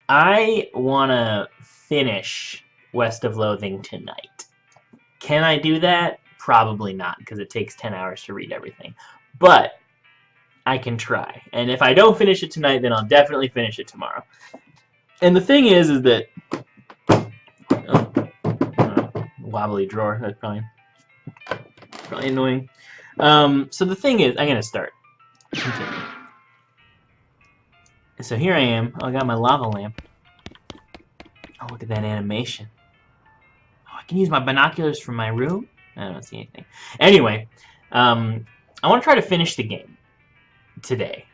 I want to finish West of Loathing tonight. Can I do that? Probably not, because it takes 10 hours to read everything. But I can try. And if I don't finish it tonight, then I'll definitely finish it tomorrow. And the thing is that... wobbly drawer. That's probably annoying. So the thing is... I'm going to start. Continue. So here I am. I got my lava lamp. Oh, look at that animation. Oh, I can use my binoculars from my room? I don't see anything. Anyway, I want to try to finish the game today.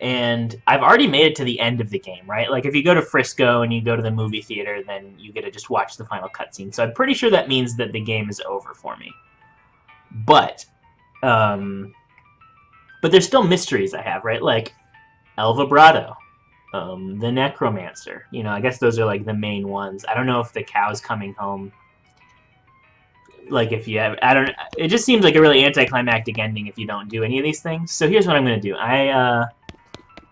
And I've already made it to the end of the game, right? Like, if you go to Frisco and you go to the movie theater, then you get to just watch the final cutscene. So I'm pretty sure that means that the game is over for me. But there's still mysteries I have, right? Like, El Vibrato. The Necromancer. You know, I guess those are like the main ones. I don't know if the cow's coming home. Like, if you have... I don't... It just seems like a really anticlimactic ending if you don't do any of these things. So here's what I'm going to do.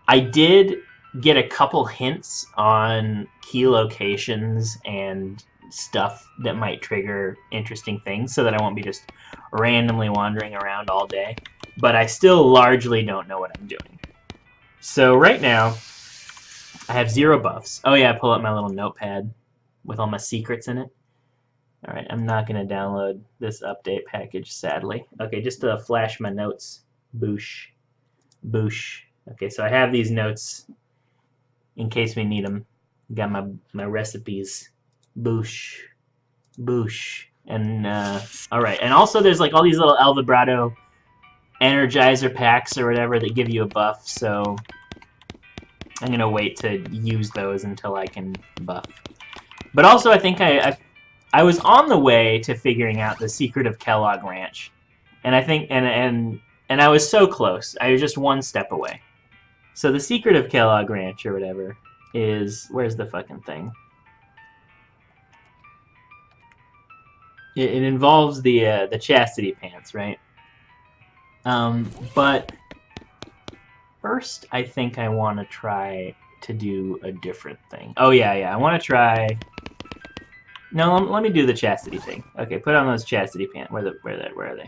I did get a couple hints on key locations and stuff that might trigger interesting things so that I won't be just randomly wandering around all day. But I still largely don't know what I'm doing. So right now... I have 0 buffs. Oh yeah, I pull up my little notepad with all my secrets in it. Alright, I'm not going to download this update package, sadly. Okay, just to flash my notes. Boosh. Boosh. Okay, so I have these notes in case we need them. Got my recipes. Boosh. Boosh. And, alright. And also there's like all these little El Vibrato Energizer packs or whatever that give you a buff, so... I'm going to wait to use those until I can buff. But also, I think I was on the way to figuring out the secret of Kellogg Ranch. And I think, and I was so close. I was just 1 step away. So the secret of Kellogg Ranch, or whatever, is... Where's the fucking thing? It involves the chastity pants, right? But... First, I think I want to try to do a different thing. Oh, yeah. I want to try... No, let me do the chastity thing. Okay, put on those chastity pants. Where are they?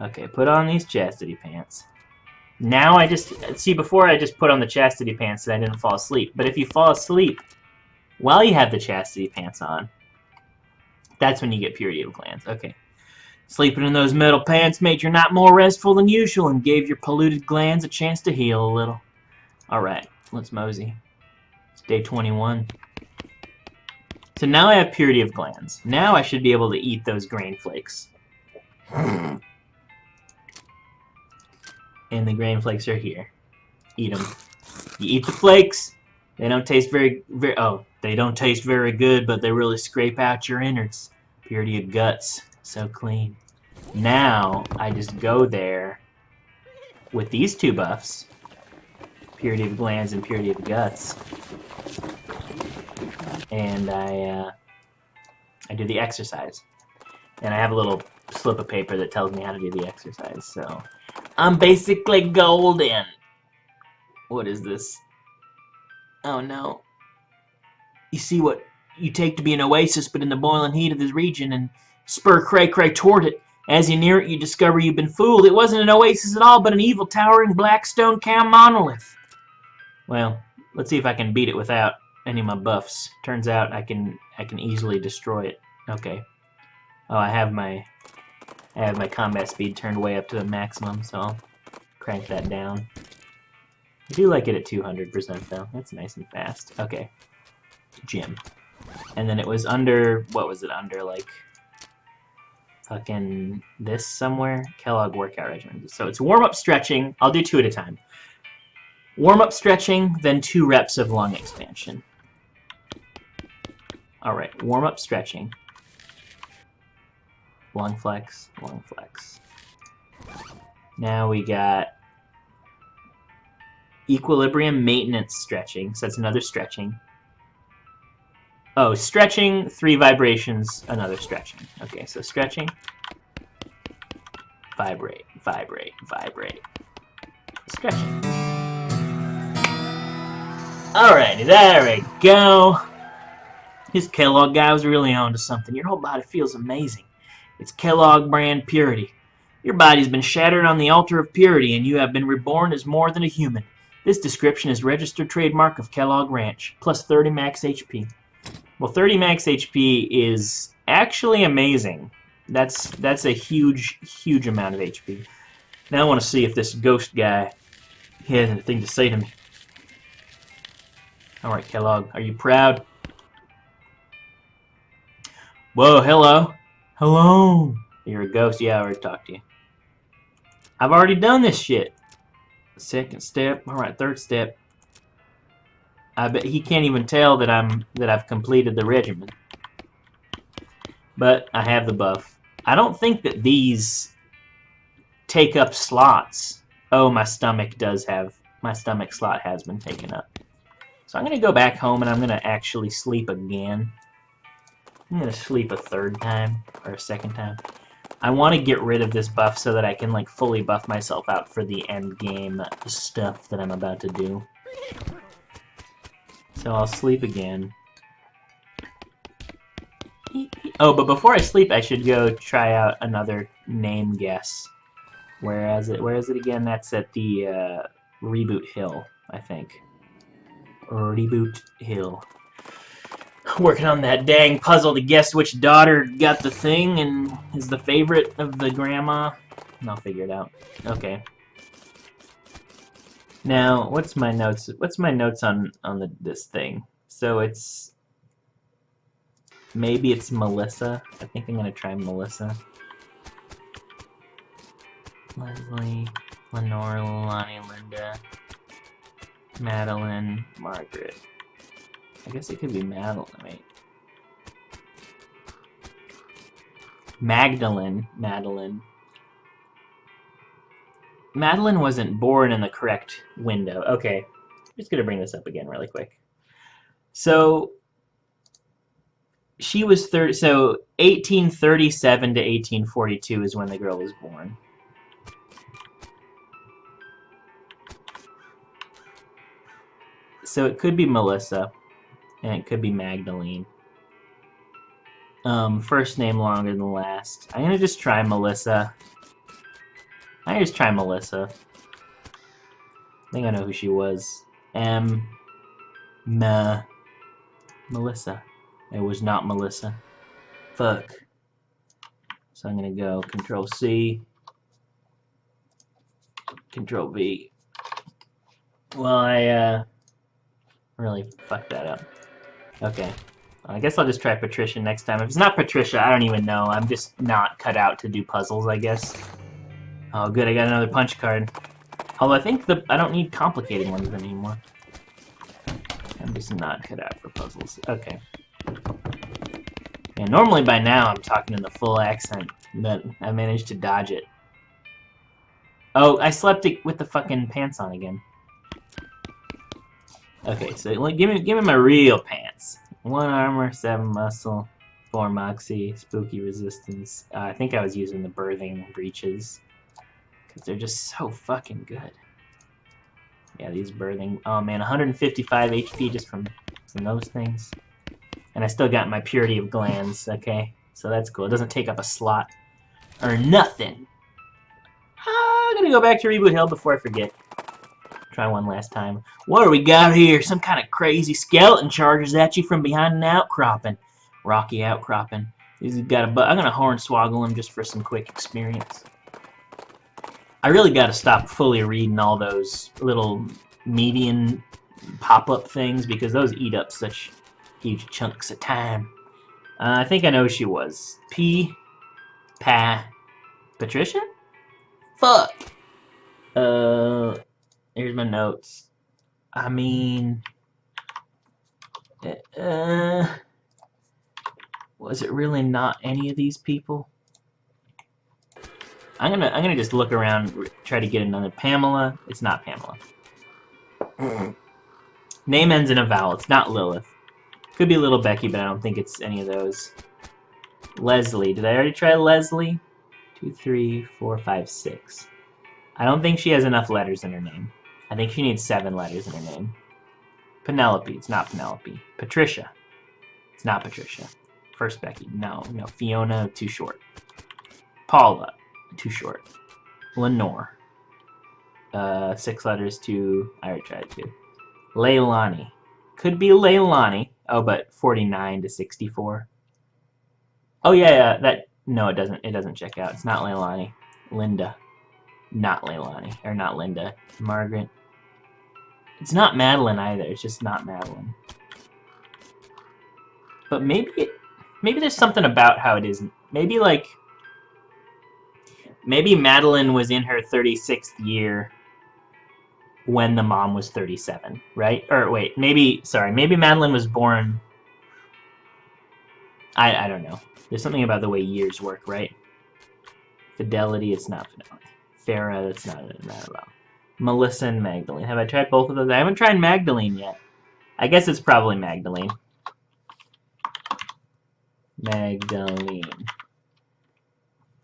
Okay, put on these chastity pants. Now I just... See, before I just put on the chastity pants and I didn't fall asleep. But if you fall asleep while you have the chastity pants on, that's when you get purity of glands. Okay. Sleeping in those metal pants made your night more restful than usual and gave your polluted glands a chance to heal a little. Alright, let's mosey. It's day 21. So now I have purity of glands. Now I should be able to eat those grain flakes. And the grain flakes are here. Eat them. You eat the flakes. They don't taste they don't taste very good, but they really scrape out your innards. Purity of guts. So clean. Now, I just go there with these 2 buffs. Purity of glands and purity of guts. And I do the exercise. And I have a little slip of paper that tells me how to do the exercise, so... I'm basically golden! What is this? Oh no. You see what you take to be an oasis, but in the boiling heat of this region, and spur cray-cray toward it. As you near it, you discover you've been fooled. It wasn't an oasis at all, but an evil, towering black stone cow monolith. Well, let's see if I can beat it without any of my buffs. Turns out I can easily destroy it. Okay. Oh, I have my combat speed turned way up to the maximum, so I'll crank that down. I do like it at 200% though. That's nice and fast. Okay. Gym. And then it was under... What was it under? Like... Fucking this somewhere? Kellogg workout regimen. So it's warm-up stretching. I'll do 2 at a time. Warm-up stretching, then 2 reps of lung expansion. Alright, warm-up stretching. Lung flex, lung flex. Now we got equilibrium maintenance stretching. So that's another stretching. Oh, stretching, 3 vibrations, another stretching. Okay, so stretching, vibrate, vibrate, vibrate, stretching. Alrighty, there we go. This Kellogg guy was really onto something. Your whole body feels amazing. It's Kellogg brand purity. Your body's been shattered on the altar of purity, and you have been reborn as more than a human. This description is registered trademark of Kellogg Ranch, plus 30 max HP. Well, 30 max HP is actually amazing. That's a huge, huge amount of HP. Now I want to see if this ghost guy has anything to say to me. Alright, Kellogg, are you proud? Whoa, hello. Hello. You're a ghost. Yeah, I already talked to you. I've already done this shit. Second step. Alright, third step. I bet he can't even tell that I've completed the regimen. But I have the buff. I don't think that these take up slots. Oh, my stomach slot has been taken up. So I'm gonna go back home and I'm gonna actually sleep again. I'm gonna sleep a third time or a second time. I want to get rid of this buff so that I can like fully buff myself out for the end game stuff that I'm about to do. So I'll sleep again. Oh, but before I sleep, I should go try out another name guess. Where is it again? That's at the Reboot Hill, I think. Reboot Hill. Working on that dang puzzle to guess which daughter got the thing and is the favorite of the grandma. I'll figure it out. Okay. Now, what's my notes? What's my notes on this thing? So maybe it's Melissa. I think I'm gonna try Melissa. Leslie, Lenore, Lonnie, Linda, Madeline, Margaret. I guess it could be Madeline, wait. Magdalene. Madeline wasn't born in the correct window. Okay, I'm just gonna bring this up again really quick. So she was so 1837 to 1842 is when the girl was born. So it could be Melissa. And it could be Magdalene. First name longer than last. I'm gonna just try Melissa. I think I know who she was. Melissa. It was not Melissa. Fuck. So I'm gonna go Control C. Control V. Well, I really fucked that up. Okay. I guess I'll just try Patricia next time. If it's not Patricia, I don't even know. I'm just not cut out to do puzzles, I guess. Oh, good. I got another punch card. Although I think I don't need complicated ones anymore. I'm just not cut out for puzzles. Okay. And normally by now I'm talking in the full accent, but I managed to dodge it. Oh, I slept with the fucking pants on again. Okay, so give me my real pants. 1 armor, 7 muscle, 4 moxie, spooky resistance. I think I was using the birthing breeches because they're just so fucking good. Yeah, these birthing. Oh man, 155 HP just from those things, and I still got my purity of glands. Okay, so that's cool. It doesn't take up a slot or nothing. I'm gonna go back to Reboot Hill before I forget. Try one last time. What do we got here? Some kind of crazy skeleton charges at you from behind an outcropping. Rocky outcropping. He's got I'm gonna hornswoggle him just for some quick experience. I really gotta stop fully reading all those little median pop-up things because those eat up such huge chunks of time. I think I know who she was. Patricia? Fuck! Here's my notes. I mean, was it really not any of these people? I'm gonna just look around, try to get another Pamela. It's not Pamela. Name ends in a vowel. It's not Lilith. Could be Little Becky, but I don't think it's any of those. Leslie. Did I already try Leslie? 2, 3, 4, 5, 6. I don't think she has enough letters in her name. I think she needs 7 letters in her name. Penelope. It's not Penelope. Patricia. It's not Patricia. First Becky. No. Fiona, too short. Paula, too short. Lenore. 6 letters to... I already tried to. Leilani. Could be Leilani. Oh, but 49 to 64. Oh, yeah. That... No, it doesn't. It doesn't check out. It's not Leilani. Linda. Not Leilani. Or not Linda. Margaret. It's not Madeline either. It's just not Madeline. But maybe there's something about how it isn't. Maybe, like... Maybe Madeline was in her 36th year when the mom was 37, right? Or wait, maybe Madeline was born... I don't know. There's something about the way years work, right? Fidelity, it's not Fidelity. Farah, that's not about. Melissa and Magdalene. Have I tried both of those? I haven't tried Magdalene yet. I guess it's probably Magdalene. Magdalene.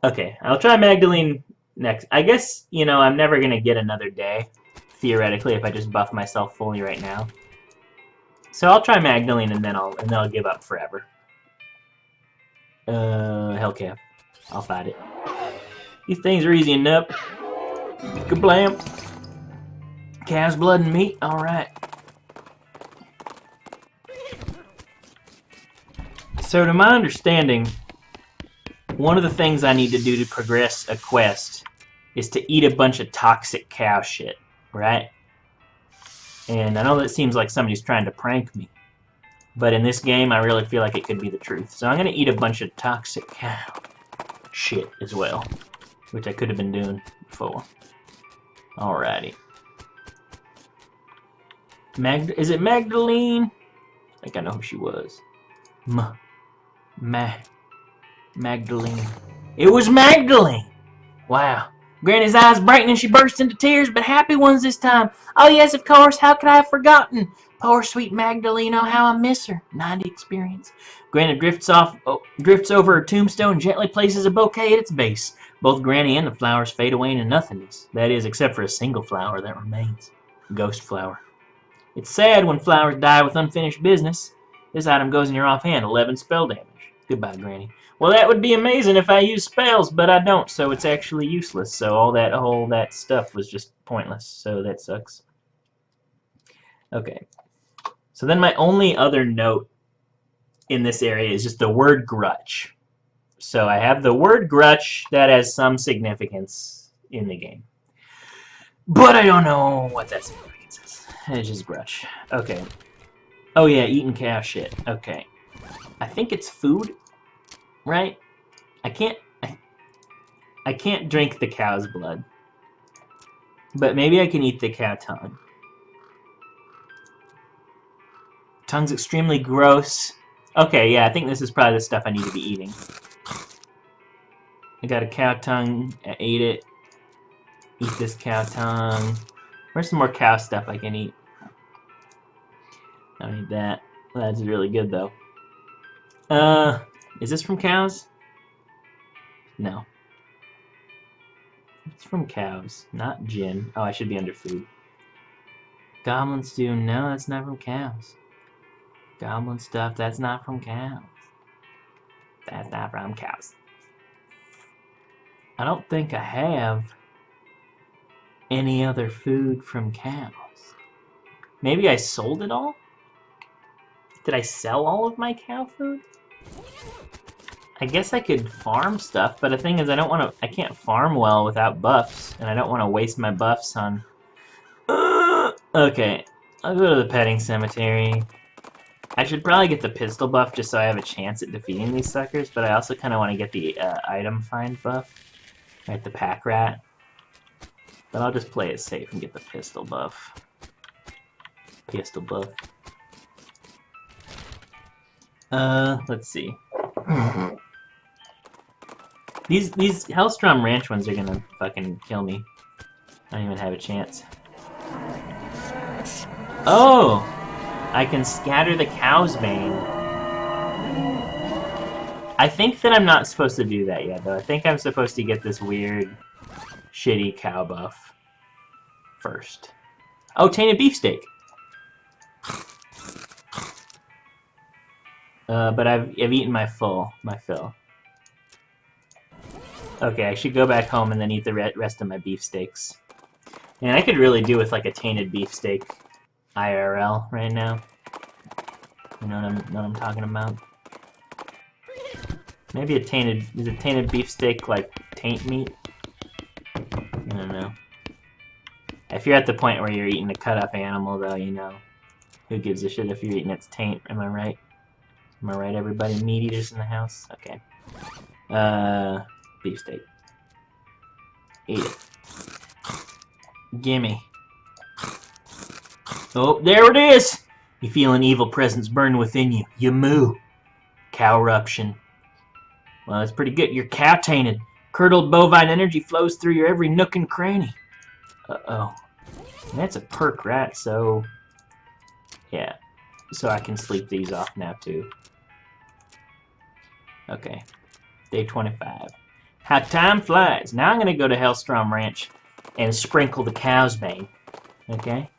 Okay, I'll try Magdalene next. I guess, you know, I'm never going to get another day, theoretically, if I just buff myself fully right now. So I'll try Magdalene, and then I'll give up forever. Hellcat. I'll fight it. These things are easy enough. Kablam. Calf's blood and meat. Alright. So to my understanding, one of the things I need to do to progress a quest is to eat a bunch of toxic cow shit, right? And I know that seems like somebody's trying to prank me, but in this game I really feel like it could be the truth. So I'm going to eat a bunch of toxic cow shit as well, which I could have been doing before. Alrighty. Is it Magdalene? I think I know who she was. Magdalene. It was Magdalene! Wow. Granny's eyes brightened and she burst into tears, but happy ones this time. Oh yes, of course, how could I have forgotten? Poor sweet Magdalene, oh how I miss her. 90 experience. Granny drifts over her tombstone and gently places a bouquet at its base. Both Granny and the flowers fade away into nothingness. That is, except for a single flower that remains. Ghost flower. It's sad when flowers die with unfinished business. This item goes in your offhand, 11 spell damage. Goodbye, Granny. Well, that would be amazing if I used spells, but I don't, so it's actually useless. So all that stuff was just pointless, so that sucks. Okay. So then my only other note in this area is just the word grutch. So I have the word grutch that has some significance in the game. But I don't know what that significance is. It's just grutch. Okay. Oh yeah, eating cow shit. Okay. I think it's food, right? I can't drink the cow's blood. But maybe I can eat the cow tongue. Tongue's extremely gross. Okay, yeah, I think this is probably the stuff I need to be eating. I got a cow tongue. I ate it. Eat this cow tongue. Where's some more cow stuff I can eat? I don't need that. That's really good, though. Is this from cows? No. It's from cows, not gin. Oh, I should be under food. Goblin stew. No, that's not from cows. Goblin stuff. That's not from cows. That's not from cows. I don't think I have any other food from cows. Maybe I sold it all? Did I sell all of my cow food? I guess I could farm stuff, but the thing is I can't farm well without buffs, and I don't want to waste my buffs on... Okay, I'll go to the petting cemetery. I should probably get the pistol buff just so I have a chance at defeating these suckers, but I also kind of want to get the item find buff. Right, the pack rat. But I'll just play it safe and get the pistol buff. Pistol buff. Let's see. These Hellstrom Ranch ones are gonna fucking kill me. I don't even have a chance. Oh! I can scatter the cow's bane. I think that I'm not supposed to do that yet, though. I think I'm supposed to get this weird, shitty cow buff first. Oh, tainted beefsteak! But I've eaten my fill. Okay, I should go back home and then eat the rest of my beefsteaks. And I could really do with like a tainted beefsteak IRL right now. You know what I'm talking about? Maybe is a tainted beefsteak like taint meat? I don't know. If you're at the point where you're eating a cut-up animal, though, you know, who gives a shit if you're eating its taint? Am I right? Am I right, everybody? Meat eaters in the house? Okay. Beefsteak. Eat it. Gimme. Oh, there it is! You feel an evil presence burn within you. You moo. Cow eruption. Well, that's pretty good. You're cow-tainted. Curdled bovine energy flows through your every nook and cranny. Uh-oh. That's a perk, right? So, yeah. So I can sleep these off now, too. Okay. Day 25. How time flies. Now I'm going to go to Hellstrom Ranch and sprinkle the cow's bane. Okay?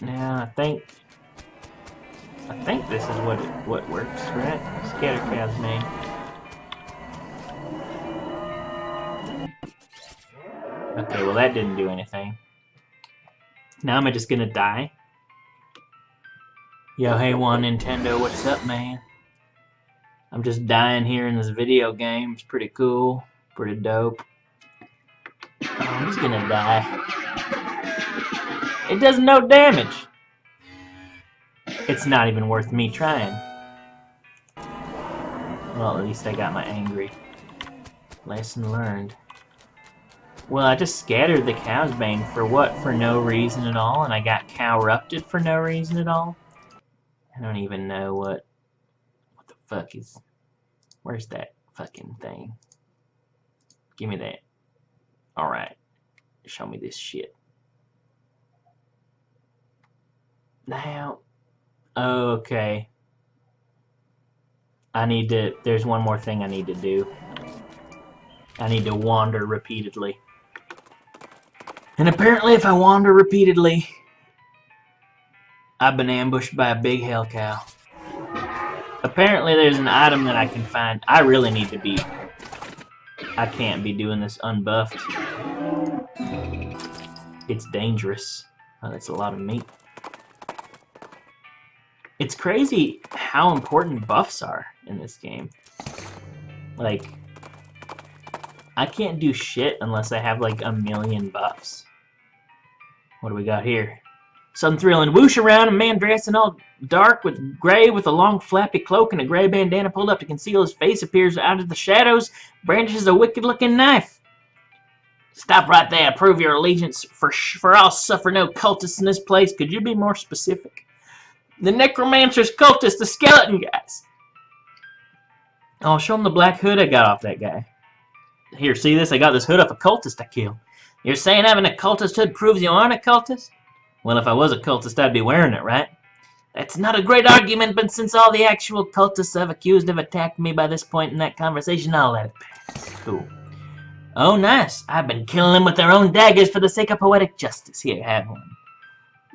Now, I think this is what works, right? Scatter cow's bane. Okay, well that didn't do anything. Now am I just gonna die? Yo, hey One Nintendo, what's up, man? I'm just dying here in this video game. It's pretty cool, pretty dope. Oh, I'm just gonna die. It does no damage. It's not even worth me trying. Well, at least I got my angry. Lesson learned. Well, I just scattered the cow's bane for what? For no reason at all, and I got cow-rupted for no reason at all? I don't even know what the fuck is... Where's that fucking thing? Give me that. Alright. Show me this shit. Now... Okay. There's one more thing I need to do. I need to wander repeatedly. And apparently if I wander repeatedly, I've been ambushed by a big hell cow. Apparently there's an item that I can find. I really need to be... I can't be doing this unbuffed. It's dangerous. Oh, that's a lot of meat. It's crazy how important buffs are in this game. Like, I can't do shit unless I have like a million buffs. What do we got here? Something thrilling. Whoosh around, a man dressed in all dark with gray with a long flappy cloak and a gray bandana pulled up to conceal his face appears out of the shadows, brandishes a wicked-looking knife. Stop right there. Prove your allegiance, for I'll suffer no cultists in this place. Could you be more specific? The necromancer's cultist, the skeleton guys. Oh, show him the black hood I got off that guy. Here, see this? I got this hood off a cultist I killed. You're saying having a cultist hood proves you aren't a cultist? Well, if I was a cultist, I'd be wearing it, right? That's not a great argument, but since all the actual cultists I've accused have attacked me by this point in that conversation, I'll let it pass. Cool. Oh, nice. I've been killing them with their own daggers for the sake of poetic justice. Here, have one.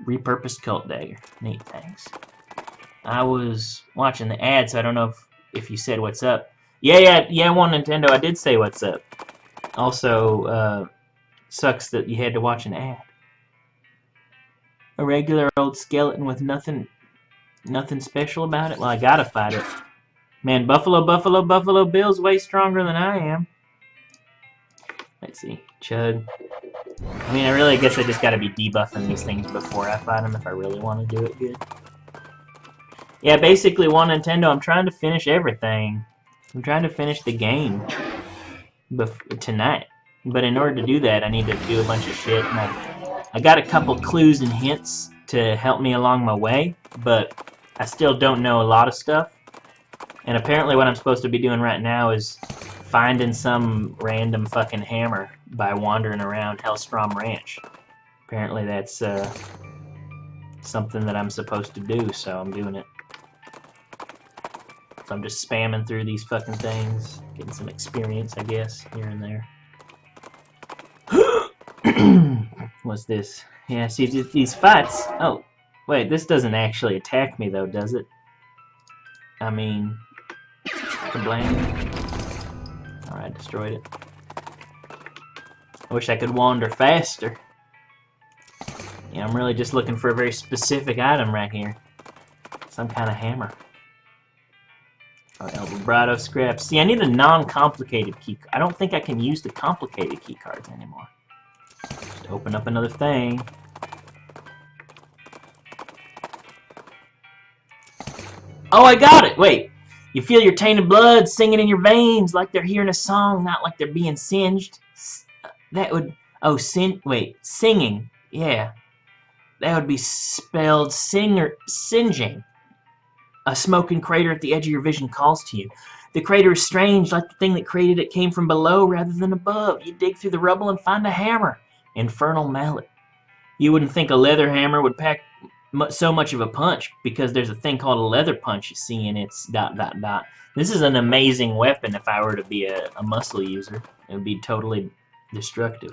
Repurposed cult dagger. Neat, thanks. I was watching the ad, so I don't know if you said what's up. Yeah, One Nintendo, I did say what's up. Also, sucks that you had to watch an ad. A regular old skeleton with nothing special about it? Well, I gotta fight it. Man, Buffalo Bill's way stronger than I am. Let's see. Chug. I mean, I guess I just gotta be debuffing these things before I fight them if I really want to do it good. Yeah, basically, One Nintendo, I'm trying to finish everything. I'm trying to finish the game tonight. But in order to do that, I need to do a bunch of shit. And I got a couple clues and hints to help me along my way, but I still don't know a lot of stuff. And apparently what I'm supposed to be doing right now is finding some random fucking hammer by wandering around Hellstrom Ranch. Apparently that's something that I'm supposed to do, so I'm doing it. So I'm just spamming through these fucking things, getting some experience, I guess, here and there. What's this? Yeah, see, these fights... Oh, Wait, this doesn't actually attack me though, does it? I mean, kablam. Alright, destroyed it. I wish I could wander faster. Yeah, I'm really just looking for a very specific item right here. Some kind of hammer. Oh, El Vibrato scraps. See, I need a non-complicated key. I don't think I can use the complicated key cards anymore. Just open up another thing. Oh, I got it! Wait. You feel your tainted blood singing in your veins like they're hearing a song, not like they're being singed. That would... Oh, wait. Singing. Yeah. That would be spelled singeing. A smoking crater at the edge of your vision calls to you. The crater is strange, like the thing that created it came from below rather than above. You dig through the rubble and find a hammer. Infernal mallet. You wouldn't think a leather hammer would pack so much of a punch, because there's a thing called a leather punch you see in its ... This is an amazing weapon if I were to be a muscle user. It would be totally destructive.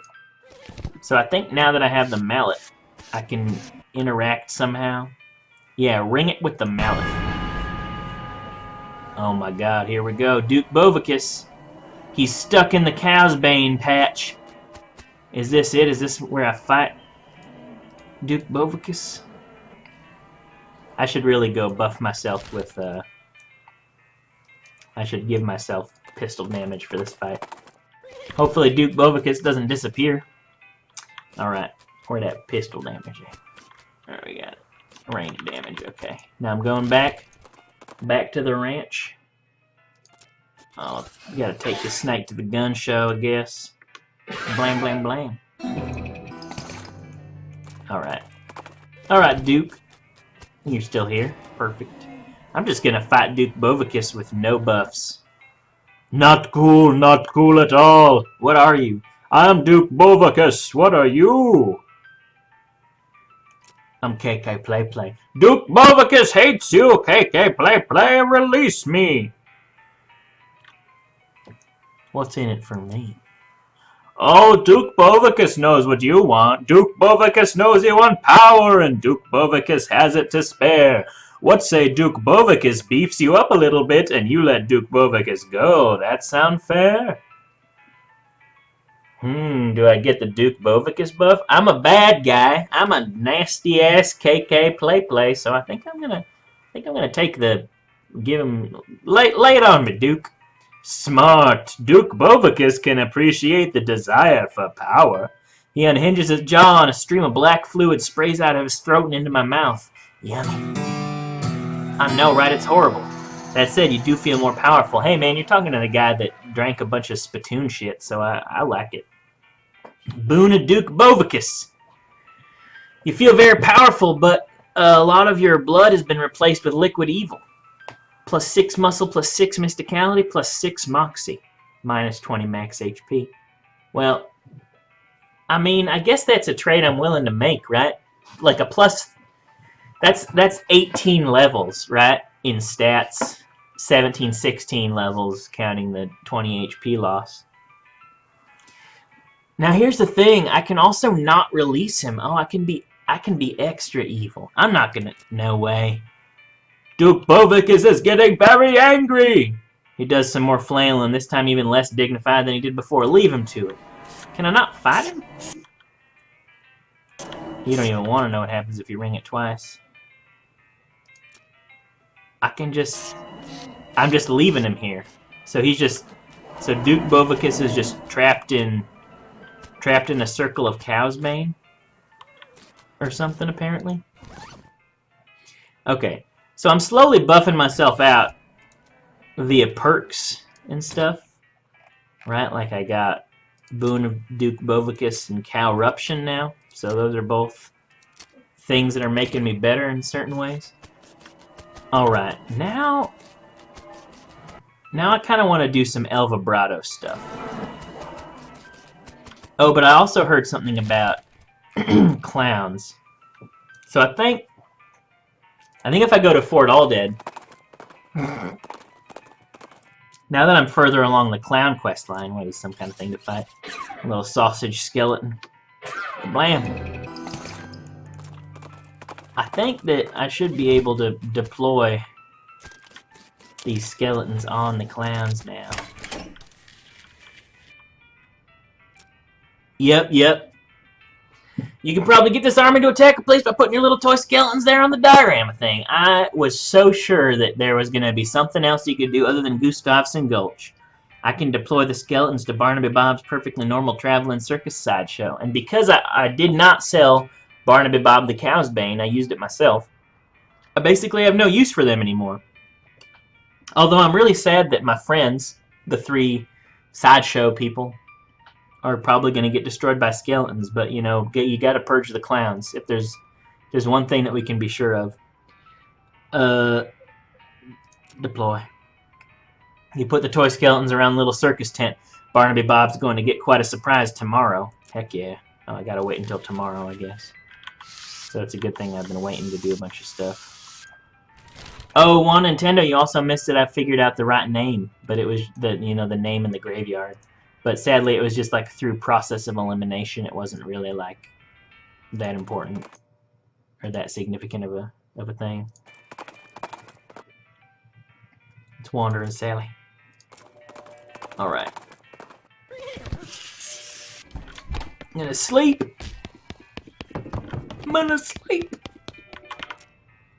So I think now that I have the mallet, I can interact somehow. Yeah, ring it with the mallet. Oh my god, here we go. Duke Bovicus. He's stuck in the cow's bane patch. Is this it? Is this where I fight Duke Bovicus? I should really go buff myself with, I should give myself pistol damage for this fight. Hopefully Duke Bovicus doesn't disappear. Alright, where'd that pistol damage at? Alright, we got it. Range damage, okay. Now I'm going back to the ranch. Oh, we gotta take the snake to the gun show, I guess. Blam, blam, blam. Alright. Alright, Duke. You're still here. Perfect. I'm just gonna fight Duke Bovicus with no buffs. Not cool at all. What are you? I'm Duke Bovicus. What are you? I'm CayCayPlayPlay. Duke Bovicus hates you! CayCayPlayPlay, release me! What's in it for me? Oh, Duke Bovicus knows what you want. Duke Bovicus knows you want power, and Duke Bovicus has it to spare. What say Duke Bovicus beefs you up a little bit, and you let Duke Bovicus go? That sound fair? Do I get the Duke Bovicus buff? I'm a bad guy. I'm a nasty-ass CayCayPlayPlay, so I think I'm gonna take the... Give him... Lay it on me, Duke. Smart. Duke Bovicus can appreciate the desire for power. He unhinges his jaw and a stream of black fluid sprays out of his throat and into my mouth. Yummy. I know, right? It's horrible. That said, you do feel more powerful. Hey, man, you're talking to the guy that drank a bunch of spittoon shit, so I like it. Boon of Duke Bovicus. You feel very powerful, but a lot of your blood has been replaced with liquid evil. Plus 6 muscle, plus 6 mysticality, plus 6 moxie. Minus 20 max HP. Well, I mean, I guess that's a trade I'm willing to make, right? Like a plus... That's 18 levels, right? In stats. 17, 16 levels, counting the 20 HP loss. Now here's the thing, I can also not release him. Oh, I can be extra evil. I'm not gonna... No way. Duke Bovicus is getting very angry! He does some more flailing, this time even less dignified than he did before. Leave him to it. Can I not fight him? You don't even want to know what happens if you ring it twice. I'm just leaving him here. So he's just... So Duke Bovicus is just trapped in a circle of cow's bane? Or something, apparently? Okay. So I'm slowly buffing myself out via perks and stuff. Right? Like I got Boon of Duke Bovicus and Cowruption now. So those are both things that are making me better in certain ways. Alright, now I kind of want to do some El Vibrato stuff. Oh, but I also heard something about clowns. So I think if I go to Fort Aldead, now that I'm further along the clown quest line, what is some kind of thing to fight? A little sausage skeleton. Blam! I think that I should be able to deploy these skeletons on the clowns now. Yep. You can probably get this army to attack a place by putting your little toy skeletons there on the diorama thing. I was so sure that there was going to be something else you could do other than Gustafsson Gulch. I can deploy the skeletons to Barnaby Bob's Perfectly Normal Traveling Circus Sideshow. And because I did not sell Barnaby Bob the Cow's Bane, I used it myself, I basically have no use for them anymore. Although I'm really sad that my friends, the 3 sideshow people, are probably going to get destroyed by skeletons, but you know, you got to purge the clowns. If there's one thing that we can be sure of. Deploy. You put the toy skeletons around the little circus tent. Barnaby Bob's going to get quite a surprise tomorrow. Heck yeah. Oh, I gotta wait until tomorrow, I guess. So it's a good thing I've been waiting to do a bunch of stuff. Oh, One Nintendo, you also missed it. I figured out the right name, but it was the name in the graveyard. But sadly, it was just like through process of elimination. It wasn't really like that important or that significant of a thing. It's Wander and Sally. All right. I'm gonna sleep. I'm gonna sleep.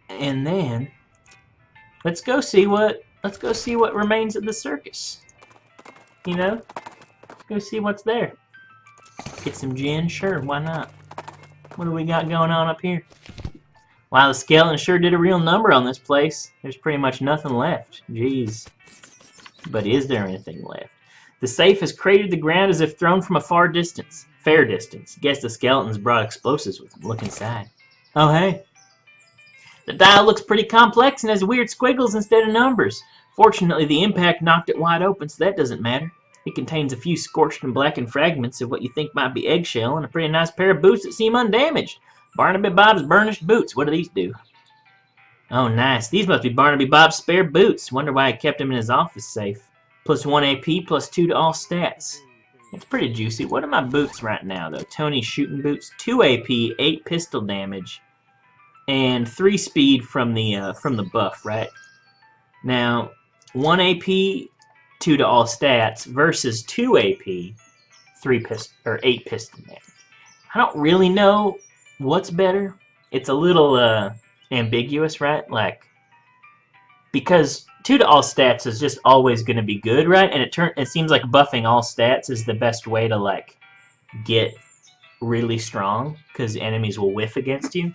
And then let's go see what remains of the circus. You know? Go see what's there. Get some gin? Sure, why not? What do we got going on up here? Wow, the skeleton sure did a real number on this place. There's pretty much nothing left. Jeez. But is there anything left? The safe has cratered the ground as if thrown from a fair distance. Guess the skeletons brought explosives with them. Look inside. Oh, hey. The dial looks pretty complex and has weird squiggles instead of numbers. Fortunately, the impact knocked it wide open, so that doesn't matter. It contains a few scorched and blackened fragments of what you think might be eggshell and a pretty nice pair of boots that seem undamaged. Barnaby Bob's burnished boots. What do these do? Oh, nice. These must be Barnaby Bob's spare boots. Wonder why he kept them in his office safe. Plus 1 AP, plus 2 to all stats. It's pretty juicy. What are my boots right now, though? Tony's shooting boots. 2 AP, 8 pistol damage, and 3 speed from the buff, right? Now, 1 AP, 2 to all stats versus 2 AP, 8 pistol damage. I don't really know what's better. It's a little ambiguous, right? Like, because 2 to all stats is just always going to be good, right? And it seems like buffing all stats is the best way to like get really strong because enemies will whiff against you.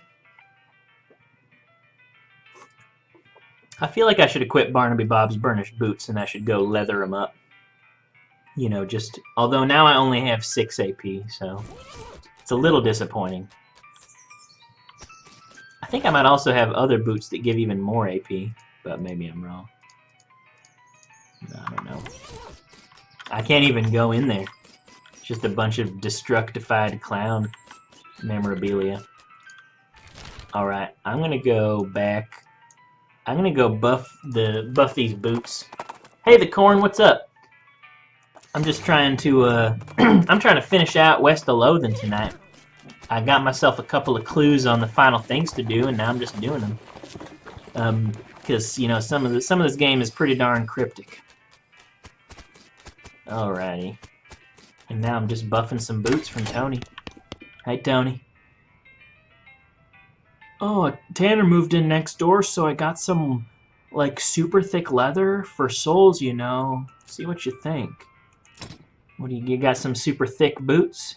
I feel like I should equip Barnaby Bob's burnished boots and I should go leather them up. You know, just... Although now I only have 6 AP, so... It's a little disappointing. I think I might also have other boots that give even more AP, but maybe I'm wrong. I don't know. I can't even go in there. It's just a bunch of destructified clown memorabilia. Alright, I'm gonna go back... I'm gonna go buff these boots. Hey, the corn, what's up? I'm just trying to I'm trying to finish out West of Loathing tonight. I got myself a couple of clues on the final things to do, and now I'm just doing them. Because you know some of this game is pretty darn cryptic. Alrighty, and now I'm just buffing some boots from Tony. Hey, Tony. Oh, Tanner moved in next door, so I got some, like, super thick leather for soles, you know. See what you think. What do you got? Some super thick boots?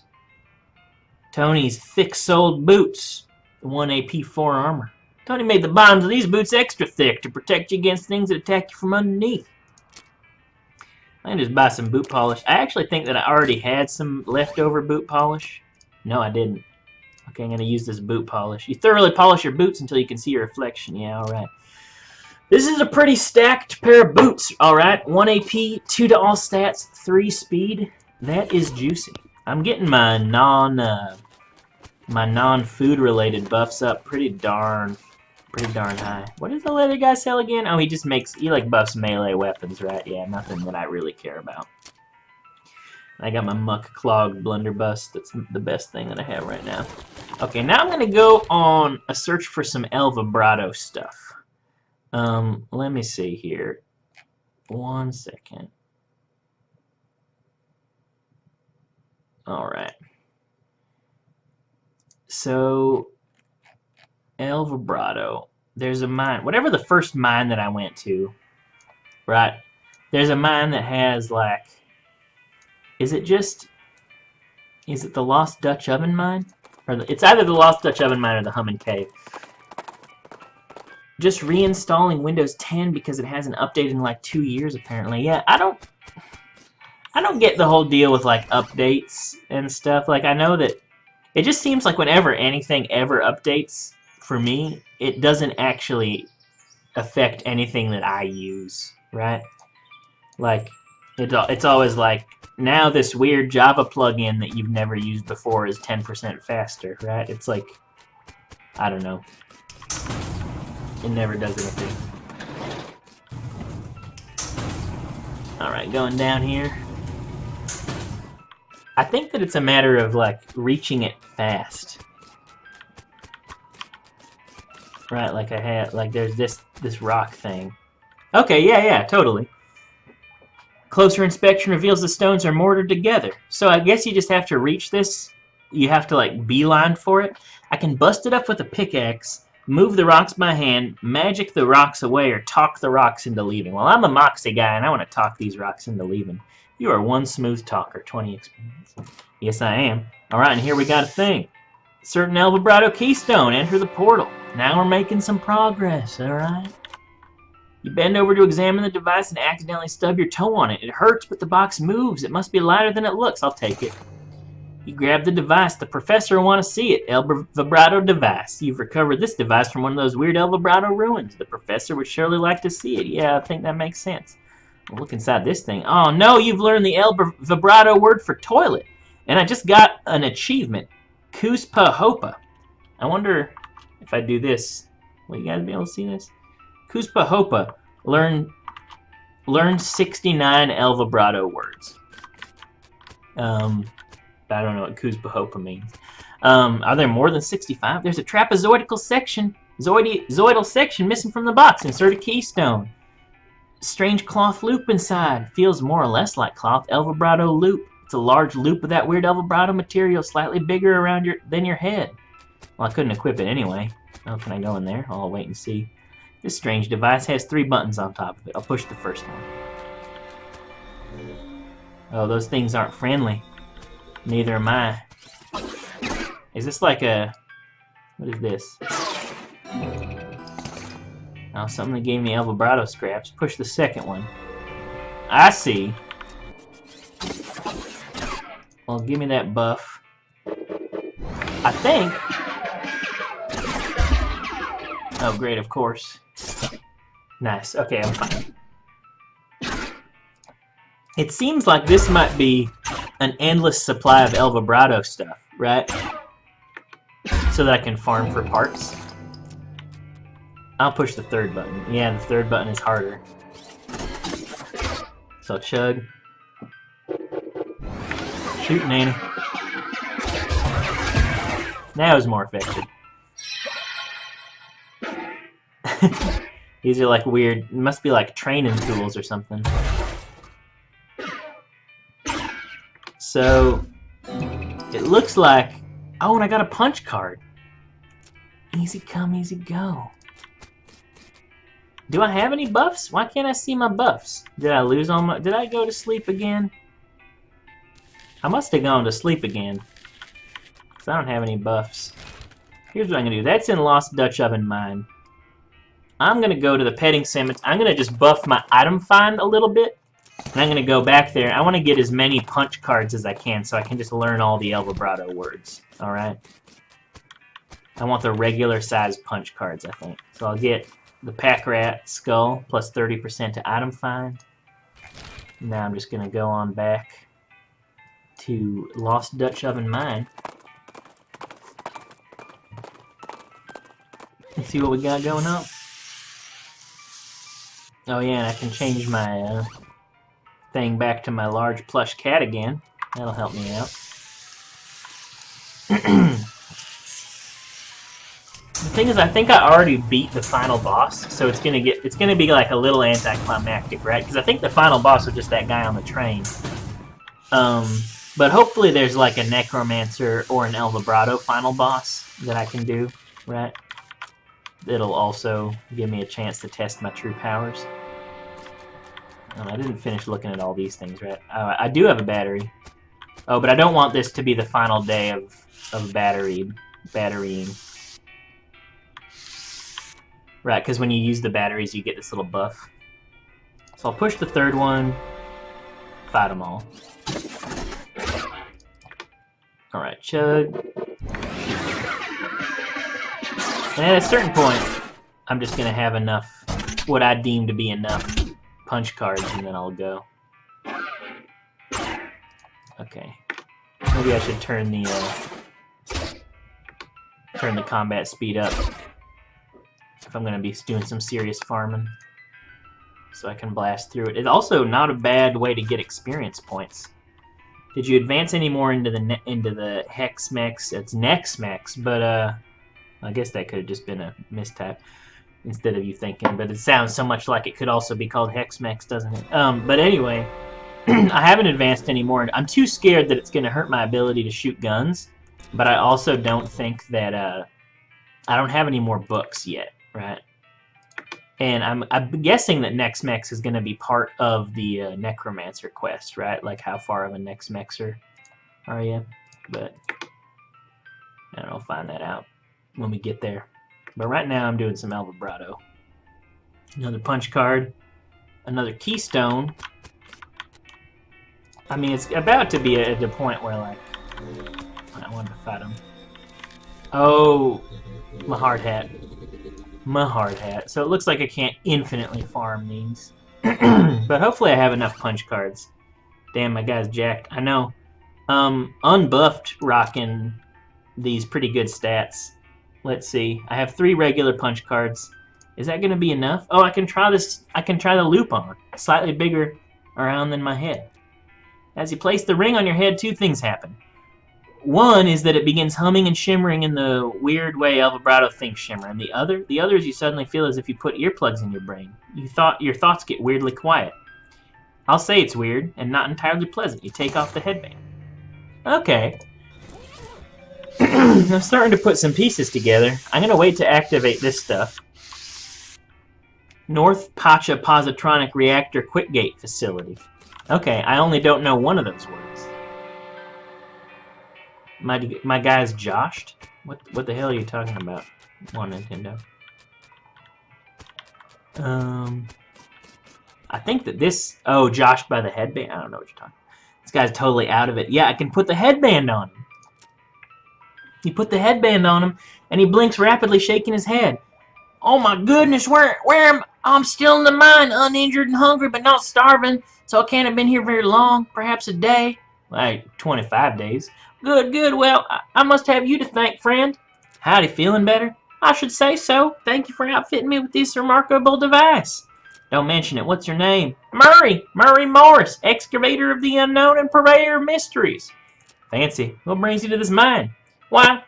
Tony's thick-soled boots. The 1 AP 4 armor. Tony made the bottoms of these boots extra thick to protect you against things that attack you from underneath. I can just buy some boot polish. I actually think that I already had some leftover boot polish. No, I didn't. Okay, I'm going to use this boot polish. You thoroughly polish your boots until you can see your reflection. Yeah, alright. This is a pretty stacked pair of boots, alright. 1 AP, 2 to all stats, 3 speed. That is juicy. I'm getting my non-food related buffs up pretty darn high. What does the leather guy sell again? Oh, he like buffs melee weapons, right? Yeah, nothing that I really care about. I got my muck clogged blunderbuss. That's the best thing that I have right now. Okay, now I'm gonna go on a search for some El Vibrato stuff. Let me see here. 1 second. All right. So El Vibrato. There's a mine. Whatever the first mine that I went to, right? There's a mine that has like. Is it the Lost Dutch Oven mine? It's either the Lost Dutch Oven mine or the Humming Cave. Just reinstalling Windows 10 because it hasn't updated in like 2 years apparently. Yeah, I don't get the whole deal with like updates and stuff. Like I know that it just seems like whenever anything ever updates for me, it doesn't actually affect anything that I use, right? Like it's always like now this weird Java plugin that you've never used before is 10% faster, right? It's like, I don't know. It never does anything. Alright, going down here. I think that it's a matter of, like, reaching it fast. Right, like I had, like there's this rock thing. Okay, yeah, totally. Closer inspection reveals the stones are mortared together. So I guess you just have to reach this. You have to like beeline for it. I can bust it up with a pickaxe, move the rocks by hand, magic the rocks away, or talk the rocks into leaving. Well, I'm a Moxie guy, and I want to talk these rocks into leaving. You are one smooth talker, 20 experience. Yes, I am. Alright, and here we got a thing. Certain El Vibrato keystone. Enter the portal. Now we're making some progress, alright? You bend over to examine the device and accidentally stub your toe on it. It hurts, but the box moves. It must be lighter than it looks. I'll take it. You grab the device. The professor will want to see it. El Vibrato device. You've recovered this device from one of those weird El Vibrato ruins. The professor would surely like to see it. Yeah, I think that makes sense. We'll look inside this thing. Oh, no, you've learned the El Vibrato word for toilet. And I just got an achievement. Kuspa Hopa. I wonder if I do this. Will you guys be able to see this? Kuspa Hopa. Learn 69 El Vibrato words. I don't know what Kuspa Hopa means. Are there more than 65? There's a trapezoidal section. Zoidal section missing from the box. Insert a keystone. Strange cloth loop inside. Feels more or less like cloth. El Vibrato loop. It's a large loop of that weird El Vibrato material, slightly bigger around than your head. Well, I couldn't equip it anyway. Oh, can I go in there? I'll wait and see. This strange device has 3 buttons on top of it. I'll push the first one. Oh, those things aren't friendly. Neither am I. Is this like a... What is this? Oh, something that gave me El Vibrato scraps. Push the second one. I see. Well, give me that buff. I think... Oh, great, of course. Nice. Okay, I'm fine. It seems like this might be an endless supply of El Vibrato stuff, right? So that I can farm for parts. I'll push the third button. Yeah, the third button is harder. So chug. Shoot, Nanny. That was more effective. These are like weird, must be like training tools or something. So, it looks like, oh, and I got a punch card. Easy come, easy go. Do I have any buffs? Why can't I see my buffs? Did I lose all my, did I go to sleep again? I must have gone to sleep again. Because I don't have any buffs. Here's what I'm going to do. That's in Lost Dutch Oven Mine. I'm going to go to the petting cemetery. I'm going to just buff my item find a little bit. And I'm going to go back there. I want to get as many punch cards as I can so I can just learn all the El Vibrato words. Alright? I want the regular size punch cards, I think. So I'll get the Pack Rat Skull plus 30% to item find. Now I'm just going to go on back to Lost Dutch Oven Mine. Let's see what we got going on. Oh yeah, and I can change my thing back to my large plush cat again. That'll help me out. The thing is, I think I already beat the final boss, so it's gonna be like a little anticlimactic, right? Because I think the final boss was just that guy on the train. But hopefully there's like a Necromancer or an El Vibrato final boss that I can do, right? It'll also give me a chance to test my true powers. I didn't finish looking at all these things, right? I do have a battery. Oh, but I don't want this to be the final day of batterying. Right, because when you use the batteries, you get this little buff. So I'll push the third one. Fight them all. Alright, chug. And at a certain point, I'm just going to have enough, what I deem to be enough punch cards, and then I'll go. Okay. Maybe I should turn the combat speed up if I'm going to be doing some serious farming, so I can blast through it. It's also not a bad way to get experience points. Did you advance any more into the Hex Mex? It's Nex Mex, but I guess that could have just been a mistype instead of you thinking. But it sounds so much like it could also be called Hex Mex, doesn't it? But anyway, I haven't advanced anymore. I'm too scared that it's going to hurt my ability to shoot guns. But I also don't think that I don't have any more books yet, right? And I'm guessing that Nex Mex is going to be part of the Necromancer quest, right? Like, how far of a Nex Mexer are you? But I don't know, I'll find that out when we get there. But right now I'm doing some El Vibrato. Another punch card. Another keystone. I mean, it's about to be at the point where, like, I wanted to fight him. Oh, my hard hat. My hard hat. So it looks like I can't infinitely farm these. But hopefully I have enough punch cards. Damn, my guy's jacked. I know. Unbuffed rocking these pretty good stats. Let's see. I have 3 regular punch cards. Is that going to be enough? Oh, I can try this. I can try the loop on. Slightly bigger around than my head. As you place the ring on your head, 2 things happen. One is that it begins humming and shimmering in the weird way El Vibrato thinks shimmer. And the other is you suddenly feel as if you put earplugs in your brain. Your thoughts get weirdly quiet. I'll say it's weird and not entirely pleasant. You take off the headband. Okay. I'm starting to put some pieces together. I'm going to wait to activate this stuff. North Pacha Positronic Reactor Quickgate Facility. Okay, I only don't know one of those words. My guy's joshed? What the hell are you talking about on Nintendo? I think that this... Oh, joshed by the headband? I don't know what you're talking about. This guy's totally out of it. Yeah, I can put the headband on him. You put the headband on him, and he blinks rapidly, shaking his head. Oh my goodness, where am I? I'm still in the mine, uninjured and hungry, but not starving, so I can't have been here very long, perhaps a day. Like, 25 days. Good, well, I must have you to thank, friend. Howdy, feeling better? I should say so. Thank you for outfitting me with this remarkable device. Don't mention it. What's your name? Murray Morris, excavator of the unknown and purveyor of mysteries. Fancy. What brings you to this mine? Why,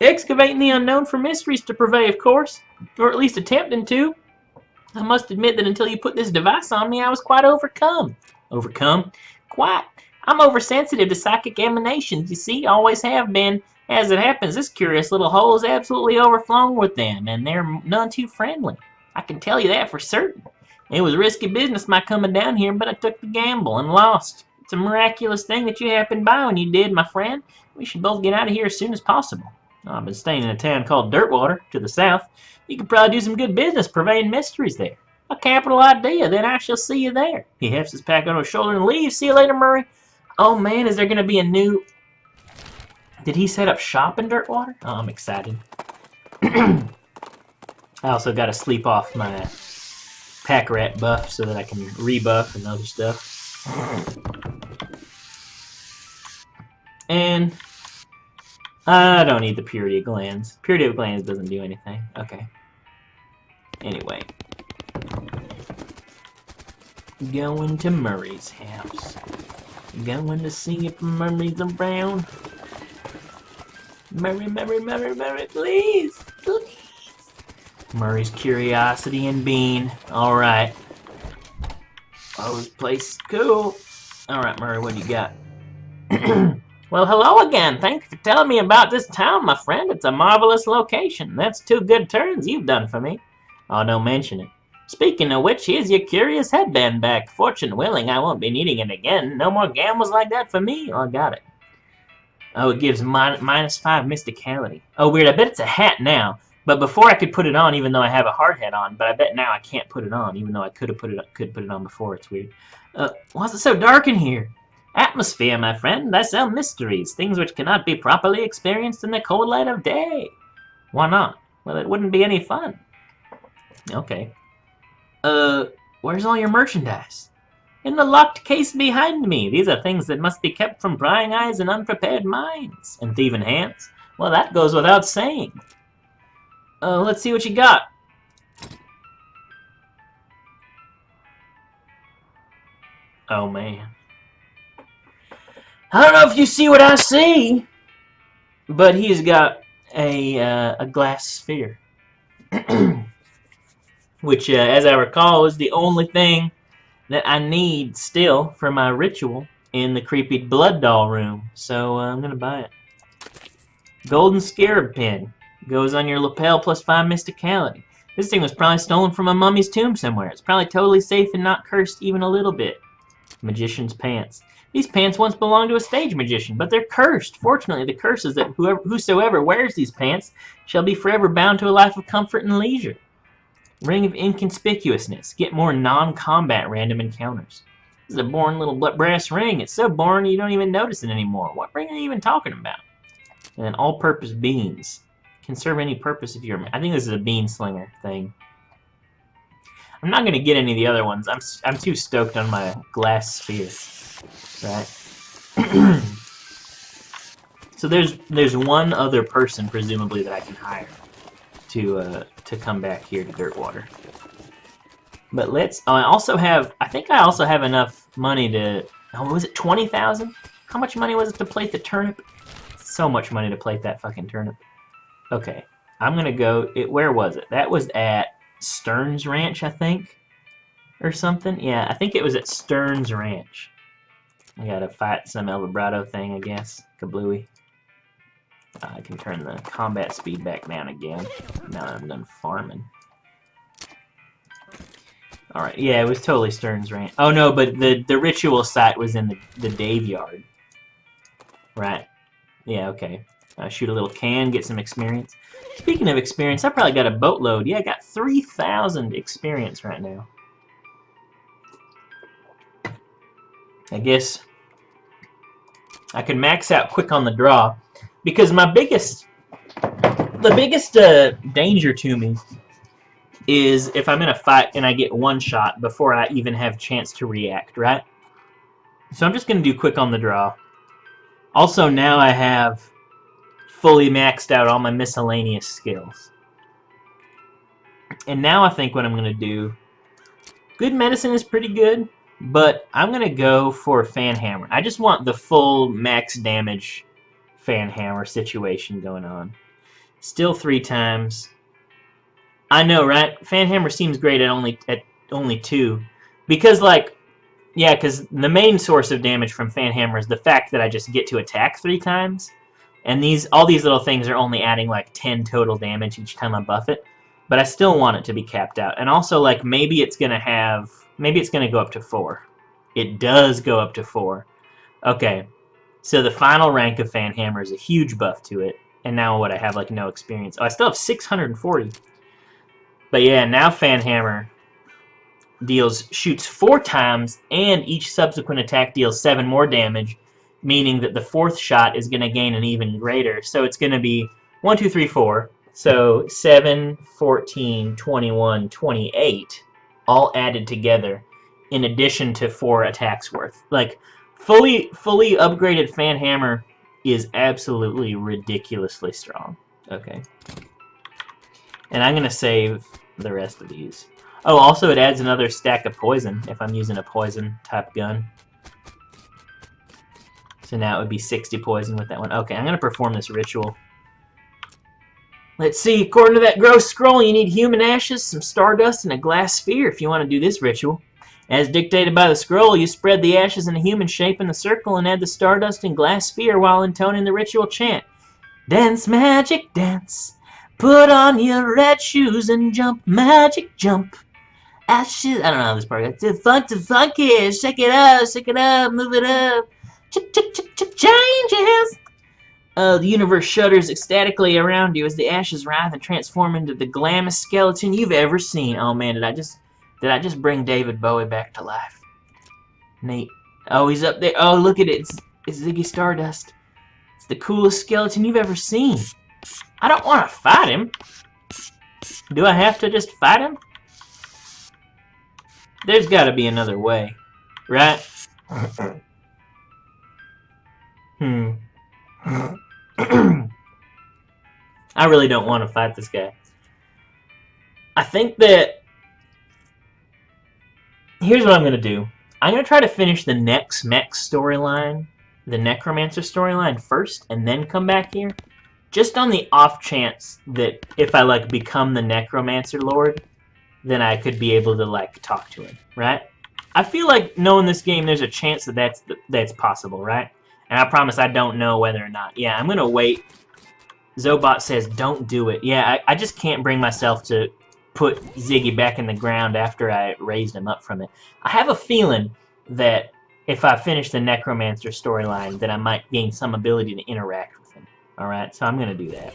excavating the unknown for mysteries to purvey, of course. Or at least attempting to. I must admit that until you put this device on me, I was quite overcome. Overcome? Quite. I'm oversensitive to psychic emanations, you see. Always have been. As it happens, this curious little hole is absolutely overflowing with them, and they're none too friendly. I can tell you that for certain. It was risky business my coming down here, but I took the gamble and lost. It's a miraculous thing that you happened by when you did, my friend. We should both get out of here as soon as possible. I've been staying in a town called Dirtwater, to the south. You could probably do some good business purveying mysteries there. A capital idea, then I shall see you there. He hefts his pack on his shoulder and leaves. See you later, Murray. Oh man, is there going to be a new... Did he set up shop in Dirtwater? Oh, I'm excited. I also got to sleep off my pack rat buff so that I can rebuff and other stuff. And I don't need the Purity of Glands. Purity of Glands doesn't do anything. Okay. Anyway. Going to Murray's house. Going to see if Murray's around. Murray, Murray, Murray, Murray, please! Please! Murray's Curiosity and Bean. Alright. Oh, this place is cool. Alright, Murray, what do you got? Well, hello again. Thanks for telling me about this town, my friend. It's a marvelous location. That's 2 good turns you've done for me. Oh, don't mention it. Speaking of which, here's your curious headband back. Fortune willing, I won't be needing it again. No more gambles like that for me. Oh, I got it. Oh, it gives -5 mysticality. Oh, weird. I bet it's a hat now. But before I could put it on, even though I have a hard hat on. But I bet now I can't put it on, even though I could put it on before. It's weird. Why is it so dark in here? Atmosphere, my friend. I sell mysteries, things which cannot be properly experienced in the cold light of day. Why not? Well, it wouldn't be any fun. Okay. Where's all your merchandise? In the locked case behind me. These are things that must be kept from prying eyes and unprepared minds. And thieving hands. Well, that goes without saying. Let's see what you got. Oh, man. I don't know if you see what I see, but he's got a glass sphere. Which, as I recall, is the only thing that I need still for my ritual in the creepy blood doll room. So I'm going to buy it. Golden Scarab Pin. Goes on your lapel +5 mysticality. This thing was probably stolen from a mummy's tomb somewhere. It's probably totally safe and not cursed even a little bit. Magician's Pants. These pants once belonged to a stage magician, but they're cursed. Fortunately, the curse is that whosoever wears these pants shall be forever bound to a life of comfort and leisure. Ring of Inconspicuousness. Get more non-combat random encounters. This is a boring little brass ring. It's so boring you don't even notice it anymore. What ring are you even talking about? And then all-purpose beans. Can serve any purpose if you're... I think this is a bean slinger thing. I'm not going to get any of the other ones. I'm too stoked on my glass sphere. Right? So there's one other person, presumably, that I can hire to come back here to Dirtwater. But let's... I think I also have enough money to... Oh, was it 20,000? How much money was it to plate the turnip? So much money to plate that fucking turnip. Okay, I'm gonna go... Where was it? That was at Stearns Ranch, I think? Or something? Yeah, I think it was at Stearns Ranch. I gotta fight some El Vibrato thing, I guess. Kablooey. I can turn the combat speed back down again. Now that I'm done farming. Alright, yeah, it was totally Stearns Ranch. Oh no, but the ritual site was in the Dave Yard. Right. Yeah, okay. Shoot a little can, get some experience. Speaking of experience, I probably got a boatload. Yeah, I got 3,000 experience right now. I guess I could max out quick on the draw, because the biggest danger to me is if I'm in a fight and I get one shot before I even have chance to react, right? So I'm just going to do quick on the draw. Also, now I have fully maxed out all my miscellaneous skills. And now I think what I'm going to do... Good medicine is pretty good, but I'm going to go for Fan Hammer. I just want the full max damage Fan Hammer situation going on. Still 3 times. I know, right? Fan Hammer seems great at only 2. Because, like... Yeah, because the main source of damage from Fan Hammer is the fact that I just get to attack 3 times. And all these little things are only adding like 10 total damage each time I buff it. But I still want it to be capped out. And also, like, maybe it's going to go up to 4. It does go up to 4. Okay. So the final rank of Fan Hammer is a huge buff to it. And now what? I have like no experience. Oh, I still have 640. But yeah, now Fan Hammer shoots 4 times, and each subsequent attack deals 7 more damage, meaning that the 4th shot is going to gain an even greater. So it's going to be 1, 2, 3, 4. So 7, 14, 21, 28, all added together, in addition to 4 attacks worth. Like, fully upgraded Fan Hammer is absolutely ridiculously strong. Okay. And I'm going to save the rest of these. Oh, also it adds another stack of poison if I'm using a poison type gun. So now it would be 60 poison with that one. Okay, I'm going to perform this ritual. Let's see, according to that gross scroll, you need human ashes, some stardust, and a glass sphere if you want to do this ritual. As dictated by the scroll, you spread the ashes in a human shape in the circle and add the stardust and glass sphere while intoning the ritual chant. Dance, magic, dance. Put on your red shoes and jump, magic, jump. Ashes. I don't know how this part goes. To funky. Shake it up, move it up. Changes. The universe shudders ecstatically around you as the ashes writhe and transform into the glammest skeleton you've ever seen. Oh man, did I just bring David Bowie back to life? Neat. Oh, he's up there. Oh, look at it. It's Ziggy Stardust. It's the coolest skeleton you've ever seen. I don't want to fight him. Do I have to just fight him? There's got to be another way, right? I really don't want to fight this guy. I think that... Here's what I'm going to do. I'm going to try to finish the next mech storyline, the Necromancer storyline first, and then come back here. Just on the off chance that if I, like, become the Necromancer Lord, then I could be able to, like, talk to him, right? I feel like knowing this game, there's a chance that that's possible, right? And I promise I don't know whether or not. Yeah, I'm going to wait. Zobot says, don't do it. Yeah, I just can't bring myself to put Ziggy back in the ground after I raised him up from it. I have a feeling that if I finish the Necromancer storyline, that I might gain some ability to interact with him. Alright, so I'm going to do that.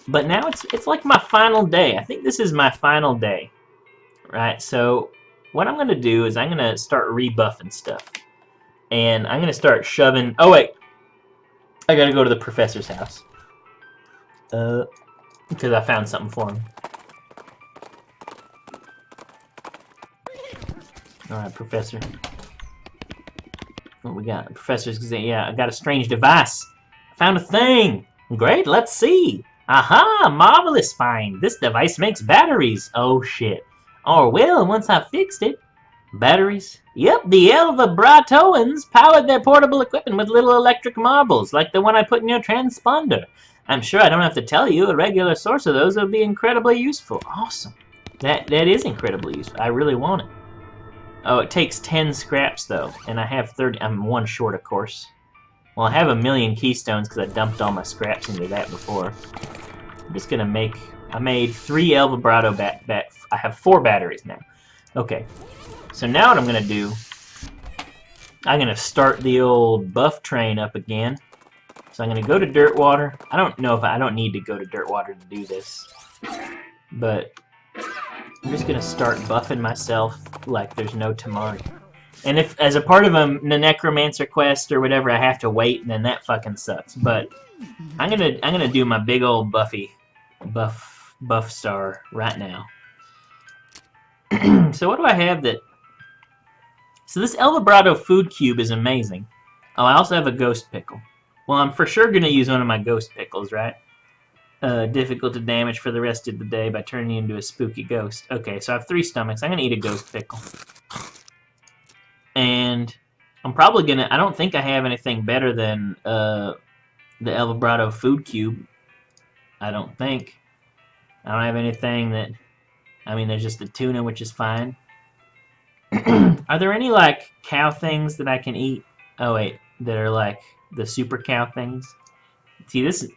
But now it's like my final day. I think this is my final day. Right, so what I'm going to do is I'm going to start rebuffing stuff. And I'm going to start shoving... Oh, wait. I got to go to the professor's house. Because I found something for him. Alright, Professor. What we got? Professor's... Yeah, I got a strange device. I found a thing. Great, let's see. Aha, marvelous find. This device makes batteries. Oh, shit. Oh, well, once I fixed it. Batteries? Yep, the Elva Bratoans powered their portable equipment with little electric marbles, like the one I put in your transponder. I'm sure I don't have to tell you, a regular source of those would be incredibly useful. Awesome. That is incredibly useful. I really want it. Oh, it takes 10 scraps, though, and I have 30. I'm one short, of course. Well, I have 1,000,000 keystones because I dumped all my scraps into that before. I'm just gonna make... I made 3 Elva Brado I have 4 batteries now. Okay. So now what I'm gonna do... I'm gonna start the old buff train up again. So I'm gonna go to Dirtwater. I don't know if I don't need to go to Dirtwater to do this. But... I'm just gonna start buffing myself like there's no tomorrow. And if, as a part of the Necromancer quest or whatever, I have to wait, then that fucking sucks. But I'm gonna do my big old buff star right now. So what do I have that? So this El Vibrato food cube is amazing. Oh, I also have a ghost pickle. Well, I'm for sure gonna use one of my ghost pickles, right? Difficult to damage for the rest of the day by turning you into a spooky ghost. Okay, so I have 3 stomachs. I'm gonna eat a ghost pickle. And I'm probably gonna... I don't think I have anything better than the El Vibrato food cube. I don't think. I don't have anything that... I mean, there's just the tuna, which is fine. Are there any, like, cow things that I can eat? Oh, wait. That are, like, the super cow things? See, this is...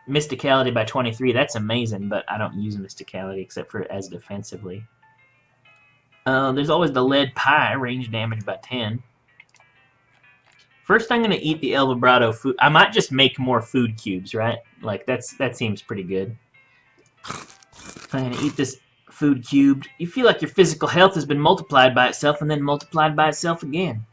Mysticality by 23. That's amazing, but I don't use Mysticality except for as defensively. There's always the lead pie, range damage by 10. First, I'm going to eat the El Vibrato food. I might just make more food cubes, right? Like, that seems pretty good. I'm going to eat this food cubed. You feel like your physical health has been multiplied by itself and then multiplied by itself again.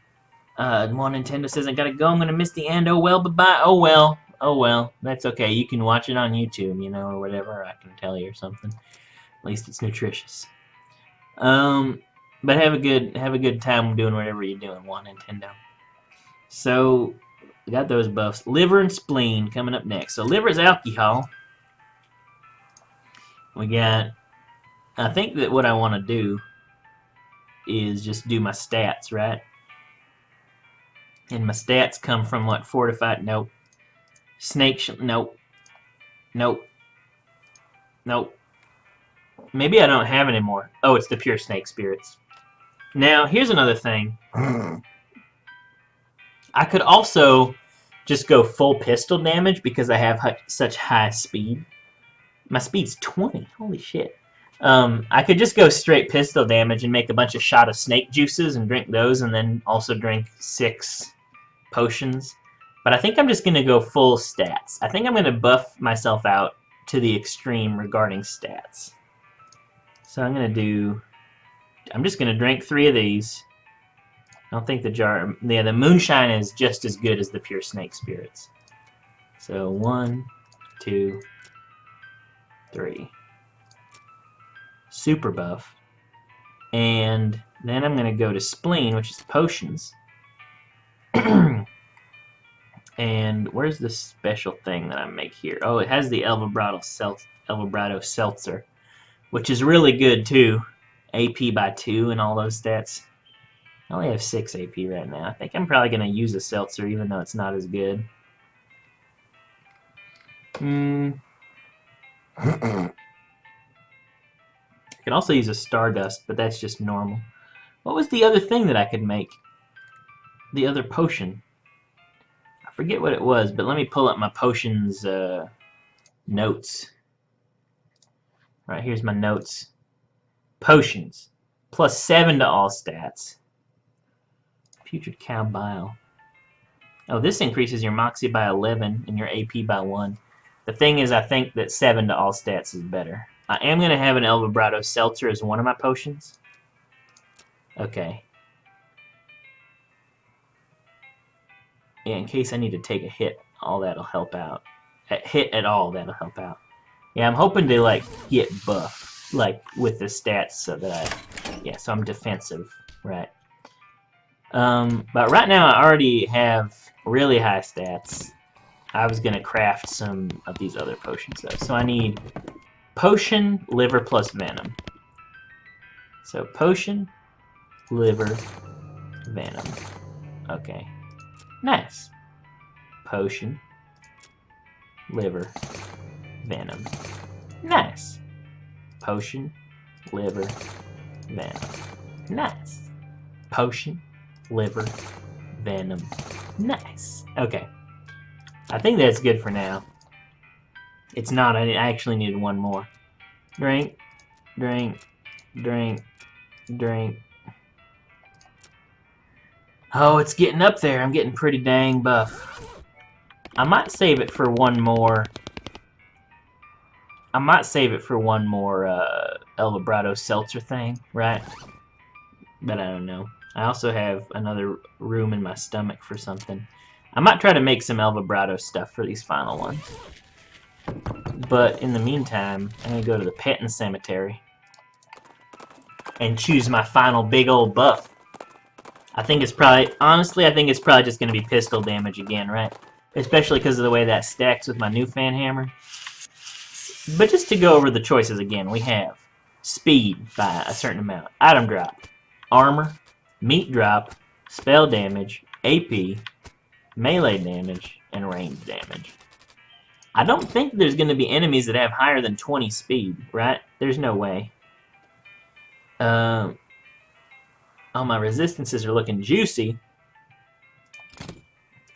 One Nintendo says, I gotta go. I'm going to miss the end. Oh, well, bye-bye. Oh, well. Oh, well. That's okay. You can watch it on YouTube, you know, or whatever. I can tell you or something. At least it's nutritious. But have a good time doing whatever you're doing, One Nintendo. So, we got those buffs. Liver and spleen coming up next. So, liver is alcohol. We got... I think that what I want to do is just do my stats, right? And my stats come from what? Fortified? Nope. Snake? Nope. Nope. Nope. Maybe I don't have any more. Oh, it's the pure snake spirits. Now, here's another thing. I could also just go full pistol damage because I have such high speed. My speed's 20. Holy shit. I could just go straight pistol damage and make a bunch of shot of snake juices and drink those, and then also drink 6 potions. But I think I'm just going to go full stats. I think I'm going to buff myself out to the extreme regarding stats. So I'm just going to drink 3 of these. I don't think the moonshine is just as good as the pure snake spirits. So 1, 2, 3. Super buff. And then I'm going to go to spleen, which is potions. And where's the special thing that I make here? Oh, it has the Elvabrado Seltzer, which is really good too. AP by 2 and all those stats. I only have 6 AP right now. I think I'm probably going to use a Seltzer even though it's not as good. I can also use a Stardust, but that's just normal. What was the other thing that I could make? The other potion. I forget what it was, but let me pull up my potions notes. All right, here's my notes. Potions. +7 to all stats. Putrid cow bile. Oh, this increases your moxie by 11 and your AP by 1. The thing is, I think that 7 to all stats is better. I am going to have an Elvabrado Seltzer as one of my potions. Okay. Yeah, in case I need to take a hit, all that'll help out. A hit at all, that'll help out. Yeah, I'm hoping to, like, get buff, like, with the stats so that so I'm defensive, right. But right now I already have really high stats. I was going to craft some of these other potions, though. So I need potion, liver, plus venom. So potion, liver, venom. Okay. Nice. Potion, liver, venom. Nice. Potion, liver, venom. Nice. Potion, liver, venom. Nice. Okay. I think that's good for now. It's not. I actually needed one more. Drink, drink, drink, drink. Oh, it's getting up there. I'm getting pretty dang buff. I might save it for one more. I might save it for one more Elvabrado Seltzer thing, right? But I don't know. I also have another room in my stomach for something. I might try to make some Elvabrado stuff for these final ones. But in the meantime, I'm going to go to the petting cemetery and choose my final big old buff. I think it's probably, honestly, I think it's probably just going to be pistol damage again, right? Especially because of the way that stacks with my new fan hammer. But just to go over the choices again, we have speed by a certain amount, item drop, armor, meat drop, spell damage, AP, melee damage, and range damage. I don't think there's going to be enemies that have higher than 20 speed, right? There's no way. Oh, my resistances are looking juicy.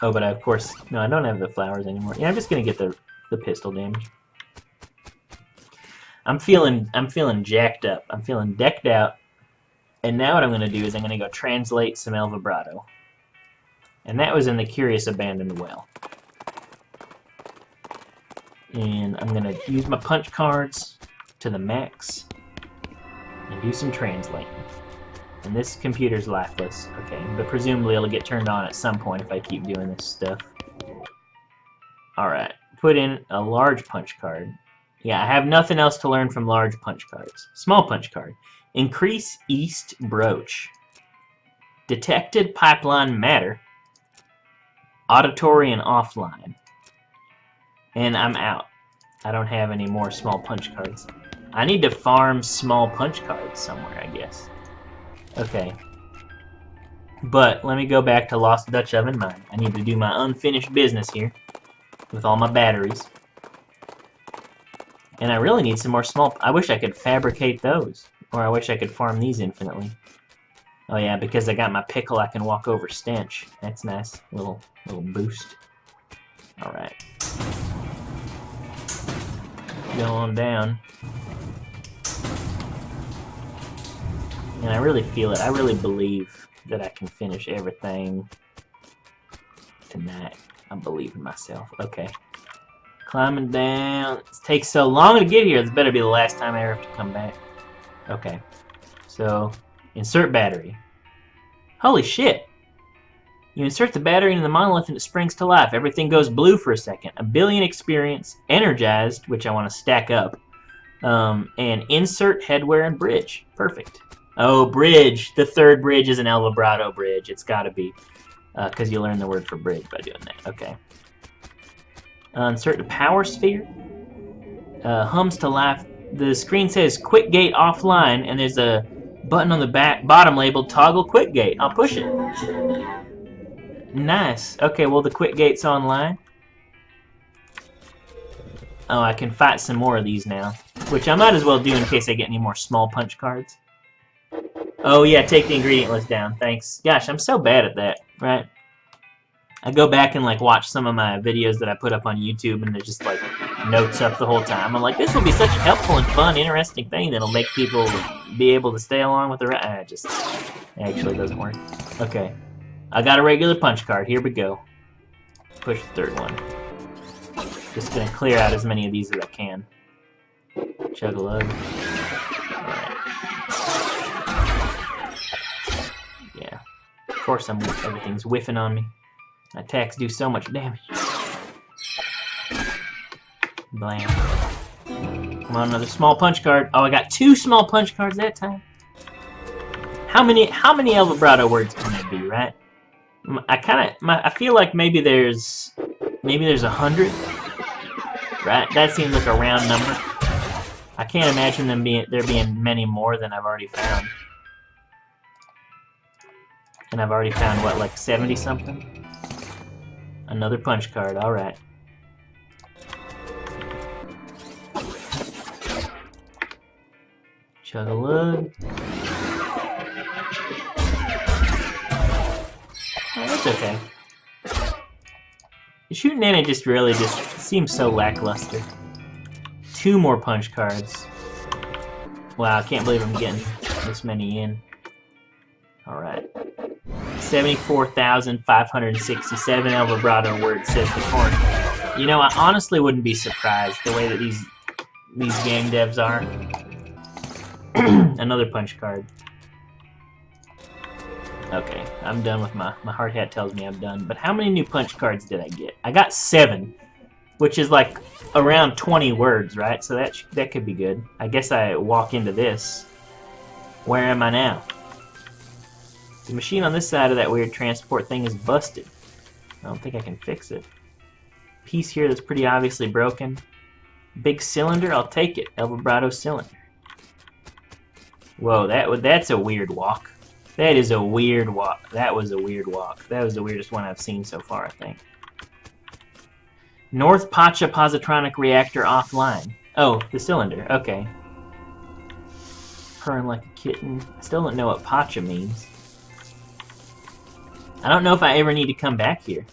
Oh, but of course, no, I don't have the flowers anymore. Yeah, I'm just going to get the pistol damage. I'm feeling jacked up. I'm feeling decked out. And now what I'm going to do is I'm going to go translate some Elvabrado. And that was in the Curious Abandoned Well. And I'm going to use my punch cards to the max and do some translating. And this computer's lifeless. Okay, but presumably it'll get turned on at some point if I keep doing this stuff. Alright, put in a large punch card. Yeah, I have nothing else to learn from large punch cards. Small punch card. Increase East Brooch. Detected pipeline matter. Auditory and offline. And I'm out. I don't have any more small punch cards. I need to farm small punch cards somewhere, I guess. Okay. But let me go back to Lost Dutch Oven Mine. I need to do my unfinished business here with all my batteries. And I really need some more small... I wish I could fabricate those. Or I wish I could farm these infinitely. Oh yeah, because I got my pickle, I can walk over stench. That's nice. Little boost. Alright. Go on down. And I really feel it. I really believe that I can finish everything tonight. I believe in myself. Okay. Climbing down. It takes so long to get here. This better be the last time I ever have to come back. Okay. So, insert battery. Holy shit! You insert the battery into the monolith and it springs to life. Everything goes blue for a second. 1 billion experience. Energized, which I want to stack up. And insert headwear and bridge. Perfect. Oh, bridge. The third bridge is an El Vibrato bridge. It's gotta be. Because you learn the word for bridge by doing that. Okay. Insert the power sphere. Hums to life. The screen says Quick Gate offline, and there's a button on the bottom labeled Toggle Quick Gate. I'll push it. Nice. Okay, well the Quick Gate's online. Oh, I can fight some more of these now. Which I might as well do in case I get any more small punch cards. Oh yeah, take the ingredient list down. Thanks. Gosh, I'm so bad at that, right? I go back and like watch some of my videos that I put up on YouTube and they're just like notes up the whole time. I'm like, this will be such a helpful and fun, interesting thing that'll make people be able to stay along with the rest. It just actually doesn't work. Okay. I got a regular punch card. Here we go. Push the third one. Just gonna clear out as many of these as I can. Chug a lug. Alright. Yeah. Of course everything's whiffing on me. My attacks do so much damage. Blam. Come on, another small punch card. Oh, I got 2 small punch cards that time. How many El Vibrato words can there be, right? I feel like maybe there's 100. Right? That seems like a round number. I can't imagine there being many more than I've already found. And I've already found what, like 70 something? Another punch card, alright. Chug-a-lug. Oh, that's okay. The shooting in it just really seems so lackluster. 2 more punch cards. Wow, I can't believe I'm getting this many in. Alright. 74,567 El Vibrato words, says the corn. You know, I honestly wouldn't be surprised the way that these game devs are. Another punch card. Okay, I'm done with my hard hat tells me I'm done. But how many new punch cards did I get? I got 7, which is like around 20 words, right? So that could be good. I guess I walk into this. Where am I now? The machine on this side of that weird transport thing is busted. I don't think I can fix it. Piece here that's pretty obviously broken. Big cylinder, I'll take it. El Vibrato cylinder. Whoa, that's a weird walk. That is a weird walk. That was a weird walk. That was the weirdest one I've seen so far, I think. North Pacha Positronic Reactor offline. Oh, the cylinder. Okay. Purring like a kitten. I still don't know what Pacha means. I don't know if I ever need to come back here.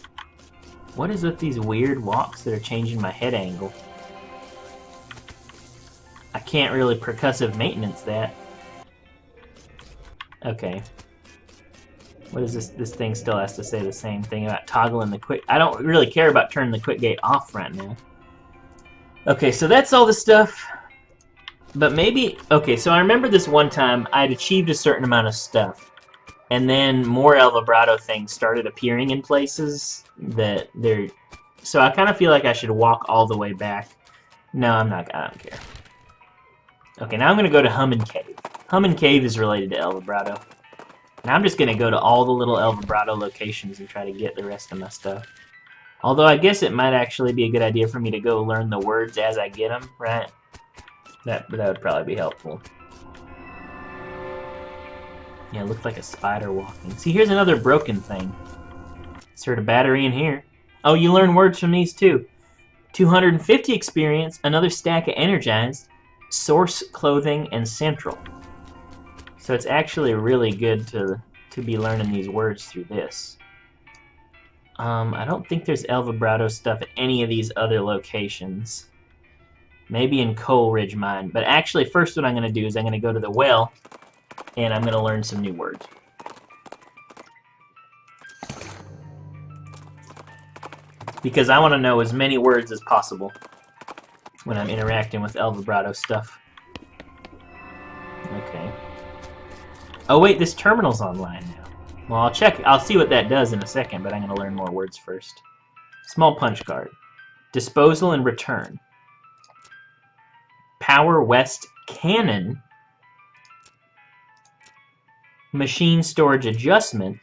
What is with these weird walks that are changing my head angle? I can't really percussive maintenance that. Okay. What is this? This thing still has to say the same thing about toggling the quick... I don't really care about turning the quick gate off right now. Okay, so that's all the stuff. But maybe... Okay, so I remember this one time I'd achieved a certain amount of stuff. And then more El Vibrato things started appearing in places that they're... So I kind of feel like I should walk all the way back. No, I'm not. I don't care. Okay, now I'm going to go to Hum and Cave. Hum and Cave is related to El Vibrato. Now I'm just going to go to all the little El Vibrato locations and try to get the rest of my stuff. Although I guess it might actually be a good idea for me to go learn the words as I get them, right? That would probably be helpful. Yeah, it looked like a spider walking. See, here's another broken thing. Insert a battery in here. Oh, you learn words from these too. 250 experience, another stack of energized, source, clothing, and central. So it's actually really good to be learning these words through this. I don't think there's El Vibrato stuff at any of these other locations. Maybe in Coleridge Mine. But actually, first what I'm going to do is I'm going to go to the well, and I'm going to learn some new words. Because I want to know as many words as possible when I'm interacting with El Vibrato stuff. Okay. Oh wait, this terminal's online now. Well, I'll check. I'll see what that does in a second, but I'm going to learn more words first. Small punch card. Disposal and return. Power West Cannon. Machine storage adjustment.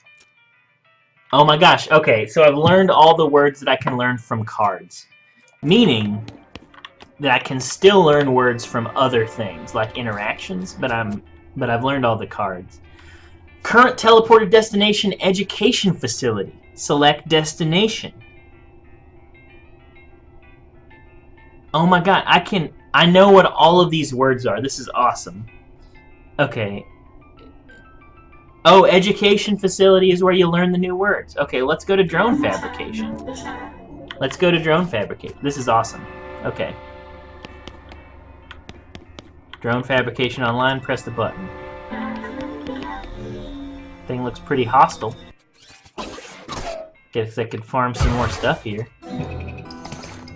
Oh my gosh, okay, so I've learned all the words that I can learn from cards. Meaning that I can still learn words from other things, like interactions, but I've learned all the cards. Current teleported destination education facility. Select destination. Oh my god, I know what all of these words are. This is awesome. Okay. Oh, education facility is where you learn the new words. Okay, let's go to drone fabrication. Let's go to drone fabrication. This is awesome. Okay. Drone fabrication online, press the button. Thing looks pretty hostile. Guess I could farm some more stuff here.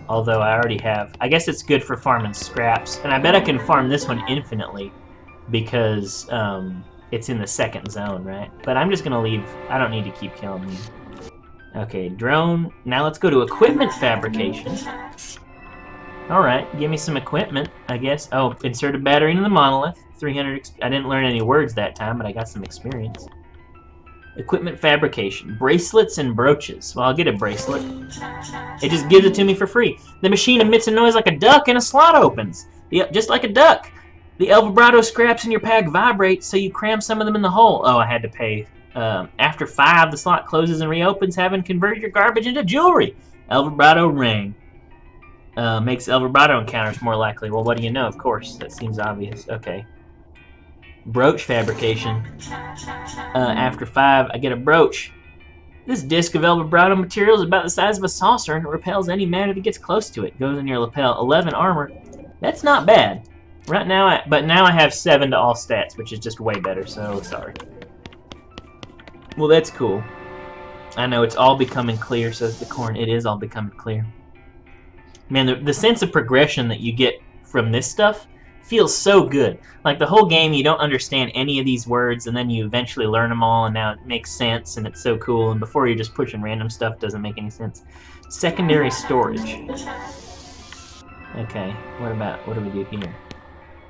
Although I already have. I guess it's good for farming scraps. And I bet I can farm this one infinitely because it's in the second zone, right? But I'm just going to leave. I don't need to keep killing them. Okay, drone. Now let's go to equipment fabrication. Alright, give me some equipment, I guess. Oh, insert a battery into the monolith. 300. I didn't learn any words that time, but I got some experience. Equipment fabrication. Bracelets and brooches. Well, I'll get a bracelet. It just gives it to me for free. The machine emits a noise like a duck and a slot opens. Just like a duck. The El Vibrato scraps in your pack vibrate, so you cram some of them in the hole. Oh, I had to pay. After 5, the slot closes and reopens, having converted your garbage into jewelry. El Vibrato ring. Makes El Vibrato encounters more likely. Well, what do you know? Of course. That seems obvious. Okay. Brooch fabrication. After 5, I get a brooch. This disc of El Vibrato material is about the size of a saucer and it repels any matter that gets close to it. Goes in your lapel. 11 armor. That's not bad. Right now, but now I have 7 to all stats, which is just way better, so sorry. Well, that's cool. I know it's all becoming clear, says the corn. It is all becoming clear. Man, the sense of progression that you get from this stuff feels so good. Like the whole game, you don't understand any of these words, and then you eventually learn them all, and now it makes sense, and it's so cool. And before you're just pushing random stuff, doesn't make any sense. Secondary storage. Okay, what do we do here?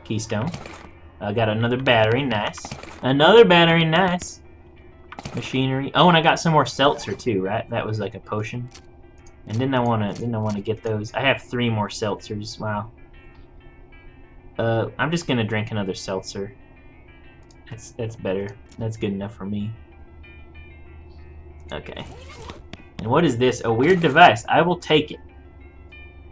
Keystone. I got another battery, nice. Another battery, nice. Machinery. Oh, and I got some more seltzer too, right? That was like a potion. And didn't I want to get those? I have 3 more seltzers. Wow. I'm just gonna drink another seltzer. That's better. That's good enough for me. Okay. And what is this? A weird device. I will take it.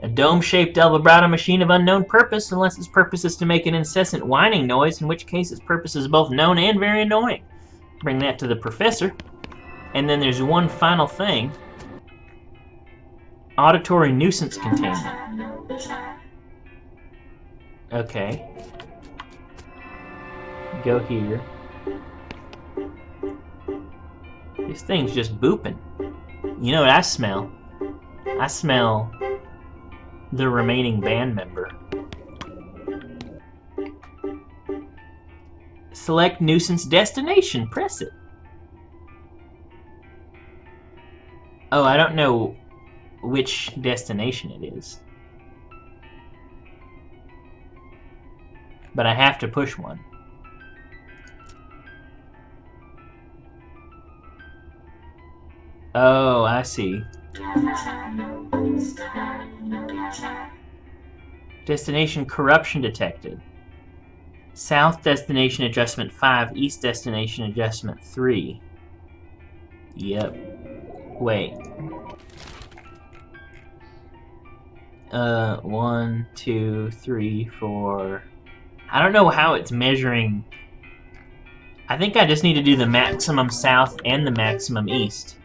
A dome-shaped El Vibrato machine of unknown purpose, unless its purpose is to make an incessant whining noise, in which case its purpose is both known and very annoying. Bring that to the professor. And then there's one final thing. Auditory nuisance containment. Okay. Go here. This thing's just booping. You know what I smell? I smell the remaining band member. Select nuisance destination. Press it. Oh, I don't know which destination it is. But I have to push one. Oh, I see. Destination corruption detected. South destination adjustment 5, east destination adjustment 3. Yep. Wait. 1, 2, 3, 4. I don't know how it's measuring. I think I just need to do the maximum south and the maximum east.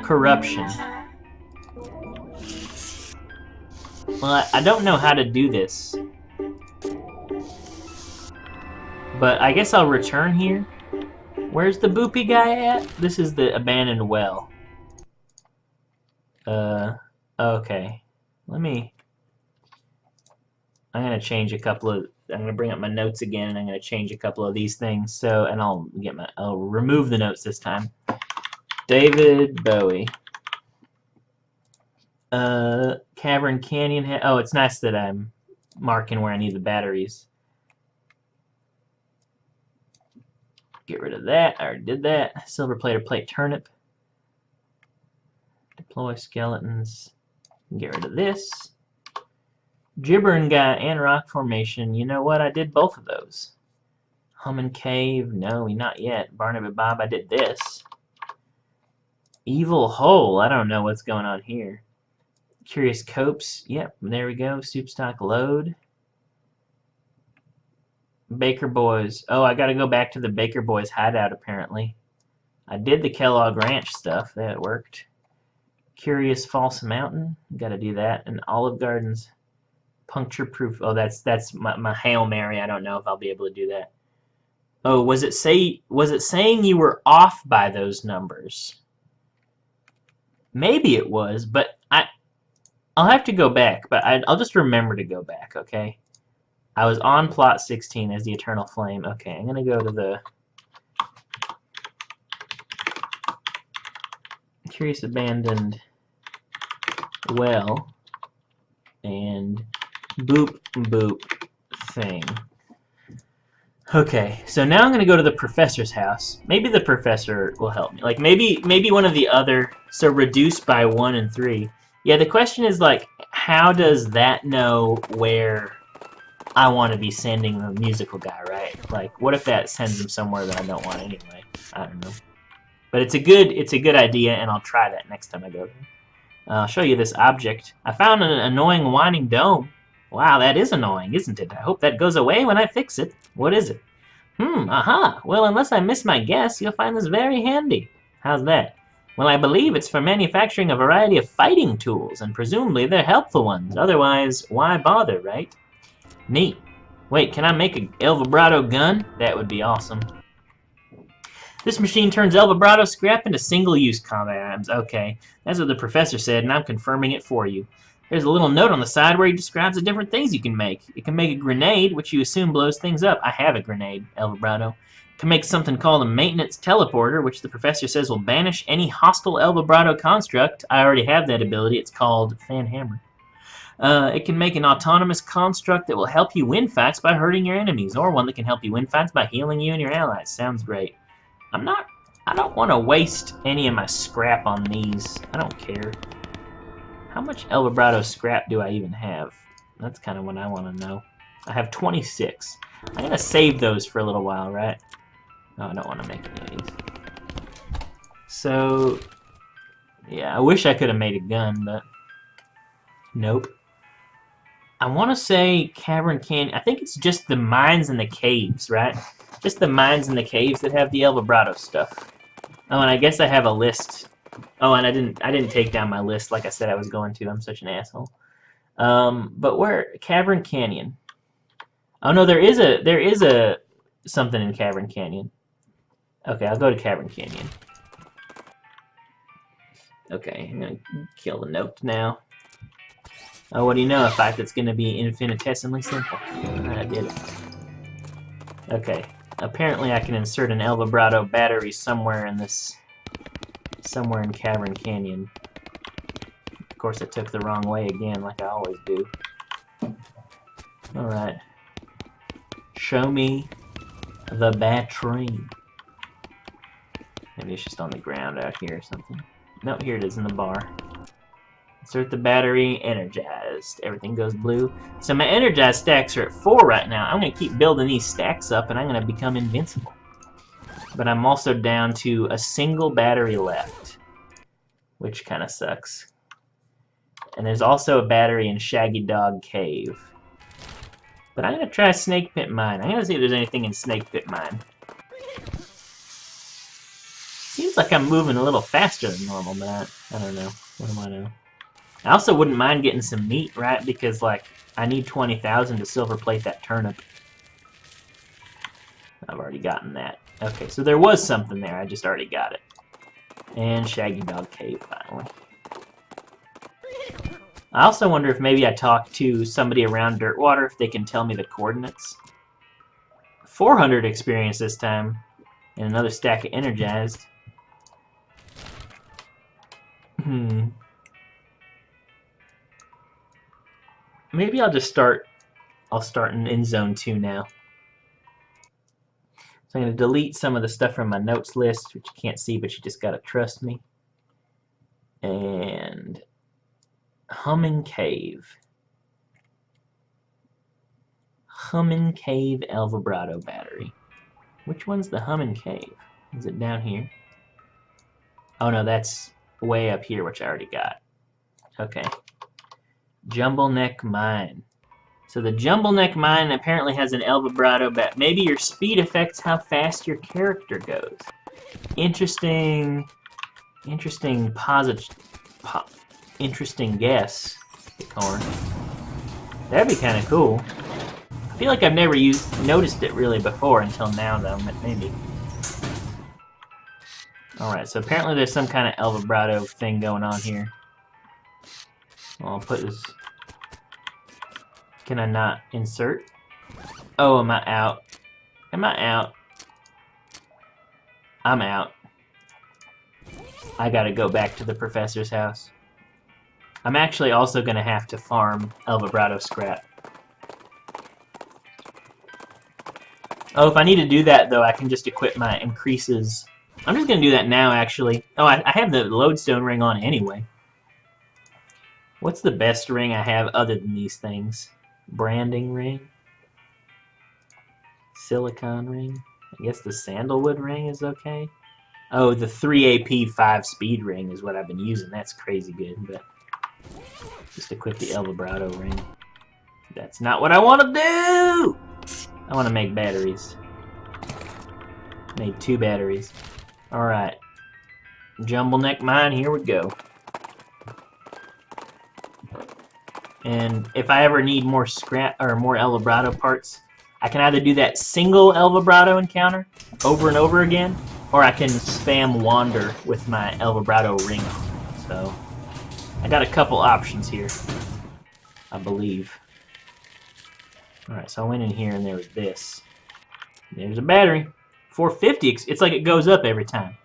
Corruption. Well, I don't know how to do this. But I guess I'll return here. Where's the boopy guy at? This is the abandoned well. Okay. I'm gonna change a couple of. I'm gonna bring up my notes again, and I'm gonna change a couple of these things. So, and I'll remove the notes this time. David Bowie. Cavern Canyon. Oh, it's nice that I'm marking where I need the batteries. Get rid of that. I already did that. Silver plate or plate turnip. Deploy skeletons. Get rid of this. Gibbering guy and rock formation. You know what? I did both of those. Humming cave. No, not yet. Barnaby Bob. I did this. Evil hole. I don't know what's going on here. Curious copes. Yep, there we go. Soup stock load. Baker Boys. Oh, I gotta go back to the Baker Boys hideout apparently. I did the Kellogg Ranch stuff. That worked. Curious False Mountain. Gotta do that. And Olive Gardens. Puncture proof. Oh, that's my Hail Mary. I don't know if I'll be able to do that. Oh, was it saying you were off by those numbers? Maybe it was, but I'll have to go back, but I'll just remember to go back, okay? I was on plot 16 as the Eternal Flame. Okay, I'm going to go to the Curious Abandoned Well and boop boop thing. Okay, so now I'm going to go to the professor's house. Maybe the professor will help me. Like, maybe one of the other... So, reduced by 1 and 3. Yeah, the question is, like, how does that know where I want to be sending the musical guy, right? Like, what if that sends him somewhere that I don't want anyway? I don't know. But it's a good idea, and I'll try that next time I go there. I'll show you this object. I found an annoying whining dome. Wow, that is annoying, isn't it? I hope that goes away when I fix it. What is it? Aha. Well, unless I miss my guess, you'll find this very handy. How's that? Well, I believe it's for manufacturing a variety of fighting tools, and presumably they're helpful ones. Otherwise, why bother, right? Neat. Wait, can I make a El Vibrato gun? That would be awesome. This machine turns El Vibrato scrap into single-use combat items. Okay, that's what the professor said, and I'm confirming it for you. There's a little note on the side where he describes the different things you can make. It can make a grenade, which you assume blows things up. I have a grenade, El Vibrato. It can make something called a maintenance teleporter, which the professor says will banish any hostile El Vibrato construct. I already have that ability. It's called Fan Hammer. It can make an autonomous construct that will help you win fights by hurting your enemies, or one that can help you win fights by healing you and your allies. Sounds great. I don't want to waste any of my scrap on these. I don't care. How much El Vibrato scrap do I even have? That's kind of what I want to know. I have 26. I'm going to save those for a little while, right? Oh, I don't want to make any of these. So, yeah, I wish I could have made a gun, but nope. I want to say Cavern Canyon. I think it's just the mines and the caves, right? Just the mines and the caves that have the El Vibrato stuff. Oh, and I guess I have a list. Oh, and I didn't take down my list like I said I was going to. I'm such an asshole. But where Cavern Canyon? Oh no, there is a something in Cavern Canyon. Okay, I'll go to Cavern Canyon. Okay, I'm gonna kill the note now. Oh, what do you know? A fight that's gonna be infinitesimally simple. I did it. Okay. Apparently I can insert an El Vibrato battery somewhere in Cavern Canyon. Of course I took the wrong way again, like I always do. Alright. Show me the battery. Maybe it's just on the ground out here or something. No, here it is in the bar. Insert the battery, energized. Everything goes blue. So my energized stacks are at 4 right now. I'm going to keep building these stacks up, and I'm going to become invincible. But I'm also down to a single battery left, which kind of sucks. And there's also a battery in Shaggy Dog Cave. But I'm going to try Snake Pit Mine. I'm going to see if there's anything in Snake Pit Mine. Seems like I'm moving a little faster than normal, but I don't know. What do I know? I also wouldn't mind getting some meat, right? Because, like, I need 20,000 to silver plate that turnip. I've already gotten that. Okay, so there was something there. I just already got it. And Shaggy Dog Cave, finally. I also wonder if maybe I talk to somebody around Dirtwater if they can tell me the coordinates. 400 experience this time. And another stack of energized. Maybe I'll just start... I'll start in Zone 2 now. So I'm going to delete some of the stuff from my notes list, which you can't see, but you just got to trust me. And Humming Cave. Humming Cave El Vibrato battery. Which one's the Humming Cave? Is it down here? Oh no, that's way up here, which I already got. Okay. Jumble Neck Mine. So the Jumble Neck Mine apparently has an El Vibrato bat. Maybe your speed affects how fast your character goes. Interesting interesting guess, Corn. That'd be kind of cool. I feel like I've never noticed it really before until now, though. Maybe. All right. So apparently there's some kind of El Vibrato thing going on here. Well, I'll put this. Can I not insert? Oh, am I out? Am I out? I'm out. I gotta go back to the professor's house. I'm actually also gonna have to farm El Vibrato scrap. Oh, if I need to do that, though, I can just equip my increases. I'm just gonna do that now, actually. Oh, I have the lodestone ring on anyway. What's the best ring I have other than these things? Branding ring? Silicon ring? I guess the sandalwood ring is okay. Oh, the 3 AP 5 speed ring is what I've been using. That's crazy good, but just equip the El Vibrato ring. That's not what I want to do! I want to make batteries. Made 2 batteries. Alright. Jumble Neck Mine, here we go. And if I ever need more scrap or more El Vibrato parts, I can either do that single El Vibrato encounter over and over again, or I can spam Wander with my El Vibrato ring on. So I got a couple options here, I believe. Alright, so I went in here and there was this. There's a battery. 450. It's like it goes up every time.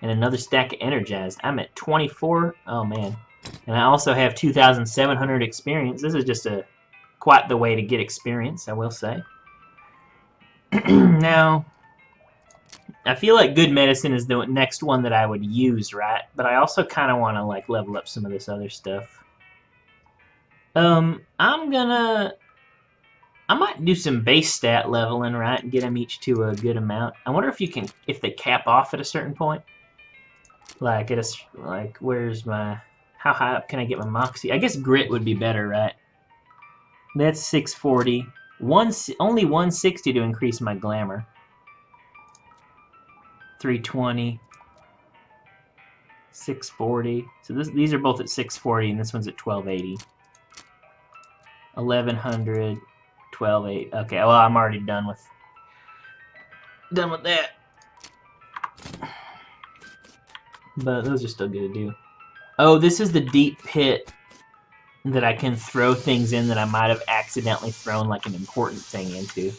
And another stack of energized. I'm at 24. Oh man. And I also have 2,700 experience. This is just quite the way to get experience, I will say. Now, I feel like good medicine is the next one that I would use, right? But I also kind of want to like level up some of this other stuff. I might do some base stat leveling, right, and get them each to a good amount. I wonder if they cap off at a certain point. Like where's my? How high up can I get my Moxie? I guess Grit would be better, right? That's 640. Only 160 to increase my Glamour. 320. 640. So these are both at 640, and this one's at 1280. 1100. 1280. Okay, well, I'm already done with that. But those are still good to do. Oh, this is the deep pit that I can throw things in that I might have accidentally thrown like an important thing into.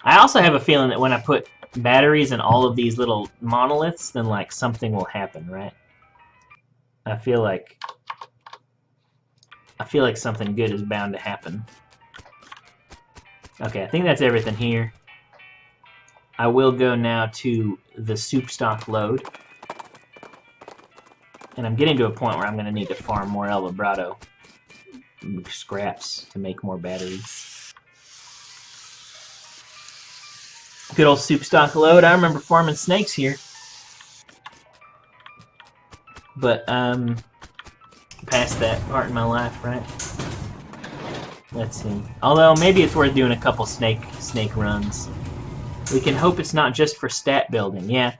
I also have a feeling that when I put batteries in all of these little monoliths, then like something will happen, right? I feel like something good is bound to happen. Okay, I think that's everything here. I will go now to the soup stock load. And I'm getting to a point where I'm going to need to farm more El Vibrato scraps to make more batteries. Good old soup stock load. I remember farming snakes here. But past that part in my life, right? Let's see. Although maybe it's worth doing a couple snake runs. We can hope it's not just for stat building. Yeah.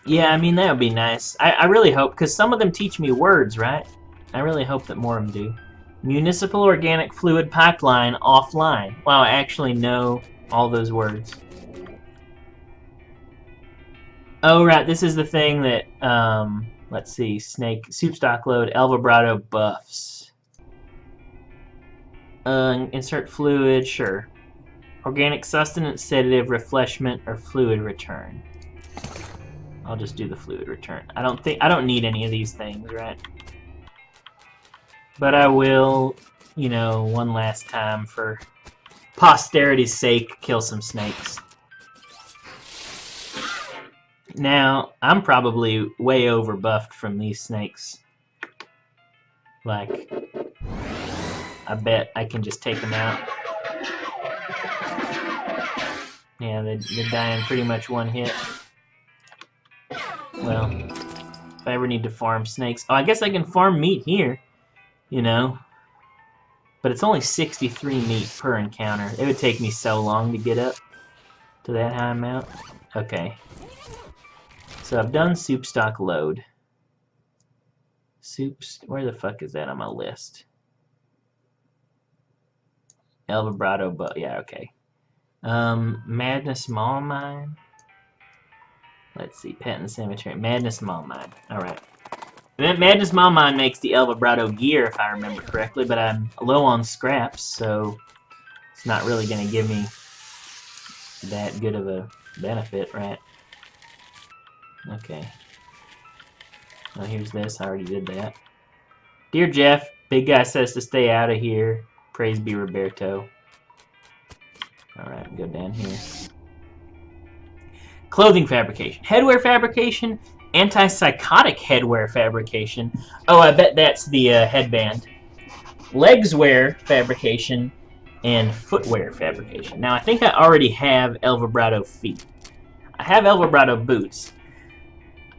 Yeah, I mean, that would be nice. I really hope, because some of them teach me words, right? I really hope that more of them do. Municipal organic fluid pipeline offline. Wow, I actually know all those words. Oh, right, this is the thing that, let's see, snake, soup stock load, El Vibrato buffs. Insert fluid, sure. Organic sustenance, sedative, refreshment, or fluid return. I'll just do the fluid return. I don't need any of these things, right? But I will, you know, one last time for posterity's sake, kill some snakes. Now, I'm probably way over buffed from these snakes. Like, I bet I can just take them out. Yeah, they die in pretty much one hit. Well, if I ever need to farm snakes... Oh, I guess I can farm meat here, you know. But it's only 63 meat per encounter. It would take me so long to get up to that high amount. Okay. So I've done soup stock load. Soups... Where the fuck is that on my list? El Vibrato, but yeah, okay. Madness Mall Mine. Let's see, Pet in the Cemetery. Madness Mall Mine. Alright. Madness Mall Mine makes the El Vibrato gear, if I remember correctly, but I'm low on scraps, so it's not really going to give me that good of a benefit, right? Okay. Oh, here's this. I already did that. Dear Jeff, big guy says to stay out of here. Praise be Roberto. Alright, go down here. Clothing fabrication. Headwear fabrication. Antipsychotic headwear fabrication. Oh, I bet that's the headband. Legswear fabrication. And footwear fabrication. Now, I think I already have El Vibrato feet. I have El Vibrato boots.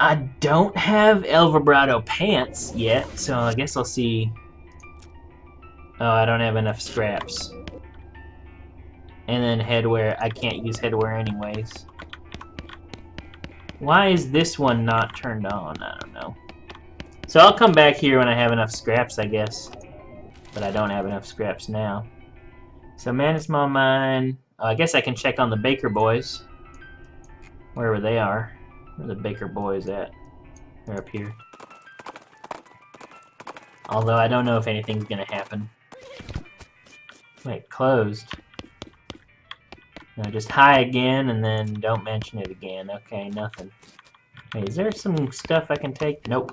I don't have El Vibrato pants yet, so I guess I'll see... Oh, I don't have enough scraps. And then headwear. I can't use headwear anyways. Why is this one not turned on? I don't know. So I'll come back here when I have enough scraps, I guess. But I don't have enough scraps now. So Madness Mall Mine. Oh, I guess I can check on the Baker Boys. Wherever they are. Where are the Baker Boys at? They're up here. Although I don't know if anything's gonna happen. Wait, closed. No, just hi again, and then don't mention it again. Okay, nothing. Hey, is there some stuff I can take? Nope.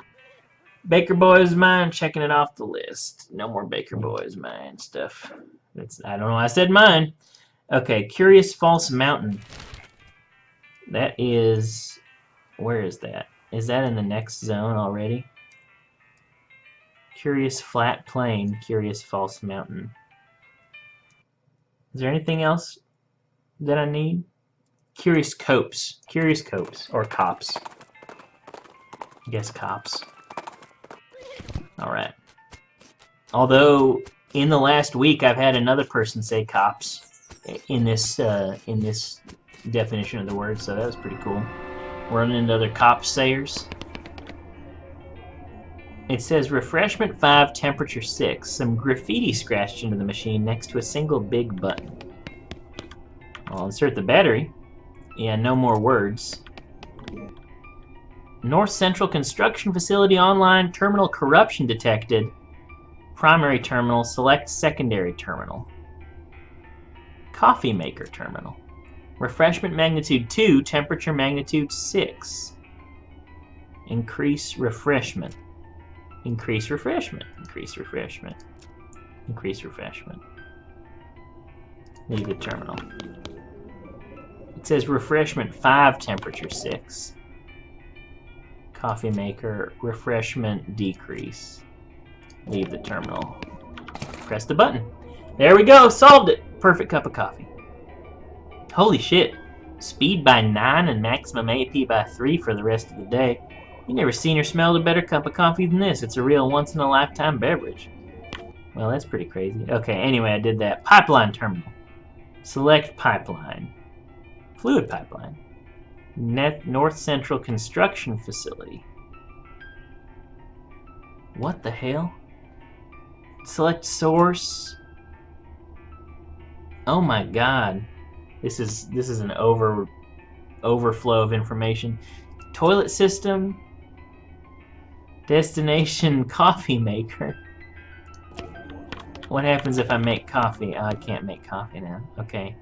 Baker Boys Mine, checking it off the list. No more Baker Boys Mine stuff. I don't know why I said mine. Okay, Curious False Mountain. That is... Where is that? Is that in the next zone already? Curious Flat Plain, Curious False Mountain. Is there anything else that I need? Curious Copes. Curious Copes. Or Cops. I guess Cops. Alright. Although, in the last week, I've had another person say Cops in this definition of the word, so that was pretty cool. We're running into other Cop sayers. It says refreshment 5, temperature 6. Some graffiti scratched into the machine next to a single big button. I'll insert the battery. Yeah, no more words. North Central Construction Facility online. Terminal corruption detected. Primary terminal. Select secondary terminal. Coffee maker terminal. Refreshment magnitude 2. Temperature magnitude 6. Increase refreshment. Increase refreshment. Increase refreshment. Increase refreshment. Leave the terminal. It says refreshment 5, temperature 6. Coffee maker, refreshment decrease. Leave the terminal. Press the button. There we go, solved it! Perfect cup of coffee. Holy shit. Speed by 9 and maximum AP by 3 for the rest of the day. You never seen or smelled a better cup of coffee than this. It's a real once-in-a-lifetime beverage. Well, that's pretty crazy. Okay, anyway, I did that. Pipeline terminal. Select pipeline. Fluid pipeline. North Central Construction Facility. What the hell? Select source. Oh my god. This is an overflow of information. Toilet system. Destination coffee maker. What happens if I make coffee? Oh, I can't make coffee now. Okay.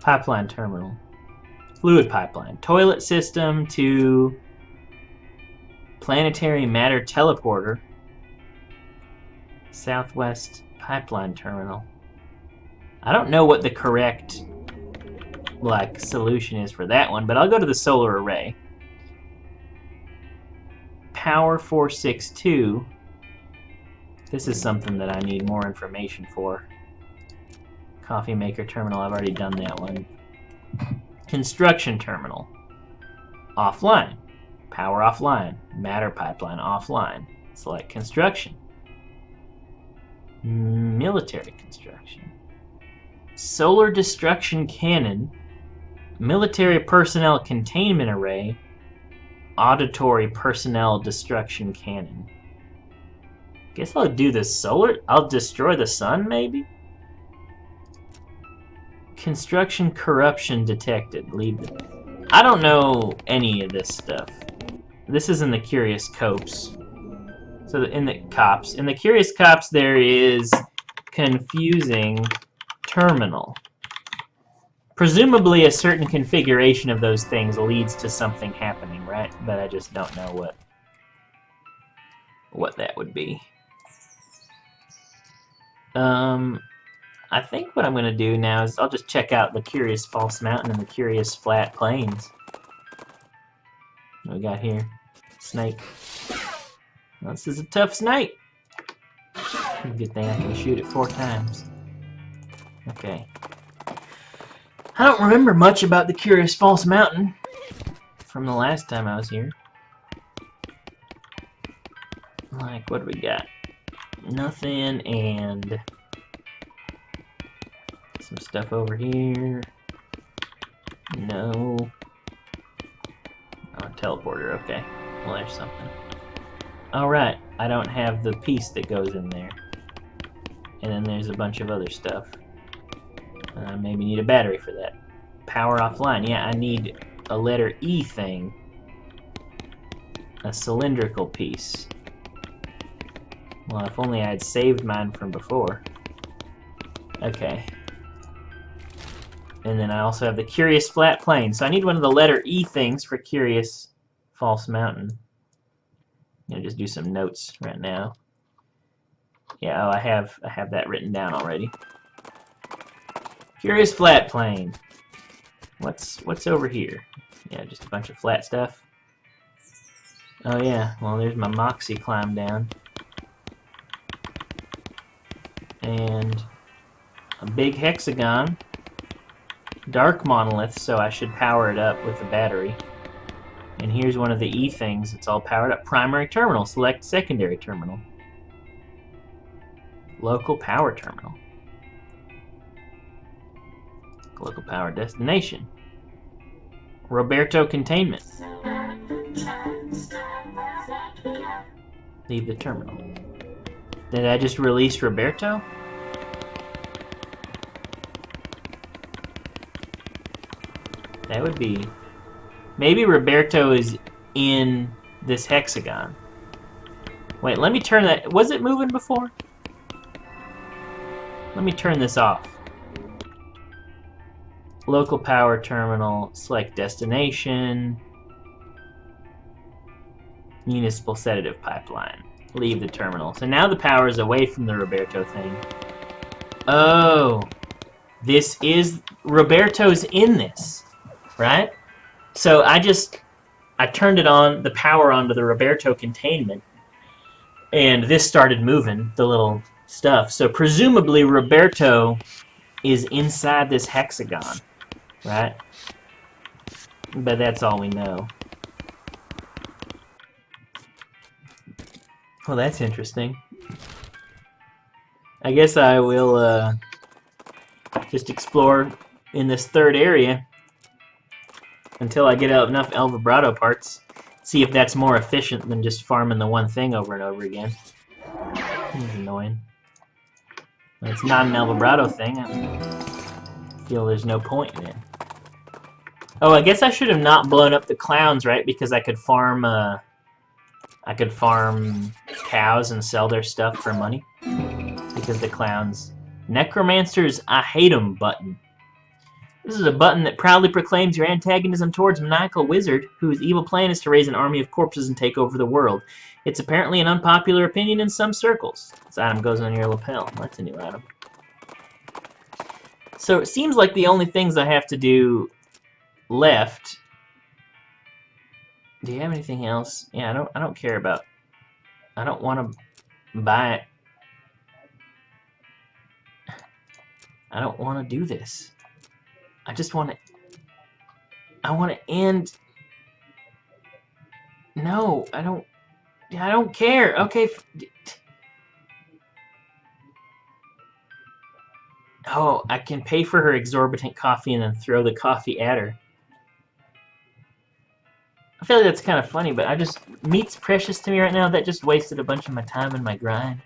Pipeline terminal. Fluid pipeline. Toilet system to planetary matter teleporter. Southwest pipeline terminal. I don't know what the correct solution is for that one, but I'll go to the solar array. Power 462. This is something that I need more information for. Coffee maker terminal, I've already done that one. Construction terminal. Offline. Power offline. Matter pipeline offline. Select construction. Military construction. Solar destruction cannon. Military personnel containment array. Auditory personnel destruction cannon. Guess I'll do the solar. I'll destroy the sun, maybe? Construction corruption detected. Leave it. I don't know any of this stuff. This is in the Curious Copes. So in the cops. In the Curious Cops there is confusing terminal. Presumably a certain configuration of those things leads to something happening, right? But I just don't know what that would be. I think what I'm going to do now is I'll just check out the Curious False Mountain and the Curious Flat Plains. What we got here? Snake. Well, this is a tough snake. Good thing I can shoot it 4 times. Okay. I don't remember much about the Curious False Mountain from the last time I was here. Like, what do we got? Nothing, and some stuff over here. No. Oh, teleporter, okay. Well, there's something. Alright, I don't have the piece that goes in there. And then there's a bunch of other stuff. I maybe need a battery for that. Power offline. Yeah, I need a letter E thing. A cylindrical piece. Well, if only I had saved mine from before. Okay. And then I also have the Curious Flat Plain. So I need one of the letter E things for Curious False Mountain. I'm gonna just do some notes right now. Yeah, oh, I have that written down already. Curious Flat Plain. What's over here? Yeah, just a bunch of flat stuff. Oh yeah, well there's my Moxie climb down. And a big hexagon. Dark monolith, so I should power it up with a battery. And here's one of the E things. It's all powered up. Primary terminal. Select secondary terminal. Local power terminal. Local power destination. Roberto containment. Leave the terminal. Did I just release Roberto? That would be... Maybe Roberto is in this hexagon. Wait, let me turn that... Was it moving before? Let me turn this off. Local power terminal, select destination. Municipal sedative pipeline. Leave the terminal. So now the power is away from the Roberto thing. Oh, this is... Roberto's in this, right? So I just I turned it on, the power onto the Roberto containment, and this started moving, the little stuff. So presumably Roberto is inside this hexagon, right? But that's all we know. Well, that's interesting. I guess I will just explore in this third area until I get out enough El Vibrato parts. See if that's more efficient than just farming the one thing over and over again. It's annoying. When it's not an El Vibrato thing, I feel there's no point in it. Oh, I guess I should have not blown up the clowns, right? Because I could farm cows and sell their stuff for money. Because the clowns... Necromancer's I Hate 'em button. This is a button that proudly proclaims your antagonism towards maniacal wizard, whose evil plan is to raise an army of corpses and take over the world. It's apparently an unpopular opinion in some circles. This item goes on your lapel. That's a new item. So it seems like the only things I have to do left... Do you have anything else? Yeah, I don't care about... I don't want to buy it. I don't want to do this. I just want to... I want to end... No, I don't care. Okay. Oh, I can pay for her exorbitant coffee and then throw the coffee at her. I feel like that's kind of funny, but meat's precious to me right now. That just wasted a bunch of my time and my grind.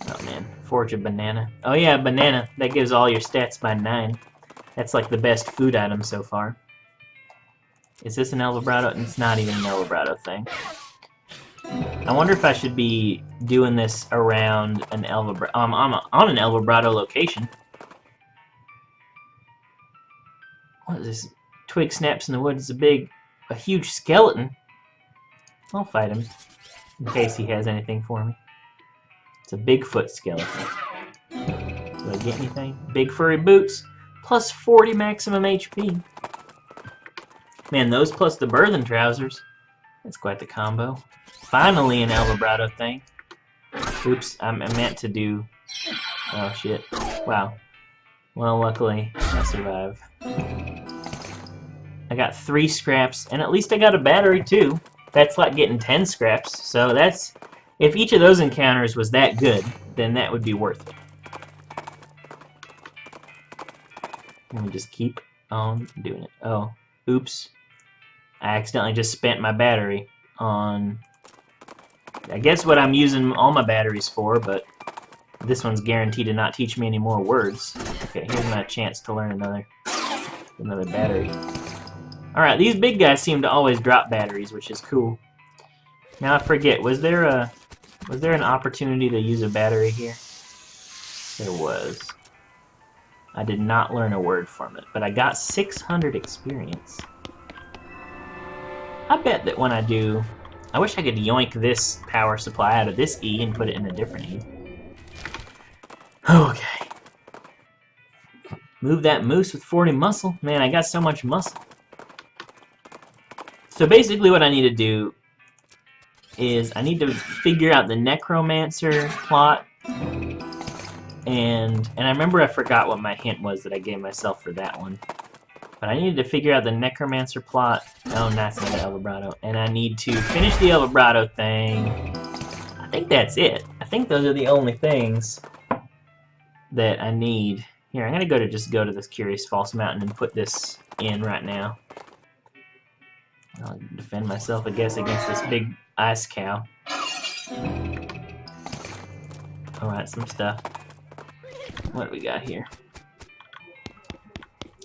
Oh man, forge a banana. Oh yeah, banana. That gives all your stats by 9. That's like the best food item so far. Is this an El Vibrato? It's not even an El Vibrato thing. I wonder if I should be doing this around an El Vibrato. I'm on an El Vibrato location. What is this? Twig snaps in the woods. It's a huge skeleton. I'll fight him in case he has anything for me. It's a Bigfoot skeleton. Do I get anything? Big furry boots. Plus 40 maximum HP. Man, those plus the burthen trousers. That's quite the combo. Finally an El Vibrato thing. Oops, I meant to do... Oh shit. Wow. Well, luckily, I survived. I got 3 scraps, and at least I got a battery too. That's like getting 10 scraps, so that's... If each of those encounters was that good, then that would be worth it. Let me just keep on doing it. Oh, oops. I accidentally just spent my battery on... I guess what I'm using all my batteries for, but this one's guaranteed to not teach me any more words. Okay, here's my chance to learn another battery. Alright, these big guys seem to always drop batteries, which is cool. Now I forget, was there an opportunity to use a battery here? There was. I did not learn a word from it, but I got 600 experience. I bet that when I do... I wish I could yoink this power supply out of this E and put it in a different E. Okay. Move that moose with 40 muscle. Man, I got so much muscle. So basically what I need to do is I need to figure out the Necromancer plot. And I remember I forgot what my hint was that I gave myself for that one. But I needed to figure out the Necromancer plot. Oh, that's not the El Vibrato. And I need to finish the El Vibrato thing. I think that's it. I think those are the only things that I need. Here, I'm going to just go to this Curious False Mountain and put this in right now. I'll defend myself, I guess, against this big ice cow. Alright, some stuff. What do we got here?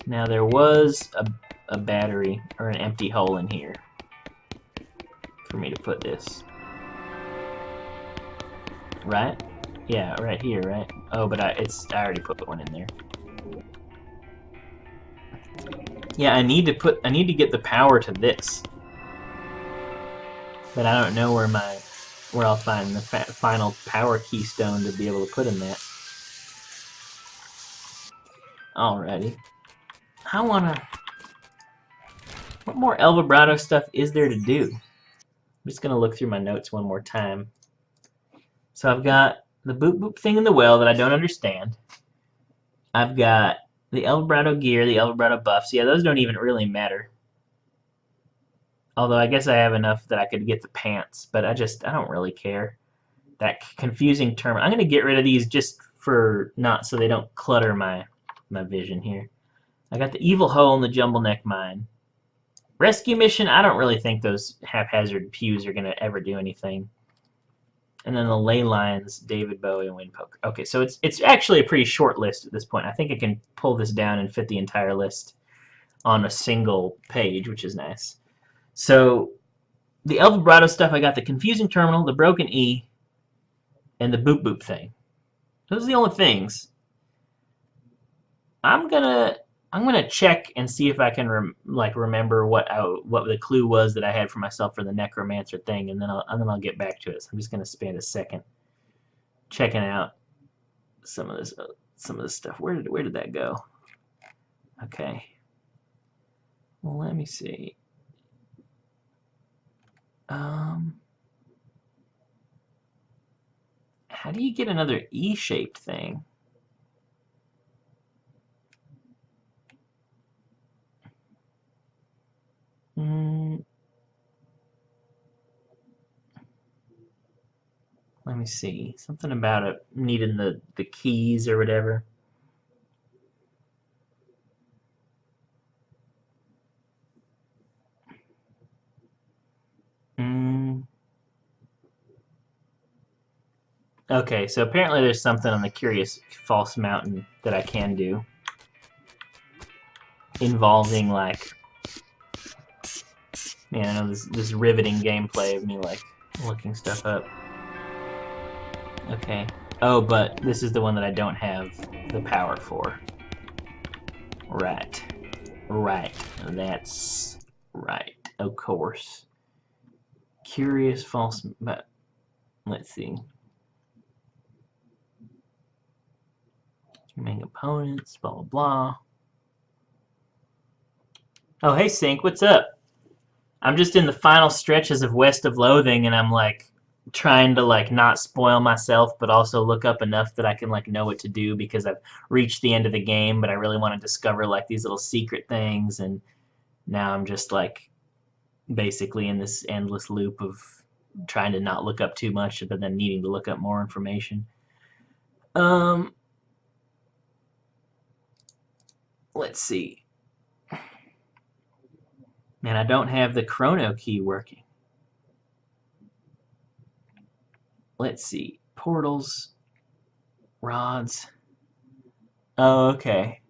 Now there was a battery, or an empty hole in here for me to put this. Right? Yeah, right here, right? Oh, but I already put one in there. Yeah, I need to get the power to this. But I don't know where I'll find the final power keystone to be able to put in that. Alrighty. I wanna... What more El Vibrato stuff is there to do? I'm just gonna look through my notes one more time. So I've got the boop boop thing in the well that I don't understand. I've got the El Vibrato gear, the El Vibrato buffs. Yeah, those don't even really matter. Although I guess I have enough that I could get the pants, but I don't really care. That confusing term. I'm gonna get rid of these just for not so they don't clutter my vision here. I got the evil hole and the jumble neck mine. Rescue mission. I don't really think those haphazard pews are gonna ever do anything. And then the ley lines, David Bowie and Windpoker. Okay, so it's actually a pretty short list at this point. I think I can pull this down and fit the entire list on a single page, which is nice. So the El Vibrato stuff, I got the confusing terminal, the broken E, and the boop boop thing. Those are the only things. I'm gonna check and see if I can remember what the clue was that I had for myself for the necromancer thing, and then I'll get back to it. So I'm just gonna spend a second checking out some of this stuff. Where did that go? Okay. Well, let me see. How do you get another E-shaped thing? Let me see. Something about it needing the keys or whatever. Okay, so apparently there's something on the Curious False Mountain that I can do. Involving, like... Man, I know this riveting gameplay of me, like, looking stuff up. Okay. Oh, but this is the one that I don't have the power for. Right. Right. That's right. Of course. Curious False... But let's see. Main opponents, blah, blah, blah. Oh, hey, Sync, what's up? I'm just in the final stretches of West of Loathing, and I'm, like, trying to, like, not spoil myself, but also look up enough that I can, like, know what to do because I've reached the end of the game, but I really want to discover, like, these little secret things, and now I'm just, like, basically in this endless loop of trying to not look up too much, but then needing to look up more information. Let's see. Man, I don't have the chrono key working. Let's see. Portals. Rods. Oh, okay.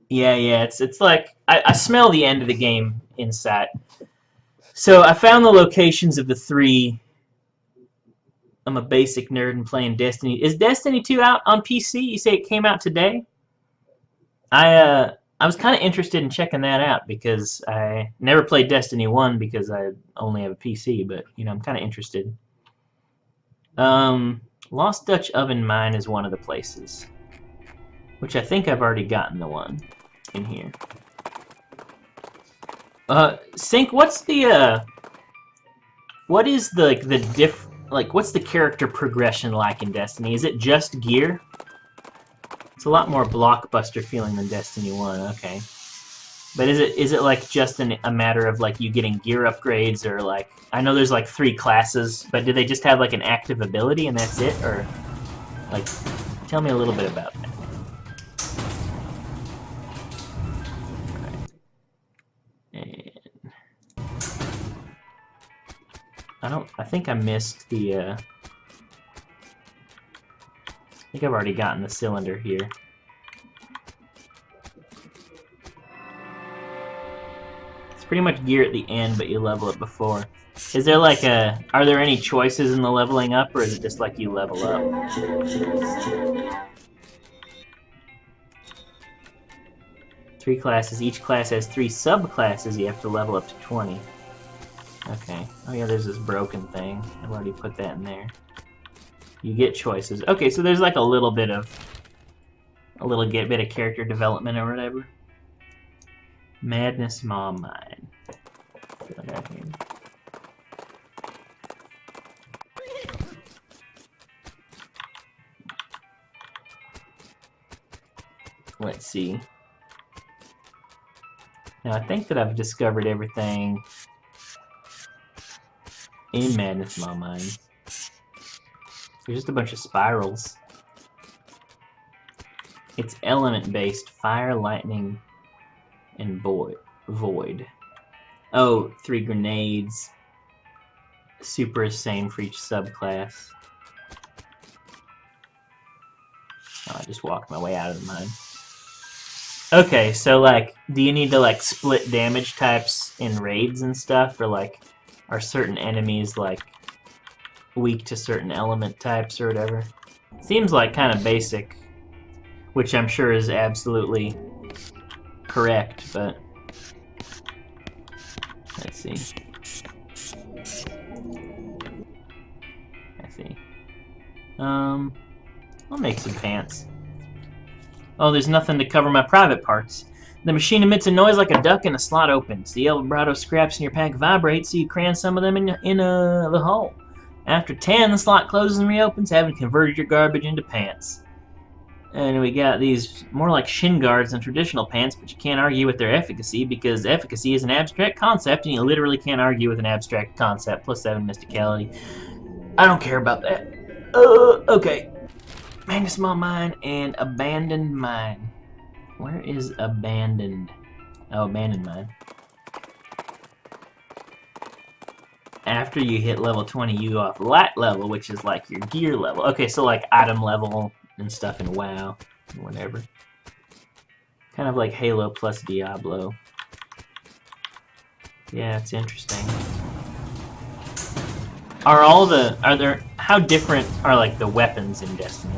Yeah, it's like I smell the end of the game inside. So I found the locations of the three. I'm a basic nerd and playing Destiny. Is Destiny 2 out on PC? You say it came out today? I was kind of interested in checking that out because I never played Destiny 1 because I only have a PC, but you know, I'm kind of interested. Lost Dutch Oven Mine is one of the places, which I think I've already gotten the one in here. Sync, what's the what is what's the character progression like in Destiny? Is it just gear? It's a lot more blockbuster feeling than Destiny 1, okay. But is it like just a matter of like you getting gear upgrades, or like I know there's like 3 classes, but do they just have like an active ability and that's it, or like tell me a little bit about that. And I think I missed the I think I've already gotten the cylinder here. It's pretty much gear at the end, but you level it before. Is there like are there any choices in the leveling up, or is it just like you level up? 3 classes. Each class has 3 subclasses. You have to level up to 20. Okay. Oh yeah, there's this broken thing. I've already put that in there. You get choices. Okay, so there's like a little bit of character development or whatever. Madness Mom Mine. Let's see. Now I think that I've discovered everything in Madness Mom Mine. There's just a bunch of spirals. It's element-based: fire, lightning, and void. Oh, 3 grenades. Super is same for each subclass. Oh, I just walked my way out of the mine. Okay, so like, do you need to like split damage types in raids and stuff, or like, are certain enemies like weak to certain element types or whatever? Seems like kind of basic, which I'm sure is absolutely correct, but let's see. I see. I'll make some pants. Oh, there's nothing to cover my private parts. The machine emits a noise like a duck and a slot opens. The El Vibrato scraps in your pack vibrate, so you cram some of them in the hole. After 10, the slot closes and reopens, having converted your garbage into pants. And we got these more like shin guards than traditional pants, but you can't argue with their efficacy because efficacy is an abstract concept, and you literally can't argue with an abstract concept. Plus 7 mysticality. I don't care about that. Okay. Madness Mom Mine and Abandoned Mine. Where is Abandoned? Oh, Abandoned Mine. After you hit level 20, you go off light level, which is like your gear level. Okay, so like item level and stuff in WoW, or whatever. Kind of like Halo plus Diablo. Yeah, it's interesting. How different are like the weapons in Destiny?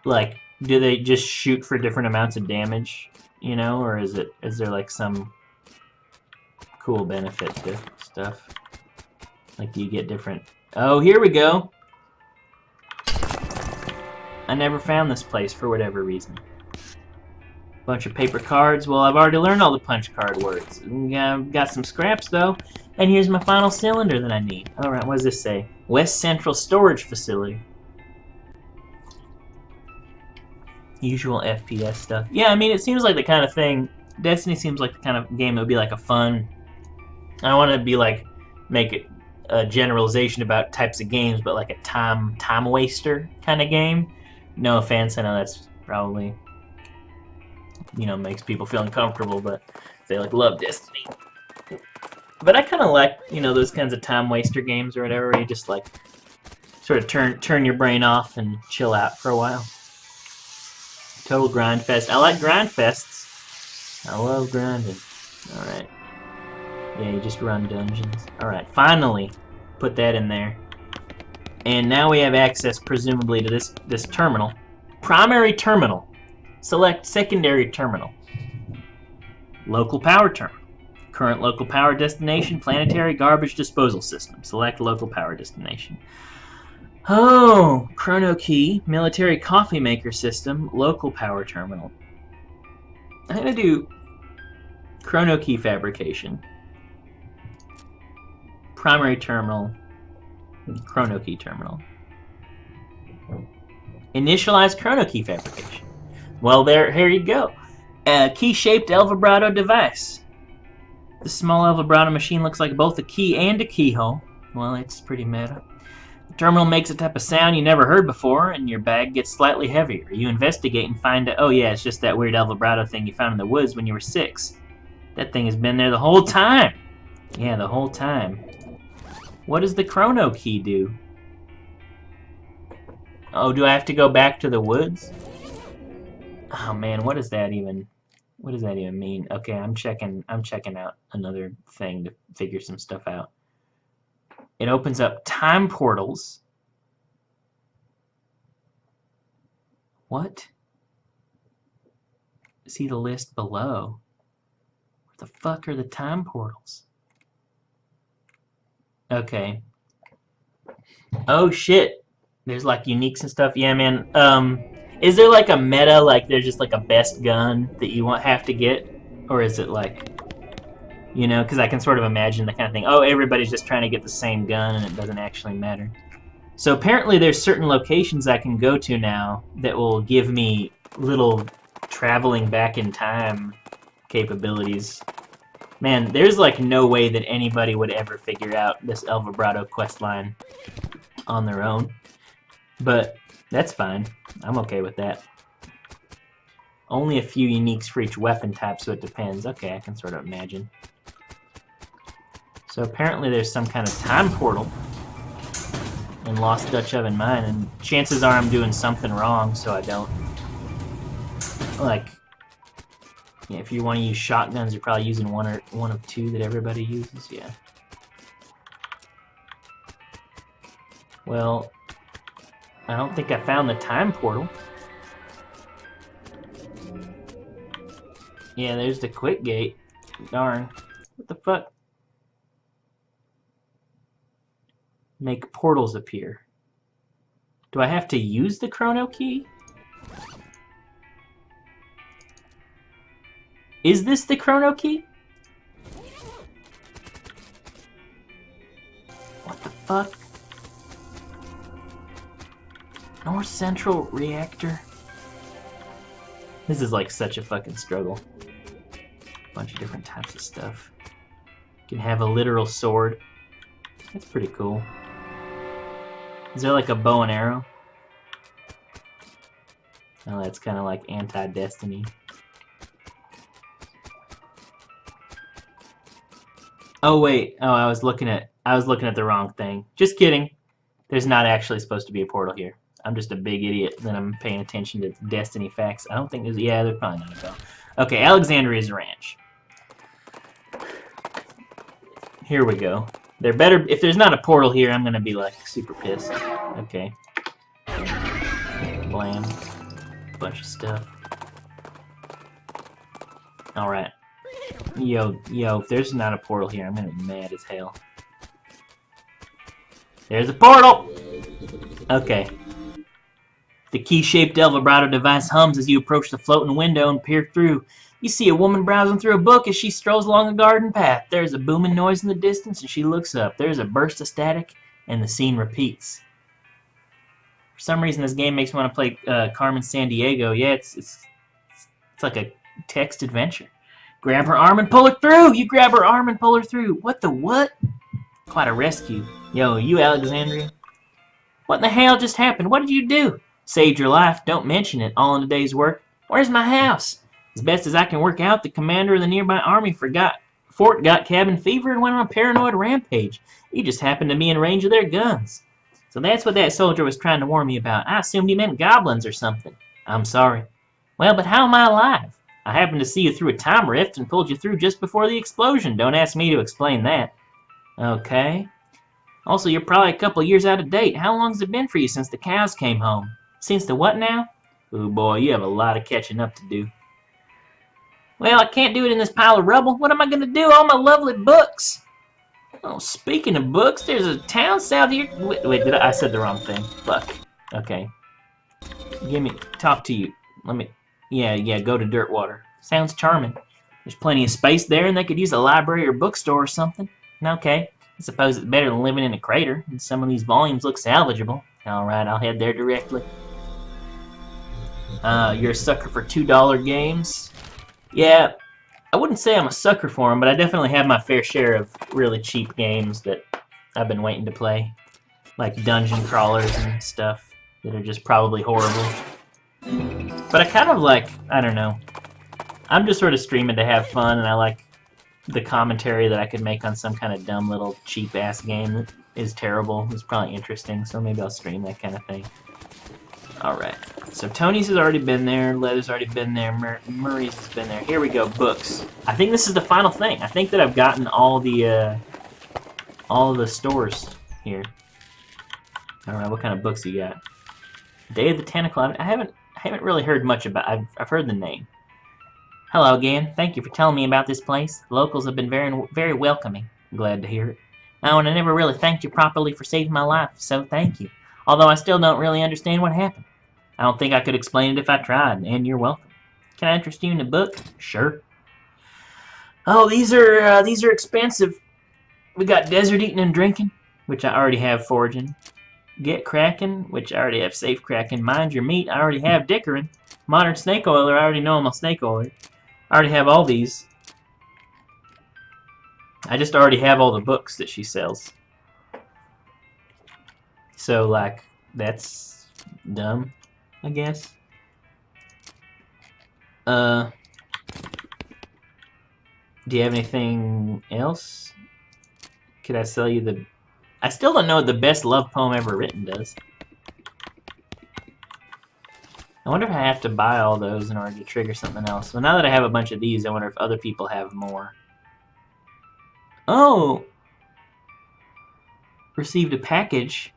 Like, do they just shoot for different amounts of damage, you know, or is there like some cool benefit to stuff? Like, do you get different? Oh, here we go. I never found this place for whatever reason. Bunch of paper cards. Well, I've already learned all the punch card words. Got some scraps though. And here's my final cylinder that I need. Alright, what does this say? West Central Storage Facility. Usual FPS stuff. Yeah, I mean, it seems like the kind of thing... Destiny seems like the kind of game that would be like a fun... I don't want to be like... make it a generalization about types of games, but like a time waster kind of game. No offense, I know that's probably... you know, makes people feel uncomfortable, but they like love Destiny. But I kind of like, you know, those kinds of time waster games or whatever, where you just like sort of turn your brain off and chill out for a while. Total grind fest. I like grind fests. I love grinding. All right. Yeah, you just run dungeons. All right. Finally, put that in there. And now we have access, presumably, to this terminal. Primary terminal. Select secondary terminal. Local power terminal. Current local power destination, planetary garbage disposal system. Select local power destination. Oh, chrono key, military coffee maker system, local power terminal. I'm gonna do chrono key fabrication. Primary terminal, chrono key terminal. Initialize chrono key fabrication. Well, here you go. A key-shaped El Vibrato device. The small El Vibrato machine looks like both a key and a keyhole. Well, it's pretty meta. The terminal makes a type of sound you never heard before, and your bag gets slightly heavier. You investigate and find out, oh yeah, it's just that weird El Vibrato thing you found in the woods when you were 6. That thing has been there the whole time. Yeah, the whole time. What does the chrono key do? Oh, do I have to go back to the woods? Oh man, what does that even mean? Okay, I'm checking out another thing to figure some stuff out. It opens up time portals. What? See the list below. What the fuck are the time portals? Okay. Oh shit. There's like uniques and stuff. Yeah, man. Is there like a meta, like there's just like a best gun that you won't have to get? Or is it like, you know, because I can sort of imagine the kind of thing, oh, everybody's just trying to get the same gun and it doesn't actually matter. So apparently there's certain locations I can go to now that will give me little traveling back in time capabilities. Man, there's like no way that anybody would ever figure out this El Vibrato questline on their own. But that's fine. I'm okay with that. Only a few uniques for each weapon type, so it depends. Okay, I can sort of imagine. So apparently there's some kind of time portal in Lost Dutch Oven Mine, and chances are I'm doing something wrong, so I don't. Like, yeah, if you want to use shotguns, you're probably using one of two that everybody uses, yeah. Well, I don't think I found the time portal. Yeah, there's the quick gate. Darn. What the fuck? Make portals appear. Do I have to use the chrono key? Is this the chrono key? What the fuck? North Central Reactor? This is like such a fucking struggle. Bunch of different types of stuff. You can have a literal sword. That's pretty cool. Is there like a bow and arrow? Oh, that's kind of like anti-Destiny. Oh wait, oh I was looking at the wrong thing. Just kidding. There's not actually supposed to be a portal here. I'm just a big idiot that I'm paying attention to Destiny facts. I don't think there's, yeah, there's probably not a bow. Okay, Alexandria's Ranch. Here we go. There better, if there's not a portal here, I'm gonna be like super pissed. Okay. Blam. Bunch of stuff. Alright. Yo, if there's not a portal here, I'm gonna be mad as hell. There's a portal! Okay. The key-shaped El Vibrato device hums as you approach the floating window and peer through. You see a woman browsing through a book as she strolls along a garden path. There's a booming noise in the distance and she looks up. There's a burst of static and the scene repeats. For some reason this game makes me want to play Carmen Sandiego. Yeah, it's like a text adventure. Grab her arm and pull her through! You grab her arm and pull her through. What the what? Quite a rescue. Yo, you Alexandria? What in the hell just happened? What did you do? Saved your life. Don't mention it. All in a day's work. Where's my house? As best as I can work out, the commander of the nearby army fort got cabin fever and went on a paranoid rampage. He just happened to be in range of their guns. So that's what that soldier was trying to warn me about. I assumed he meant goblins or something. I'm sorry. Well, but how am I alive? I happened to see you through a time rift and pulled you through just before the explosion. Don't ask me to explain that. Okay. Also, you're probably a couple years out of date. How long's it been for you since the cows came home? Since the what now? Ooh, boy, you have a lot of catching up to do. Well, I can't do it in this pile of rubble. What am I going to do? All my lovely books. Oh, speaking of books, there's a town south here. Wait, I said the wrong thing. Fuck. Okay. Talk to you. Yeah, go to Dirtwater. Sounds charming. There's plenty of space there, and they could use a library or bookstore or something. Okay. I suppose it's better than living in a crater, and some of these volumes look salvageable. Alright, I'll head there directly. You're a sucker for $2 games? Yeah, I wouldn't say I'm a sucker for them, but I definitely have my fair share of really cheap games that I've been waiting to play. Like dungeon crawlers and stuff that are just probably horrible. But I kind of like, I don't know. I'm just sort of streaming to have fun, and I like the commentary that I could make on some kind of dumb little cheap-ass game that is terrible. It's probably interesting, so maybe I'll stream that kind of thing. Alright, so Tony's has already been there, Leather's already been there, Murray's has been there. Here we go, books. I think this is the final thing. I think that I've gotten all the stores here. Alright, what kind of books you got? Day of the Tentacle. I haven't really heard much about. I've heard the name. Hello again. Thank you for telling me about this place. The locals have been very welcoming. Glad to hear it. Oh, and I never really thanked you properly for saving my life, so thank you. Although I still don't really understand what happened. I don't think I could explain it if I tried, and you're welcome. Can I interest you in a book? Sure. Oh, these are expensive. We got Desert Eating and Drinking, which I already have Foraging. Get Cracking, which I already have Safe Cracking. Mind Your Meat, I already have Dickering. Modern Snake Oiler, I already know I'm a snake oiler. I already have all these. I just already have all the books that she sells. So, like, that's dumb, I guess. Do you have anything else? Could I sell you the... I still don't know what the best love poem ever written does. I wonder if I have to buy all those in order to trigger something else. Well, now that I have a bunch of these, I wonder if other people have more. Oh! Received a package.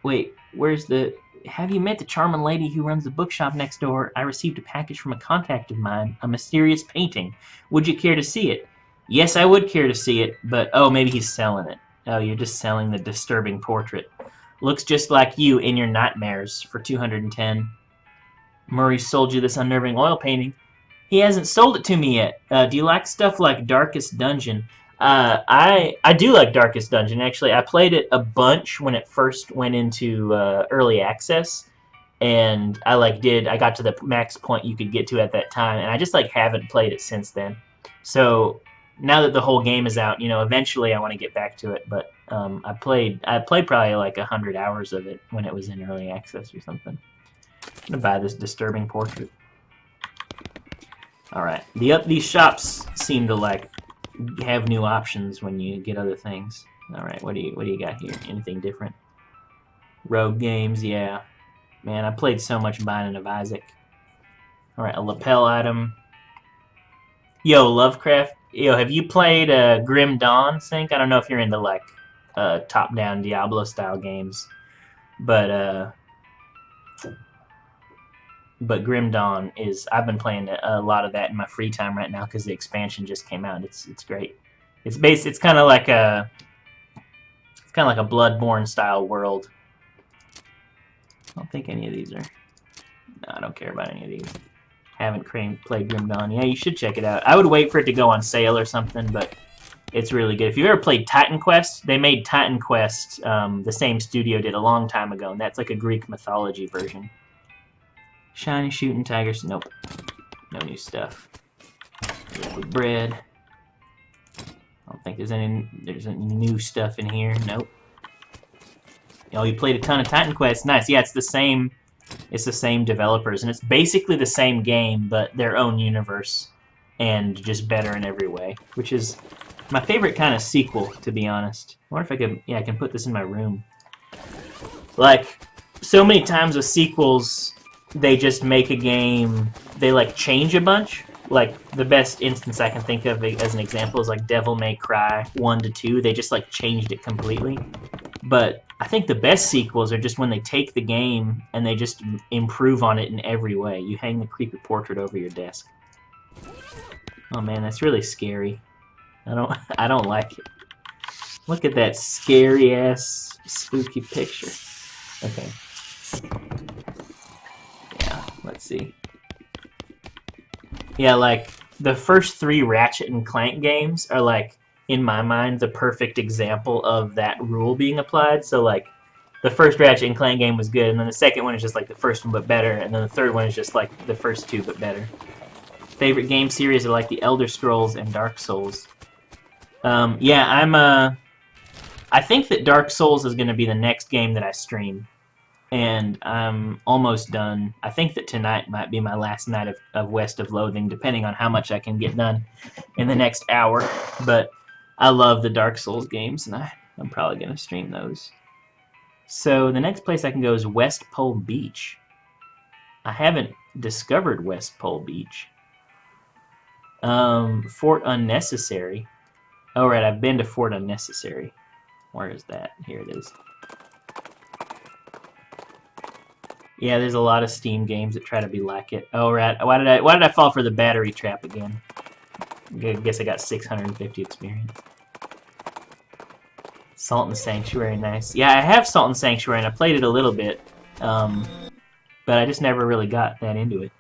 Wait, where's the... Have you met the charming lady who runs the bookshop next door? I received a package from a contact of mine. A mysterious painting. Would you care to see it? Yes, I would care to see it, but... Oh, maybe he's selling it. Oh, you're just selling the disturbing portrait. Looks just like you in your nightmares for 210. Murray sold you this unnerving oil painting. He hasn't sold it to me yet. Do you like stuff like Darkest Dungeon? I do like Darkest Dungeon, actually. I played it a bunch when it first went into early access, and I got to the max point you could get to at that time, and I just haven't played it since then. So now that the whole game is out, eventually I want to get back to it, but I played probably 100 hours of it when it was in early access or something. I'm gonna buy this disturbing portrait. All right, these shops seem to have new options when you get other things. All right, what do you got here? Anything different? Rogue games, yeah. Man, I played so much Binding of Isaac. All right, a lapel item. Yo, Lovecraft. Yo, have you played Grim Dawn, Sync? I don't know if you're into top-down Diablo-style games, but Grim Dawn is... I've been playing a lot of that in my free time right now because the expansion just came out. It's great. It's kind of like a Bloodborne style world. I don't think any of these are... No, I don't care about any of these. Haven't played Grim Dawn. Yeah, you should check it out. I would wait for it to go on sale or something, but it's really good. If you've ever played Titan Quest, they made Titan Quest, the same studio did a long time ago, and that's like a Greek mythology version. Shiny shooting tigers. Nope. No new stuff. Liquid bread. I don't think there's any new stuff in here. Nope. Oh, you played a ton of Titan Quest. Nice. Yeah, it's the same developers, and it's basically the same game, but their own universe, and just better in every way, which is my favorite kind of sequel, to be honest. I wonder if I could... Yeah, I can put this in my room. So many times with sequels, they just make a game, they change a bunch. The best instance I can think of as an example is Devil May Cry 1 to 2. They just changed it completely. But I think the best sequels are just when they take the game and they just improve on it in every way. You hang the creepy portrait over your desk. Oh man, that's really scary. I don't like it. Look at that scary ass spooky picture. Okay. Let's see. Yeah, the first 3 Ratchet and Clank games are in my mind, the perfect example of that rule being applied. So the first Ratchet and Clank game was good, and then the second one is just the first one but better, and then the third one is just the first 2 but better. Favorite game series are the Elder Scrolls and Dark Souls. Yeah, I think that Dark Souls is going to be the next game that I stream. And I'm almost done. I think that tonight might be my last night of West of Loathing, depending on how much I can get done in the next hour. But I love the Dark Souls games, and I'm probably going to stream those. So the next place I can go is West Pole Beach. I haven't discovered West Pole Beach. Fort Unnecessary. Oh, right, I've been to Fort Unnecessary. Where is that? Here it is. Yeah, there's a lot of Steam games that try to be like it. Oh, right. Why did I fall for the battery trap again? I guess I got 650 experience. Salt and Sanctuary, nice. Yeah, I have Salt and Sanctuary, and I played it a little bit. But I just never really got that into it.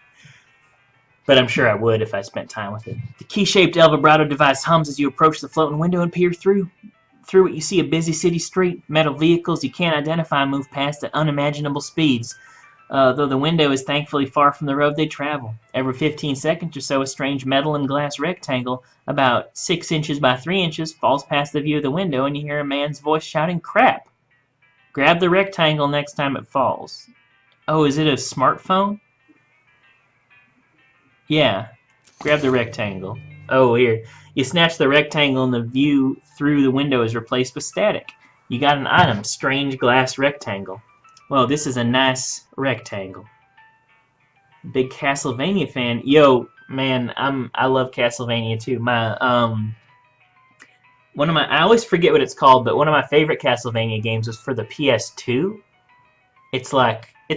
But I'm sure I would if I spent time with it. The key-shaped El Vibrato device hums as you approach the floating window and peer through. Through it, you see a busy city street. Metal vehicles you can't identify move past at unimaginable speeds. Though the window is thankfully far from the road they travel. Every 15 seconds or so, a strange metal and glass rectangle, about 6 inches by 3 inches, falls past the view of the window, and you hear a man's voice shouting, "Crap! Grab the rectangle next time it falls." Oh, is it a smartphone? Yeah. Grab the rectangle. Oh, here. You snatch the rectangle and the view through the window is replaced with static. You got an item, strange glass rectangle. Well, this is a nice rectangle. Big Castlevania fan. Yo, man, I love Castlevania too. I always forget what it's called, but one of my favorite Castlevania games was for the PS2. It's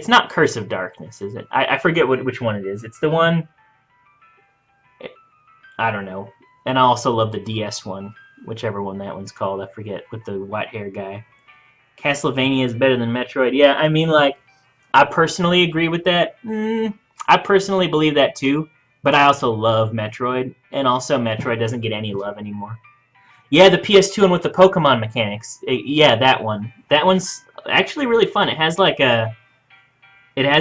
not Curse of Darkness, is it? I forget which one it is. It's the one, I don't know. And I also love the DS one, whichever one that one's called. I forget, with the white hair guy. Castlevania is better than Metroid. Yeah, I mean, I personally agree with that. I personally believe that too, but I also love Metroid, and also Metroid doesn't get any love anymore. Yeah, the PS2 one with the Pokemon mechanics. Yeah, that one. That one's actually really fun. It has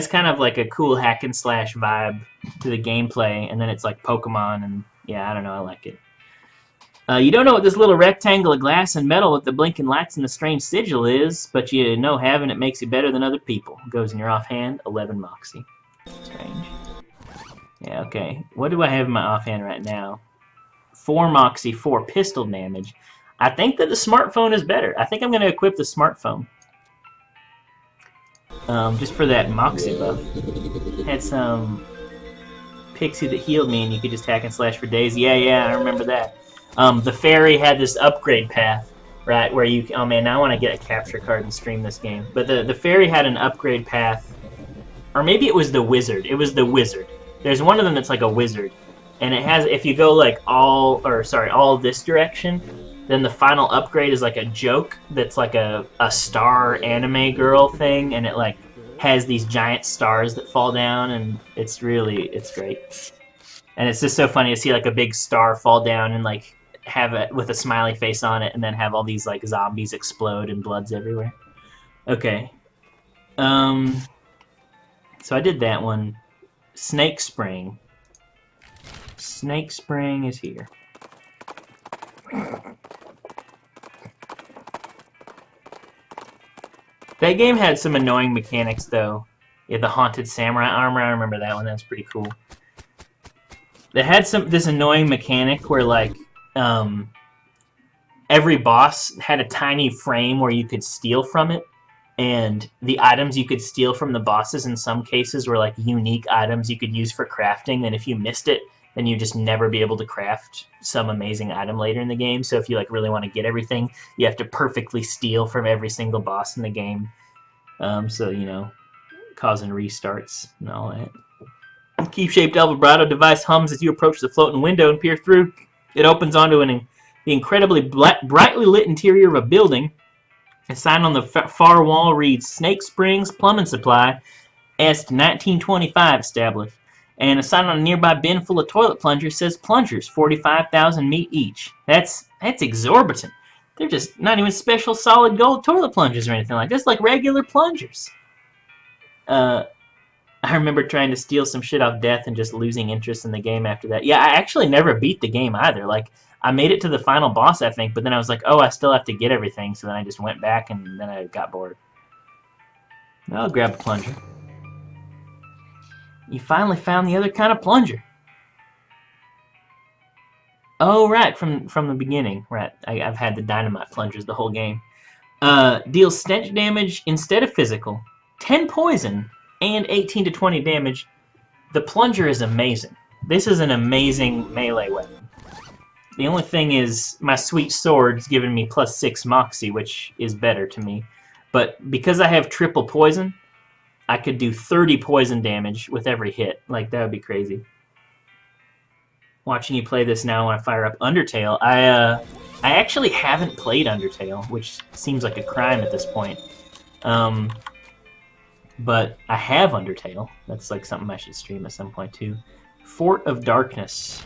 kind of like a cool hack and slash vibe to the gameplay, and then it's like Pokemon, and yeah, I don't know, I like it. You don't know what this little rectangle of glass and metal with the blinking lights and the strange sigil is, but you know having it makes you better than other people. Goes in your offhand, 11 Moxie. Strange. Yeah, okay. What do I have in my offhand right now? 4 Moxie, 4 pistol damage. I think that the smartphone is better. I think I'm going to equip the smartphone. Just for that Moxie buff. Had some pixie that healed me and you could just hack and slash for days. Yeah, I remember that. The fairy had this upgrade path, right, where you... Oh man, now I want to get a capture card and stream this game. But the fairy had an upgrade path. Or maybe it was the wizard. It was the wizard. There's one of them that's like a wizard. And it has... If you go like all this direction, then the final upgrade is like a joke that's like a star anime girl thing. And it like has these giant stars that fall down. And it's great. And it's just so funny to see like a big star fall down and like have it with a smiley face on it, and then have all these like zombies explode and blood's everywhere. Okay. So I did that one. Snake Spring. Snake Spring is here. That game had some annoying mechanics though. Yeah, the Haunted Samurai armor, I remember that one. That was pretty cool. They had this annoying mechanic where like every boss had a tiny frame where you could steal from it, and the items you could steal from the bosses in some cases were like unique items you could use for crafting, and if you missed it, then you just never be able to craft some amazing item later in the game. So if you like really want to get everything, you have to perfectly steal from every single boss in the game. So, you know, causing restarts and all that. The key-shaped El Vibrato device hums as you approach the floating window and peer through. It opens onto the incredibly brightly lit interior of a building. A sign on the far wall reads, "Snake Springs Plumbing Supply, Est 1925 established." And a sign on a nearby bin full of toilet plungers says, "Plungers, 45,000 meet each." That's exorbitant. They're just not even special solid gold toilet plungers or anything like that. Just like regular plungers. I remember trying to steal some shit off Death and just losing interest in the game after that. Yeah, I actually never beat the game either. Like, I made it to the final boss, I think, but then I was like, oh, I still have to get everything, so then I just went back and then I got bored. I'll grab a plunger. You finally found the other kind of plunger. Oh, right, from the beginning. Right, I've had the dynamite plungers the whole game. Deals stench damage instead of physical. 10 poison and 18 to 20 damage. The plunger is amazing. This is an amazing melee weapon. The only thing is, my sweet sword's giving me plus 6 Moxie, which is better to me. But because I have triple poison, I could do 30 poison damage with every hit. Like, that would be crazy. Watching you play this now when I fire up Undertale, I actually haven't played Undertale, which seems like a crime at this point. but I have Undertale. That's like something I should stream at some point too. Fort of Darkness.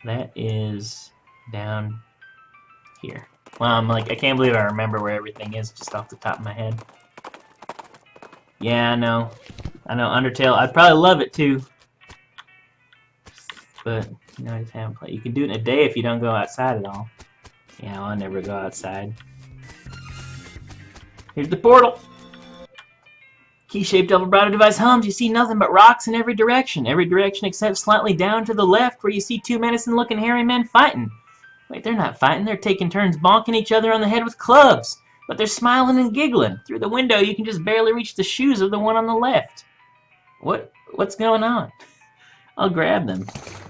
That is down here. Well, I'm like, I can't believe I remember where everything is just off the top of my head. Yeah, I know. I know Undertale. I'd probably love it too. But, you know, I just haven't played. You can do it in a day if you don't go outside at all. Yeah, well, I never go outside. Here's the portal. Key-shaped El vibrato device hums. You see nothing but rocks in every direction. Every direction except slightly down to the left where you see two menacing-looking hairy men fighting. Wait, they're not fighting. They're taking turns bonking each other on the head with clubs. But they're smiling and giggling. Through the window, you can just barely reach the shoes of the one on the left. What's going on? I'll grab them.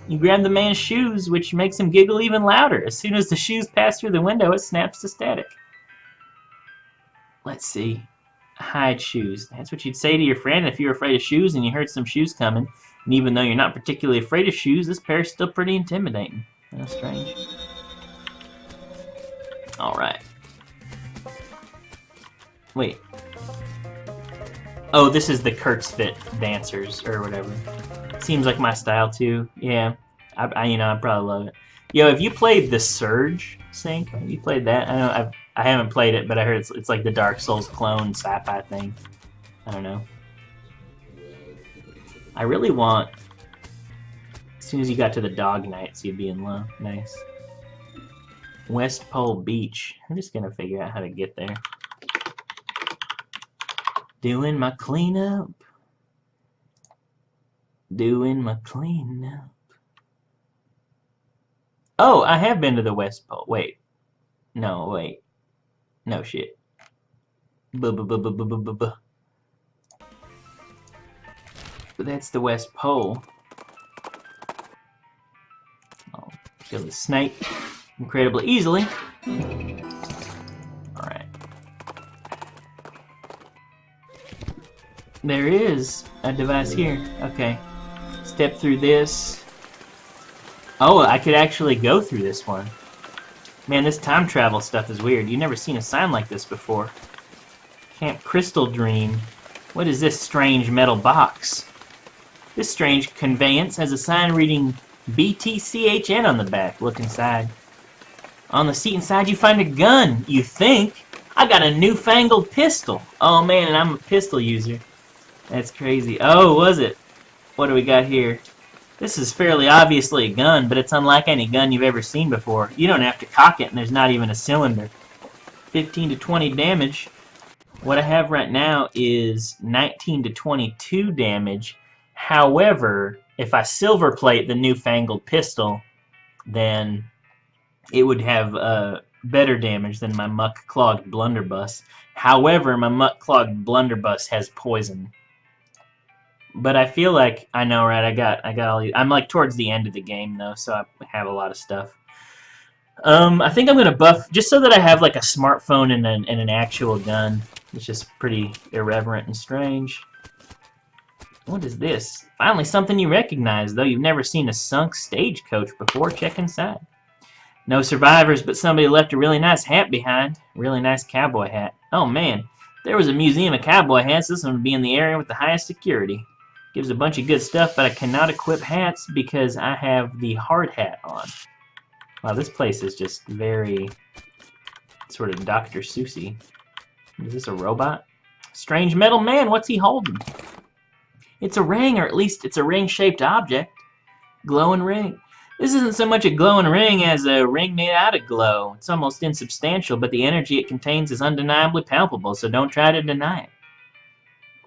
You grab the man's shoes, which makes him giggle even louder. As soon as the shoes pass through the window, it snaps to static. Let's see. Hide shoes. That's what you'd say to your friend if you were afraid of shoes and you heard some shoes coming. And even though you're not particularly afraid of shoes, this pair's still pretty intimidating. That's strange. Alright. Wait. Oh, this is the Kurtzfit dancers, or whatever. Seems like my style, too. Yeah. I probably love it. Yo, have you played The Surge, Sync? Have you played that? I know I haven't played it, but I heard it's like the Dark Souls clone sci-fi thing. I don't know. I really want... As soon as you got to the Dog Knights, you'd be in love. Nice. West Pole Beach. I'm just gonna figure out how to get there. Doing my cleanup. Doing my cleanup. Oh, I have been to the West Pole. Wait. No, wait. No shit. But that's the West Pole. I'll kill the snake incredibly easily. Alright. There is a device here. Okay. Step through this. Oh, I could actually go through this one. Man, this time travel stuff is weird. You've never seen a sign like this before. Camp Crystal Dream. What is this strange metal box? This strange conveyance has a sign reading BTCHN on the back. Look inside. On the seat inside you find a gun. You think? I got a newfangled pistol. Oh man, and I'm a pistol user. That's crazy. Oh, was it? What do we got here? This is fairly obviously a gun, but it's unlike any gun you've ever seen before. You don't have to cock it, and there's not even a cylinder. 15 to 20 damage. What I have right now is 19 to 22 damage. However, if I silver plate the newfangled pistol, then it would have better damage than my muck-clogged blunderbuss. However, my muck-clogged blunderbuss has poison. But I feel like I know, right? I got all these. I'm like towards the end of the game though, so I have a lot of stuff. I think I'm gonna buff just so that I have like a smartphone and an actual gun. It's just pretty irreverent and strange. What is this? Finally, something you recognize, though. You've never seen a sunk stagecoach before. Check inside. No survivors, but somebody left a really nice hat behind. Really nice cowboy hat. Oh man, there was a museum of cowboy hats. This one would be in the area with the highest security. Gives a bunch of good stuff, but I cannot equip hats because I have the hard hat on. Wow, this place is just very sort of Dr. Seussy. Is this a robot? Strange metal man, what's he holding? It's a ring, or at least it's a ring-shaped object. Glowing ring. This isn't so much a glowing ring as a ring made out of glow. It's almost insubstantial, but the energy it contains is undeniably palpable, so don't try to deny it.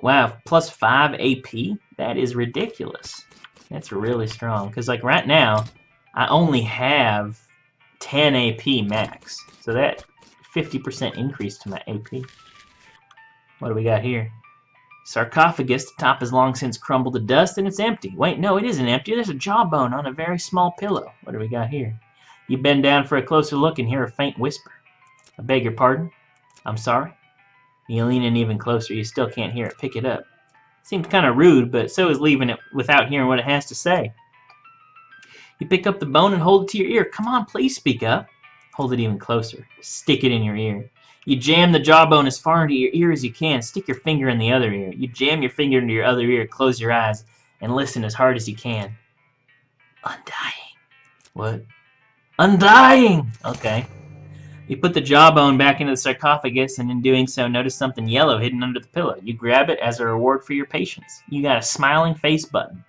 Wow, plus 5 AP? That is ridiculous. That's really strong. Because, like, right now, I only have 10 AP max. So that 50% increase to my AP. What do we got here? Sarcophagus. The top has long since crumbled to dust, and it's empty. Wait, no, it isn't empty. There's a jawbone on a very small pillow. What do we got here? You bend down for a closer look and hear a faint whisper. I beg your pardon? I'm sorry? You lean in even closer. You still can't hear it. Pick it up. Seems kind of rude, but so is leaving it without hearing what it has to say. You pick up the bone and hold it to your ear. Come on, please speak up. Hold it even closer. Stick it in your ear. You jam the jawbone as far into your ear as you can. Stick your finger in the other ear. You jam your finger into your other ear, close your eyes, and listen as hard as you can. Undying. What? Undying! Okay. You put the jawbone back into the sarcophagus, and in doing so, notice something yellow hidden under the pillow. You grab it as a reward for your patience. You got a smiling face button.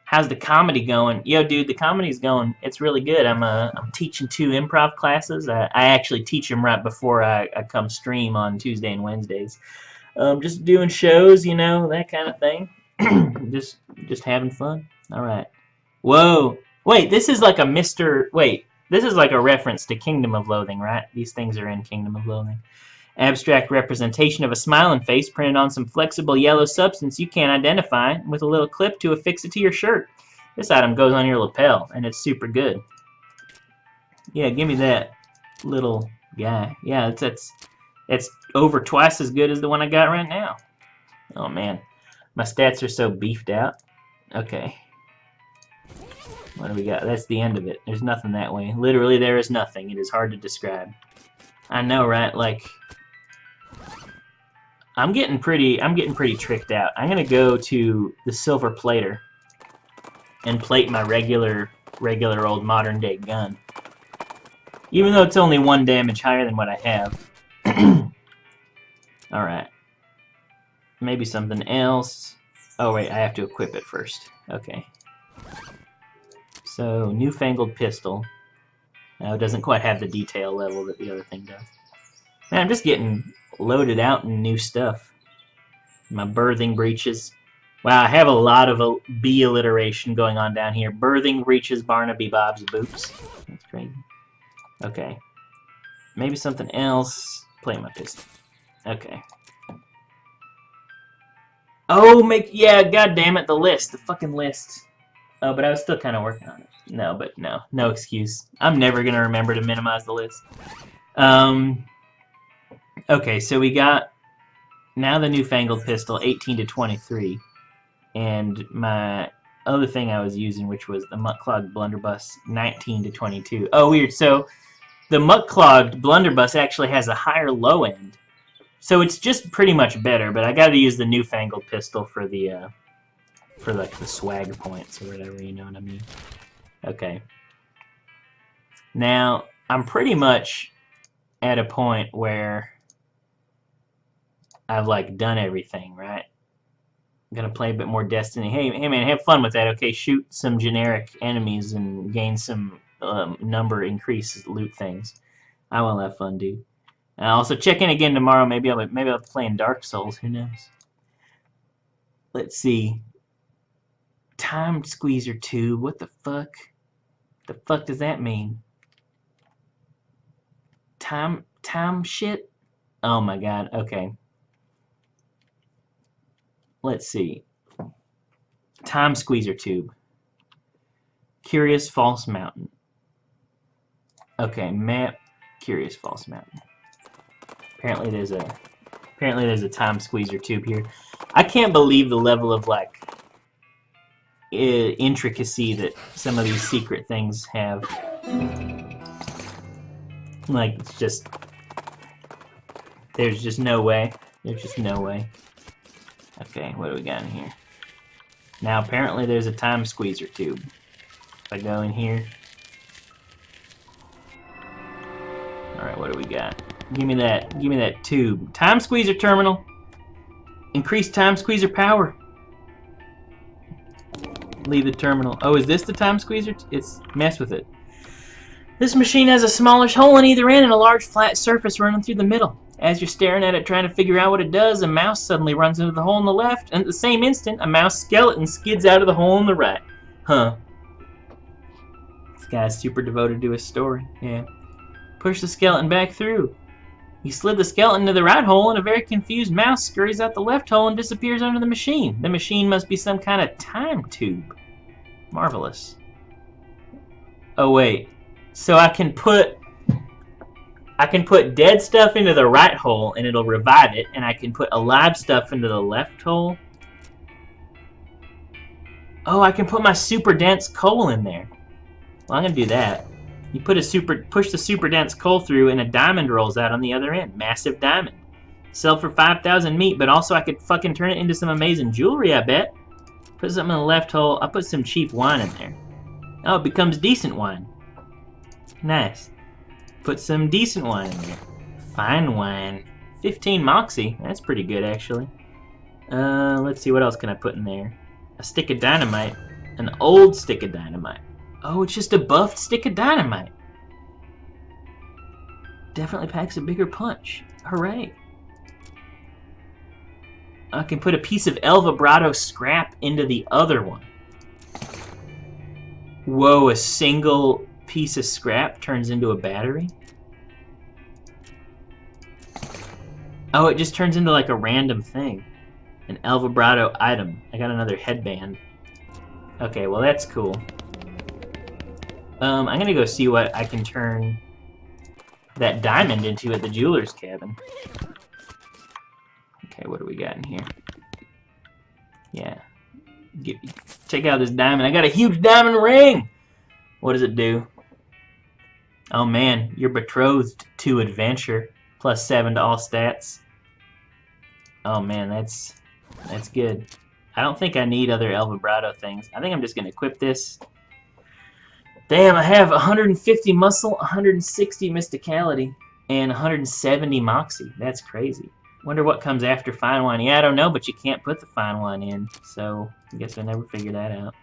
How's the comedy going? Yo, dude, the comedy's going. It's really good. I'm teaching 2 improv classes. I actually teach them right before I come stream on Tuesday and Wednesdays. Just doing shows, you know, that kind of thing. just having fun. All right. Whoa. Wait, this is like a Mr. Wait, this is like a reference to Kingdom of Loathing, right? These things are in Kingdom of Loathing. Abstract representation of a smiling face printed on some flexible yellow substance you can't identify with a little clip to affix it to your shirt. This item goes on your lapel, and it's super good. Yeah, give me that little guy. Yeah, it's over twice as good as the one I got right now. Oh, man. My stats are so beefed out. Okay. What do we got? That's the end of it. There's nothing that way. Literally, there is nothing. It is hard to describe. I know, right? Like, I'm getting pretty tricked out. I'm gonna go to the silver plater and plate my regular old modern day gun. Even though it's only 1 damage higher than what I have. Alright. Maybe something else. Oh wait, I have to equip it first. Okay. So, newfangled pistol. Now, it doesn't quite have the detail level that the other thing does. Man, I'm just getting loaded out in new stuff. My birthing breeches. Wow, I have a lot of B alliteration going on down here. Birthing breeches, Barnaby Bob's boots. That's crazy. Okay. Maybe something else. Play my pistol. Okay. Oh, yeah, god damn it, the list. The fucking list. Oh, but I was still kind of working on it. No, but no. No excuse. I'm never going to remember to minimize the list. Okay, so we got now the newfangled pistol, 18 to 23. And my other thing I was using, which was the muck-clogged blunderbuss, 19 to 22. Oh, weird. So the muck-clogged blunderbuss actually has a higher low end. So it's just pretty much better, but I got to use the newfangled pistol for the like the swag points or whatever, you know what I mean? Okay. Now, I'm pretty much at a point where I've like done everything, right? I'm gonna play a bit more Destiny. Hey man, have fun with that. Okay, shoot some generic enemies and gain some number increase loot things. I will have fun, dude. Also check in again tomorrow. Maybe I'll be playing Dark Souls. Who knows? Let's see. Time squeezer tube. What the fuck? The fuck does that mean? Time shit? Oh my god. Okay. Let's see. Time squeezer tube. Curious False Mountain. Okay, map. Curious False Mountain. Apparently there's a time squeezer tube here. I can't believe the level of like intricacy that some of these secret things have. Like, it's just, there's just no way. There's just no way. Okay, what do we got in here? Now apparently there's a time squeezer tube. If I go in here. Alright, what do we got? Give me that tube. Time squeezer terminal. Increase time squeezer power. Leave the terminal. Oh, is this the time squeezer? It's mess with it. This machine has a smallish hole in either end and a large flat surface running through the middle. As you're staring at it trying to figure out what it does, a mouse suddenly runs into the hole in the left, and at the same instant, a mouse skeleton skids out of the hole in the right. Huh. This guy's super devoted to his story. Yeah. Push the skeleton back through. You slid the skeleton to the right hole, and a very confused mouse scurries out the left hole and disappears under the machine. The machine must be some kind of time tube. Marvelous. Oh, wait. So I can put dead stuff into the right hole, and it'll revive it, and I can put alive stuff into the left hole. Oh, I can put my super dense coal in there. Well, I'm going to do that. You push the super dense coal through, and a diamond rolls out on the other end. Massive diamond. Sell for 5,000 meat, but also I could fucking turn it into some amazing jewelry, I bet. Put something in the left hole. I'll put some cheap wine in there. Oh, it becomes decent wine. Nice. Put some decent wine in there. Fine wine. 15 moxie. That's pretty good, actually. Let's see, what else can I put in there? A stick of dynamite. An old stick of dynamite. Oh, it's just a buffed stick of dynamite. Definitely packs a bigger punch. Hooray. I can put a piece of El Vibrato scrap into the other one. Whoa, a single piece of scrap turns into a battery? Oh, it just turns into like a random thing. An El Vibrato item. I got another headband. Okay, well that's cool. I'm gonna go see what I can turn that diamond into at the jeweler's cabin. Okay, what do we got in here? Yeah. Check out this diamond. I got a huge diamond ring! What does it do? Oh man, you're betrothed to adventure. +7 to all stats. Oh man, that's good. I don't think I need other El Vibrato things. I think I'm just gonna equip this. Damn, I have 150 muscle, 160 mysticality, and 170 moxie. That's crazy. Wonder what comes after fine wine. Yeah, I don't know, but you can't put the fine wine in, so I guess I never figured that out.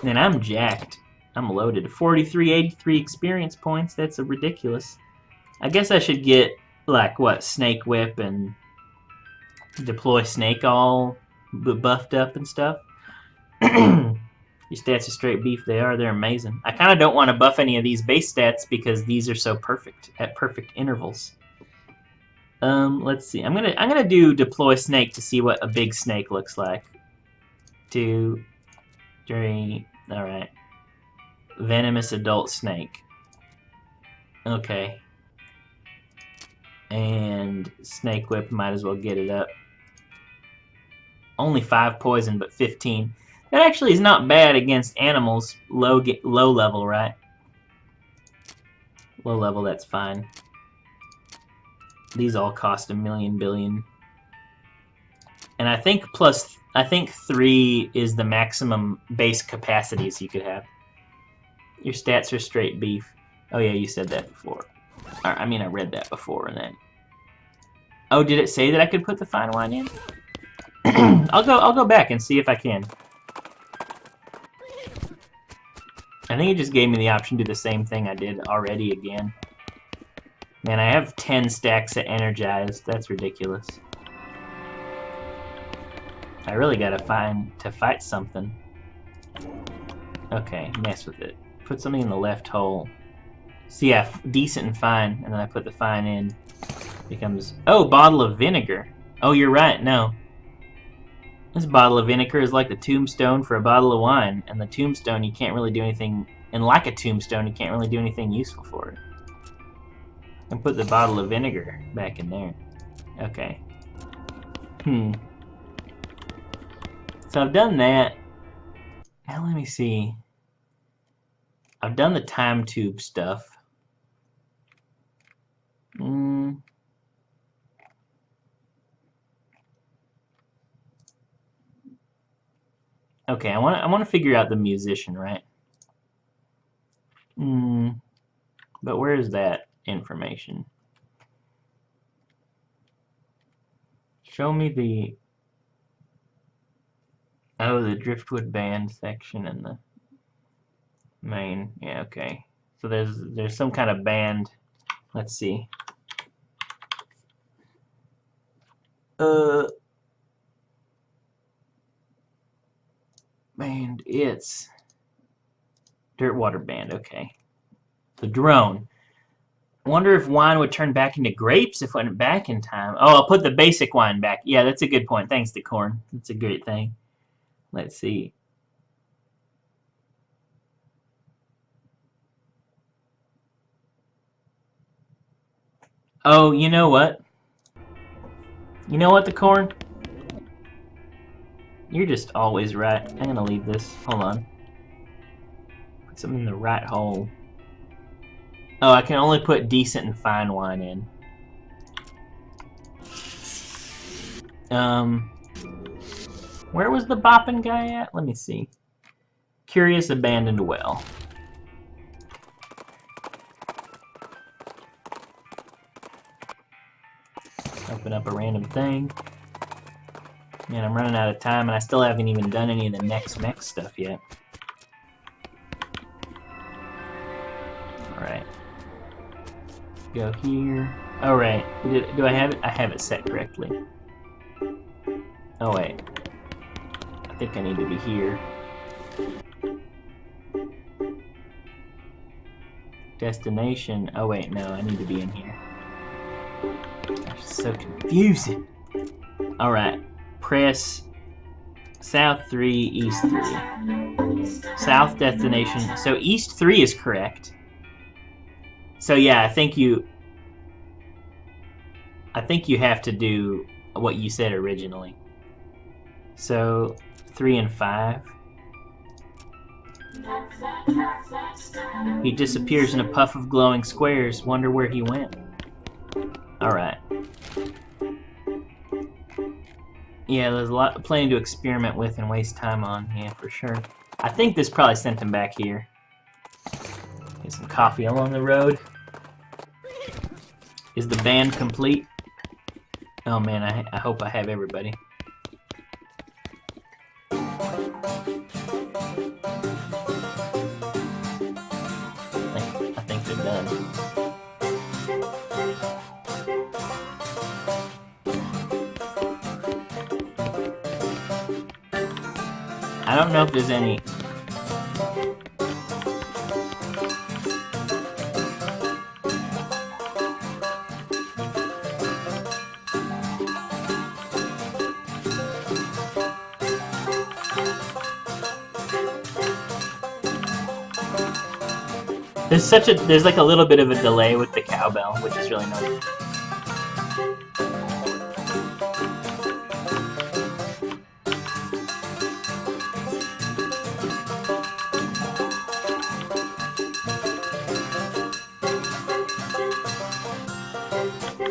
And I'm jacked. I'm loaded. 4383 experience points. That's ridiculous. I guess I should get, like, what, Snake Whip and Deploy Snake all buffed up and stuff. Your stats are straight beef. They are. They're amazing. I kind of don't want to buff any of these base stats because these are so perfect at perfect intervals. Let's see. I'm gonna do Deploy Snake to see what a big snake looks like. 2, 3. All right. Venomous adult snake. Okay. And Snake Whip, might as well get it up. Only 5 poison, but 15. That actually is not bad against animals. Low level, right? Low level, that's fine. These all cost 1,000,000 billion. And I think 3 is the maximum base capacities you could have. Your stats are straight beef. Oh yeah, you said that before. Or, I mean, I read that before and then. Oh, did it say that I could put the fine wine in? I'll go back and see if I can. I think it just gave me the option to do the same thing I did already again. Man, I have 10 stacks of energized. That's ridiculous. I really gotta fight something. Okay, mess with it. Put something in the left hole. So yeah, decent and fine, and then I put the fine in. Becomes, oh, bottle of vinegar. Oh, you're right, no. This bottle of vinegar is like the tombstone for a bottle of wine, and the tombstone you can't really do anything, and like a tombstone you can't really do anything useful for it. And put the bottle of vinegar back in there. Okay. So I've done that. Now let me see. I've done the time tube stuff. Okay, I want to figure out the musician, right? But where is that information? Show me the... Oh, the Driftwood Band section and the main. Yeah, okay. So there's some kind of band. Let's see. Band, it's Dirtwater Band, okay. The drone. Wonder if wine would turn back into grapes if it went back in time. Oh, I'll put the basic wine back. Yeah, that's a good point. Thanks, Decorn. That's a great thing. Let's see. Oh, you know what? You know what, Decorn? You're just always right. I'm gonna leave this. Hold on. Put something in the right hole. Oh, I can only put decent and fine wine in. Where was the bopping guy at? Let me see. Curious abandoned well. Open up a random thing. Man, I'm running out of time, and I still haven't even done any of the next stuff yet. Alright. Go here. Oh, right. Do I have it? I have it set correctly. Oh, wait. I think I need to be here. Destination. Oh, wait, no. I need to be in here. Gosh, it's so confusing. Alright. Press South 3, East 3. South destination. So East 3 is correct. So yeah, I think you have to do what you said originally. So 3 and 5. He disappears in a puff of glowing squares. Wonder where he went. Alright. Yeah, there's a lot, plenty to experiment with and waste time on. Yeah, for sure. I think this probably sent him back here. Get some coffee along the road. Is the band complete? Oh man, I hope I have everybody. I think they're done. I don't know if there's any... There's like a little bit of a delay with the cowbell, which is really nice.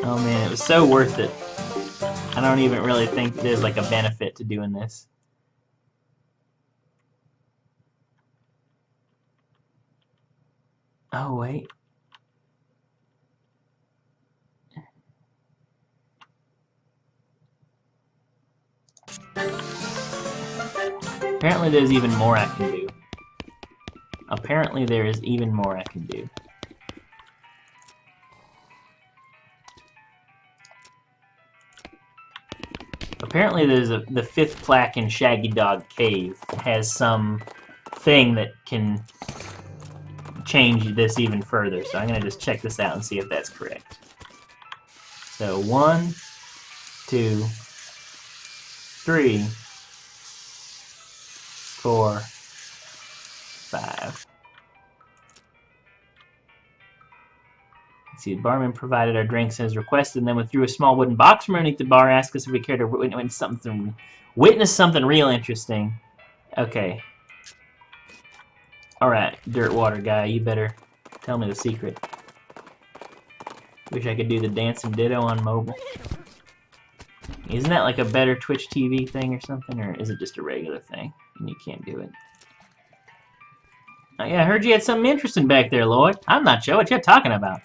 Oh man, it was so worth it. I don't even really think there's like a benefit to doing this. Oh, wait. Apparently there's even more I can do. Apparently there is even more I can do. Apparently there's the 5th plaque in Shaggy Dog Cave has some thing that can change this even further, so I'm gonna just check this out and see if that's correct. So 1, 2, 3, 4, 5. Let's see, the barman provided our drinks as requested, and then withdrew a small wooden box from underneath the bar, asked us if we cared to witness something real interesting. Okay. Alright, dirt water guy, you better tell me the secret. Wish I could do the dancing ditto on mobile. Isn't that like a better Twitch TV thing or something, or is it just a regular thing and you can't do it? Oh, yeah, I heard you had something interesting back there, Lloyd. I'm not sure what you're talking about.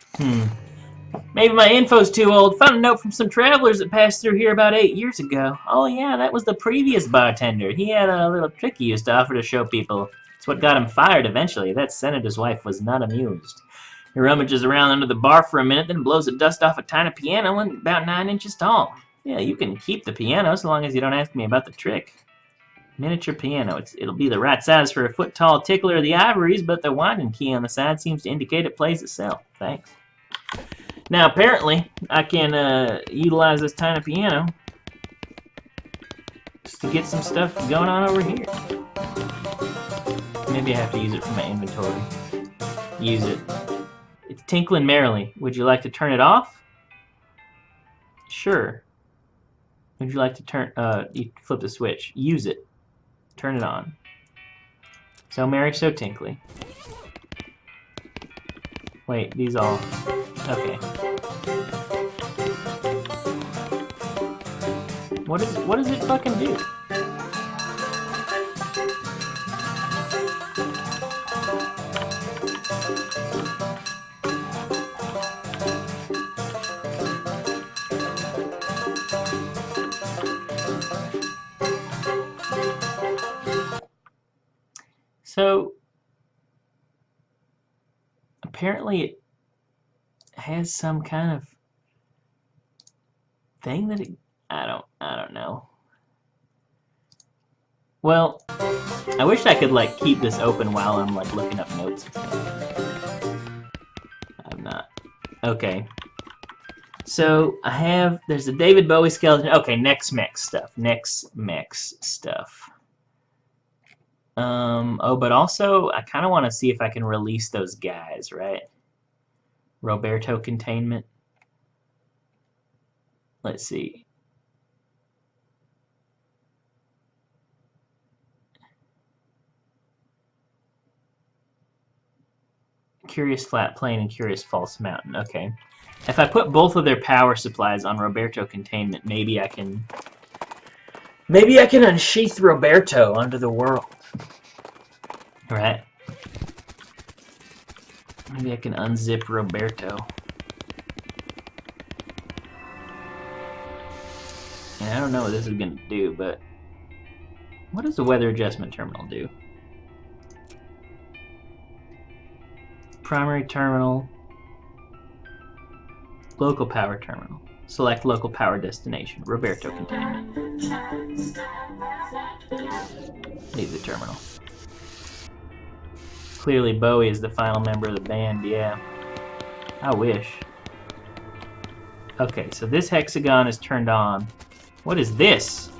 Maybe my info's too old. Found a note from some travelers that passed through here about 8 years ago. Oh yeah, that was the previous bartender. He had a little trick he used to offer to show people. It's what got him fired eventually. That senator's wife was not amused. He rummages around under the bar for a minute, then blows the dust off a tiny piano about 9 inches tall. Yeah, you can keep the piano so long as you don't ask me about the trick. Miniature piano. It'll be the right size for a foot-tall tickler of the ivories, but the winding key on the side seems to indicate it plays itself. Thanks. Now, apparently, I can utilize this tiny piano just to get some stuff going on over here. Maybe I have to use it for my inventory. Use it. It's tinkling merrily. Would you like to turn it off? Sure. Would you like to turn... you flip the switch. Use it. Turn it on. So merry, so tinkly. Wait, these all... Okay. What does it fucking do? So apparently it has some kind of thing that it, I don't know. Well, I wish I could like keep this open while I'm like looking up notes and stuff. I'm not. Okay. So I have, there's a David Bowie skeleton. Okay, Next Mex stuff. Oh, but also I kind of want to see if I can release those guys, right? Roberto containment. Let's see. Curious Flat Plain and Curious False Mountain. Okay. If I put both of their power supplies on Roberto containment, maybe I can unsheath Roberto onto the world. Right? Maybe I can unzip Roberto. And I don't know what this is going to do, but what does the weather adjustment terminal do? Primary terminal, local power terminal. Select local power destination. Roberto containment. Leave the terminal. Clearly Bowie is the final member of the band, yeah. I wish. Okay, so this hexagon is turned on. What is this?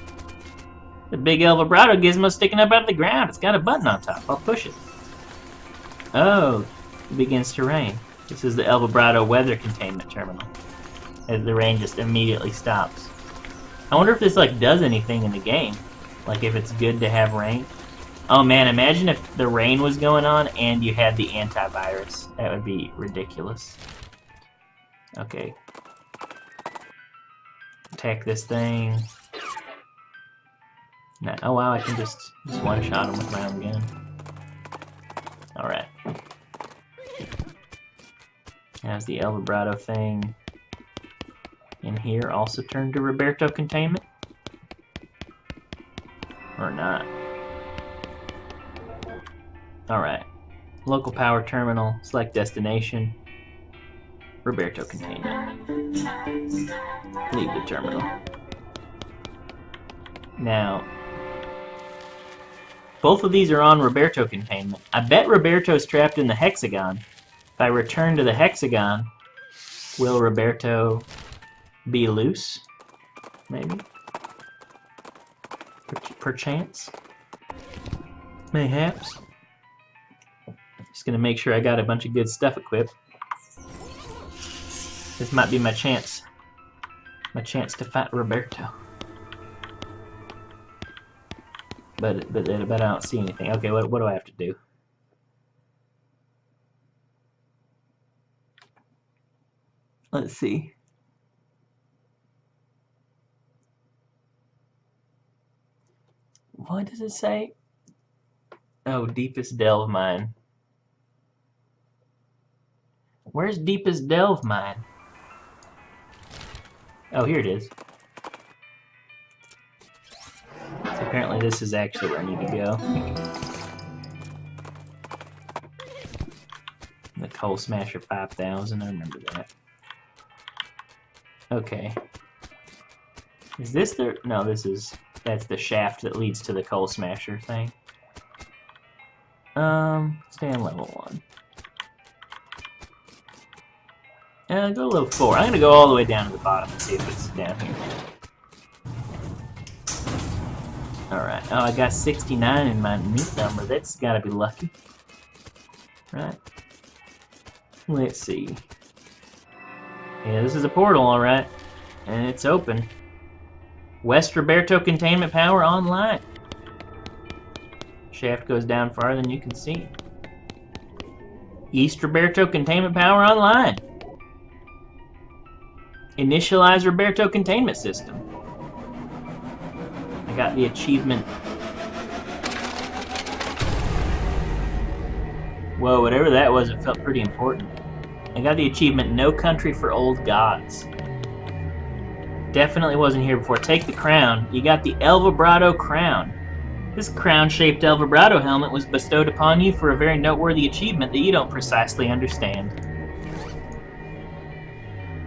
The big El Vibrato gizmo sticking up out of the ground. It's got a button on top. I'll push it. Oh, it begins to rain. This is the El Vibrato weather containment terminal. As the rain just immediately stops. I wonder if this like does anything in the game. Like if it's good to have rain. Oh man, imagine if the rain was going on and you had the antivirus. That would be ridiculous. Okay. Attack this thing. No, oh wow, I can just one-shot him with my own gun. Alright. Has the El Vibrato thing in here also turned to Roberto containment? Or not? Alright. Local power terminal, select destination, Roberto containment. Leave the terminal. Now, both of these are on Roberto containment. I bet Roberto's trapped in the hexagon. If I return to the hexagon, will Roberto be loose? Maybe? Perchance? Mayhaps? Just gonna make sure I got a bunch of good stuff equipped. This might be my chance. My chance to fight Roberto. But I don't see anything. Okay, what do I have to do? Let's see. What does it say? Oh, deepest delve mine. Where's deepest delve mine? Oh, here it is. So apparently this is actually where I need to go. The Coal Smasher 5000, I remember that. Okay. Is this the... No, that's the shaft that leads to the Coal Smasher thing. Stay on level 1. Go to level 4. I'm gonna go all the way down to the bottom and see if it's down here. Alright. Oh, I got 69 in my meat number. That's gotta be lucky. Right. Let's see. Yeah, this is a portal, alright. And it's open. West Roberto containment power online. Shaft goes down farther than you can see. East Roberto containment power online. Initialize Roberto containment system. I got the achievement. Whoa, whatever that was, it felt pretty important. I got the achievement No Country for Old Gods. Definitely wasn't here before. Take the crown. You got the El Vibrato crown. This crown-shaped El Vibrato helmet was bestowed upon you for a very noteworthy achievement that you don't precisely understand.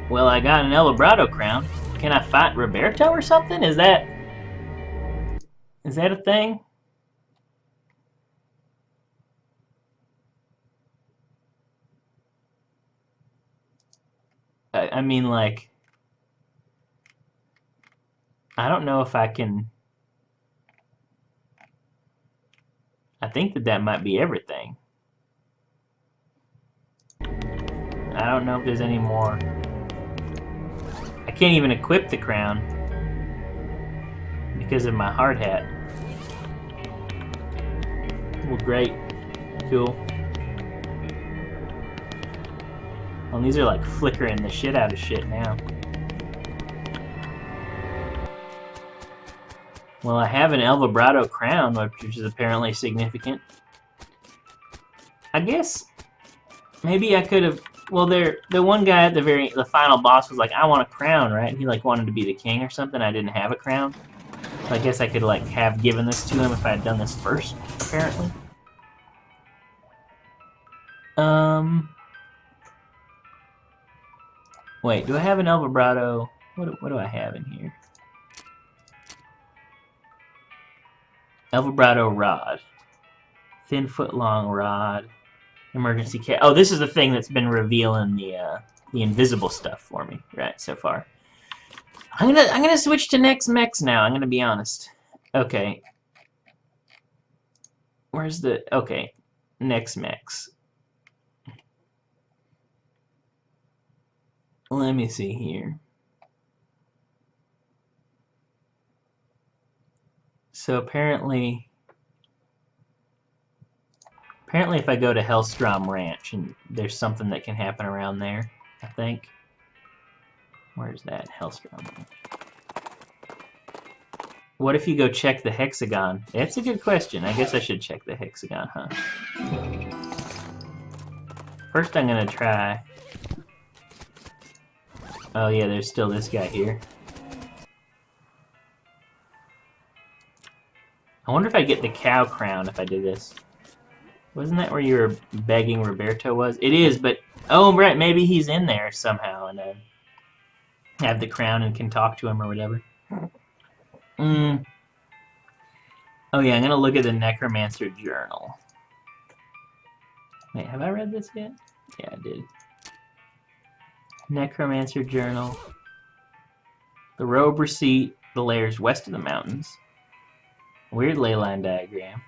Well, I got an El Vibrato crown. Can I fight Roberto or something? Is that a thing? I mean, like, I don't know if I can. I think that might be everything. I don't know if there's any more. I can't even equip the crown because of my hard hat. Well, great. Cool. Well, these are like flickering the shit out of shit now. Well, I have an El Vibrato crown, which is apparently significant. I guess maybe I could have. Well, the one guy at the final boss was like, "I want a crown," right? He like wanted to be the king or something. I didn't have a crown, so I guess I could like have given this to him if I had done this first. Apparently. Wait, do I have an El Vibrato? What do I have in here? El Vibrato rod. Thin foot long rod. Emergency kit. Oh, this is the thing that's been revealing the invisible stuff for me, right, so far. I'm gonna switch to Next Mex now, I'm gonna be honest. Okay. Where's the okay. Next Mex. Let me see here. So apparently if I go to Hellstrom Ranch, and there's something that can happen around there, I think. Where's that? Hellstrom Ranch. What if you go check the hexagon? That's a good question. I guess I should check the hexagon, huh? First I'm gonna try... Oh yeah, there's still this guy here. I wonder if I get the cow crown if I do this. Wasn't that where you were begging Roberto was? It is, but... Oh, right, maybe he's in there somehow and have the crown and can talk to him or whatever. Oh yeah, I'm gonna look at the Necromancer Journal. Wait, have I read this yet? Yeah, I did. Necromancer Journal. The robe receipt, the layers west of the mountains. Weird ley line diagram.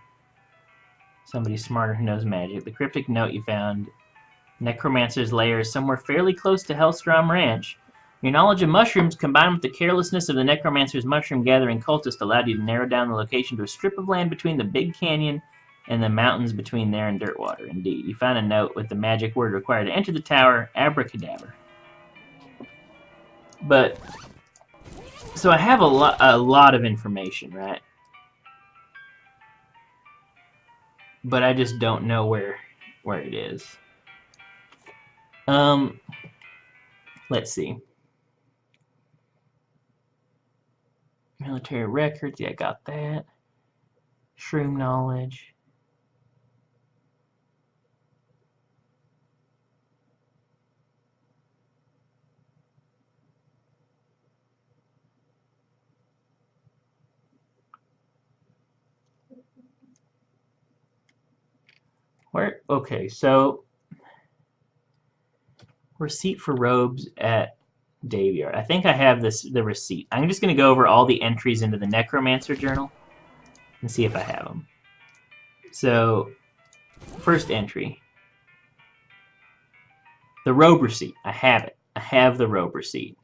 Somebody smarter who knows magic. The cryptic note you found. Necromancer's lair is somewhere fairly close to Hellstrom Ranch. Your knowledge of mushrooms combined with the carelessness of the Necromancer's mushroom gathering cultist allowed you to narrow down the location to a strip of land between the Big Canyon and the mountains between there and Dirtwater. Indeed, you found a note with the magic word required to enter the tower, Abracadabra. But, so I have a lot of information, right? But I just don't know where it is. Let's see. Military records, yeah, I got that. Shroom knowledge. Where? Okay, so receipt for robes at Daveyard. I think I have the receipt. I'm just going to go over all the entries into the Necromancer Journal and see if I have them. So, first entry. The robe receipt. I have it. I have the robe receipt.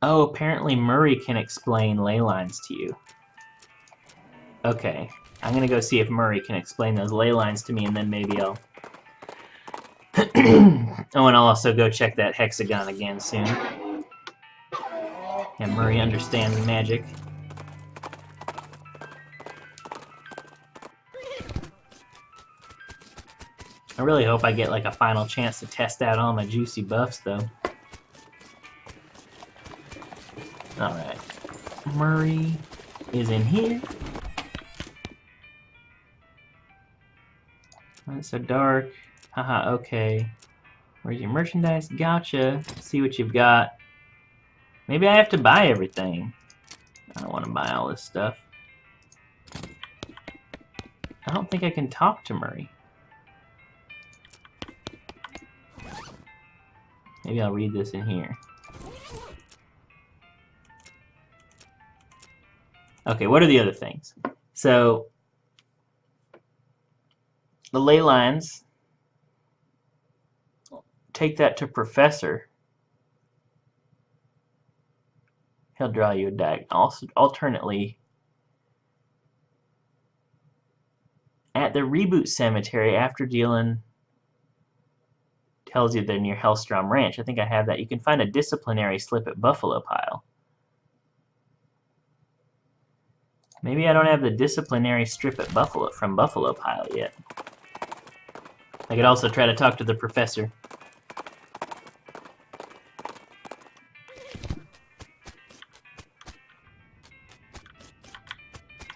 Oh, apparently Murray can explain ley lines to you. Okay, I'm gonna go see if Murray can explain those ley lines to me, and then maybe I'll... Oh, and I'll also go check that hexagon again soon. Yeah, Murray understands magic. I really hope I get like a final chance to test out all my juicy buffs, though. Alright. Murray is in here. Oh, it's so dark. Haha, okay. Where's your merchandise? Gotcha. See what you've got. Maybe I have to buy everything. I don't want to buy all this stuff. I don't think I can talk to Murray. Maybe I'll read this in here. Okay, what are the other things? So, the ley lines, take that to Professor. He'll draw you a diagram. Also, alternately, at the Reboot Cemetery, after dealing, tells you they're near Hellstrom Ranch. I think I have that. You can find a disciplinary slip at Buffalo Pile. Maybe I don't have the disciplinary strip at from Buffalo Pile yet. I could also try to talk to the professor.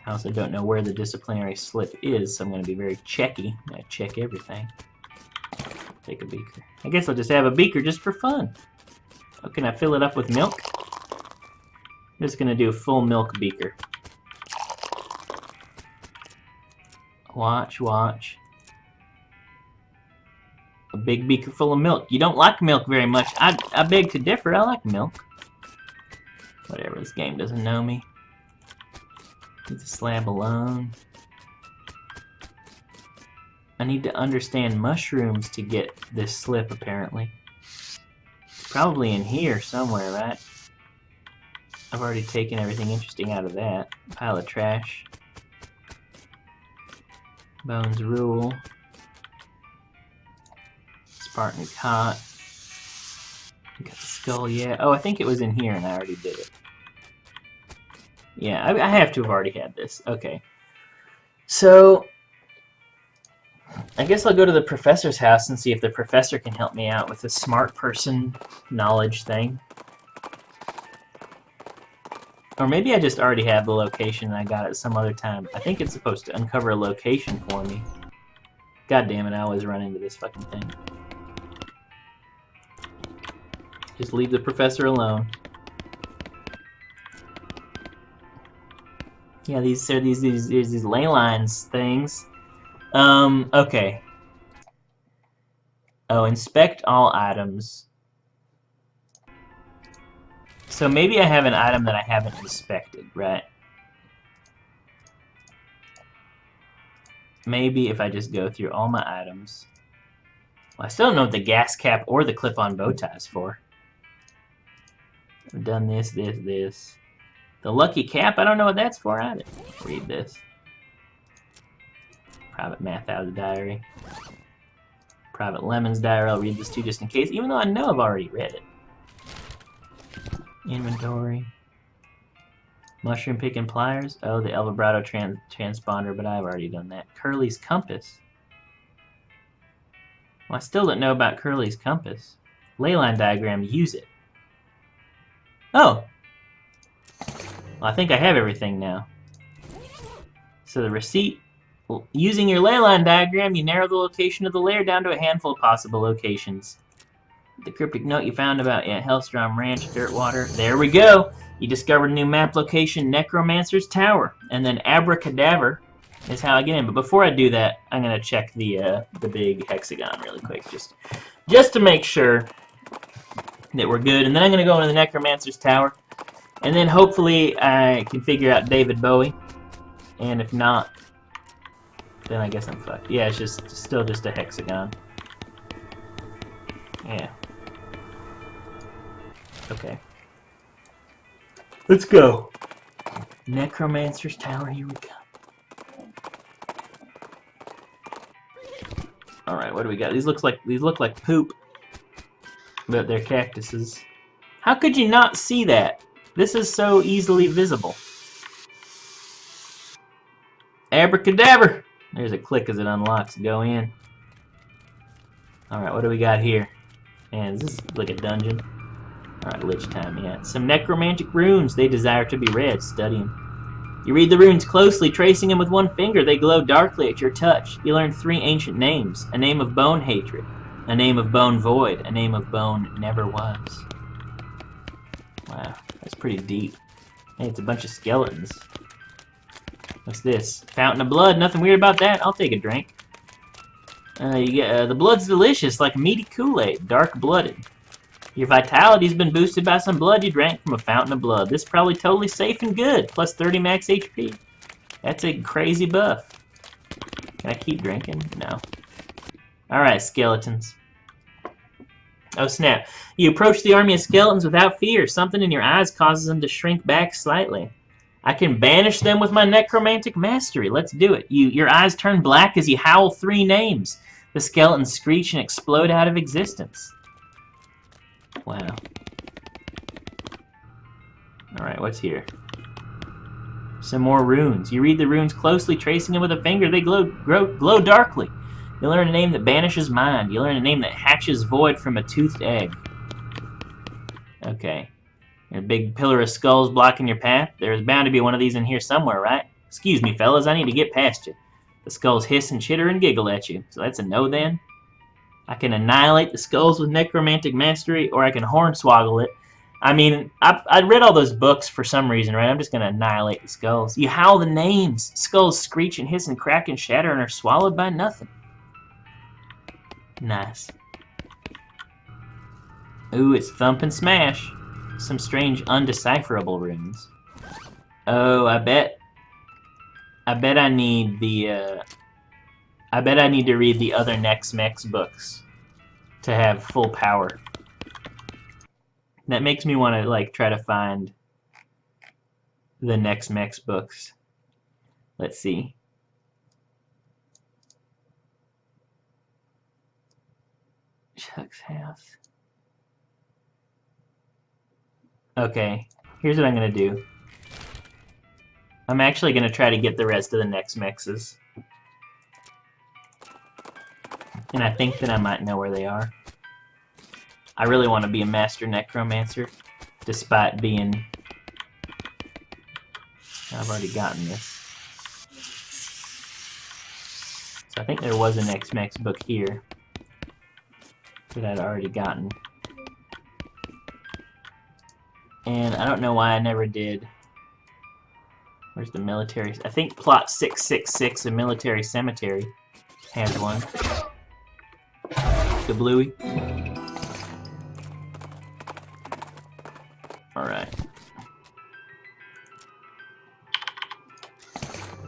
I also don't know where the disciplinary slip is, so I'm going to be very checky. I check everything. Take a beaker. I guess I'll just have a beaker just for fun. Oh, can I fill it up with milk? I'm just going to do a full milk beaker. Watch, watch. A big beaker full of milk. You don't like milk very much. I beg to differ. I like milk. Whatever, this game doesn't know me. Leave the slab alone. I need to understand mushrooms to get this slip, apparently. It's probably in here somewhere, right? I've already taken everything interesting out of that. Pile of trash. Bones Rule. Spartan Cot. Got the skull, yeah. Oh, I think it was in here and I already did it. Yeah, I have to have already had this. Okay. So, I guess I'll go to the professor's house and see if the professor can help me out with the smart person knowledge thing. Or maybe I just already have the location and I got it some other time. I think it's supposed to uncover a location for me. God damn it, I always run into this fucking thing. Just leave the professor alone. Yeah, these ley lines things. Okay. Oh, inspect all items. So maybe I have an item that I haven't inspected, right? Maybe if I just go through all my items. Well, I still don't know what the gas cap or the clip-on bow tie is for. I've done this, this, this. The lucky cap, I don't know what that's for either. Read this. Private Math out of the diary. Private Lemon's diary, I'll read this too just in case, even though I know I've already read it. Inventory. Mushroom pick and pliers. Oh, the El Vibrato transponder, but I've already done that. Curly's compass. Well, I still don't know about Curly's compass. Leyline diagram, use it. Oh! Well, I think I have everything now. So the receipt. Using your leyline diagram, you narrow the location of the lair down to a handful of possible locations. The cryptic note you found about Hellstrom Ranch, Dirtwater. There we go! You discovered a new map location, Necromancer's Tower. And then Abracadaver is how I get in. But before I do that, I'm going to check the big hexagon really quick. Just to make sure that we're good. And then I'm going to go into the Necromancer's Tower. And then hopefully I can figure out David Bowie. And if not, then I guess I'm fucked. Yeah, it's still just a hexagon. Yeah. Okay. Let's go. Necromancer's Tower, here we go. All right, what do we got? These look like poop, but they're cactuses. How could you not see that? This is so easily visible. Abracadabra! There's a click as it unlocks. Go in. Alright, what do we got here? Man, is this like a dungeon? Alright, lich time, yeah. Some necromantic runes. They desire to be read. Study them. You read the runes closely, tracing them with one finger. They glow darkly at your touch. You learn 3 ancient names. A name of bone hatred. A name of bone void. A name of bone never was. Wow, that's pretty deep. Hey, it's a bunch of skeletons. What's this? Fountain of blood. Nothing weird about that. I'll take a drink. You get the blood's delicious, like meaty Kool-Aid, dark-blooded. Your vitality's been boosted by some blood you drank from a fountain of blood. This is probably totally safe and good. Plus 30 max HP. That's a crazy buff. Can I keep drinking? No. Alright, skeletons. Oh snap. You approach the army of skeletons without fear. Something in your eyes causes them to shrink back slightly. I can banish them with my necromantic mastery. Let's do it. Your eyes turn black as you howl 3 names. The skeletons screech and explode out of existence. Wow. Alright, what's here? Some more runes. You read the runes closely, tracing them with a finger. They glow darkly. You learn a name that banishes mind. You learn a name that hatches void from a toothed egg. Okay. A big pillar of skulls blocking your path. There's bound to be one of these in here somewhere, right? Excuse me, fellas, I need to get past you. The skulls hiss and chitter and giggle at you. So that's a no then? I can annihilate the skulls with necromantic mastery, or I can hornswoggle it. I mean, I read all those books for some reason, right? I'm just going to annihilate the skulls. You howl the names. Skulls screech and hiss and crack and shatter and are swallowed by nothing. Nice. Ooh, it's thump and smash. Some strange undecipherable runes. Oh, I bet I need the I bet I need to read the other Nex books to have full power. That makes me want to like try to find the Nex books. Let's see. Chuck's house. Okay, here's what I'm going to do. I'm actually going to try to get the rest of the Nex mexes. And I think that I might know where they are. I really want to be a master necromancer, despite being... I've already gotten this. So I think there was an Nex book here that I'd already gotten. And I don't know why I never did. Where's the military? I think plot 666, a military cemetery, has one. The bluey. Alright.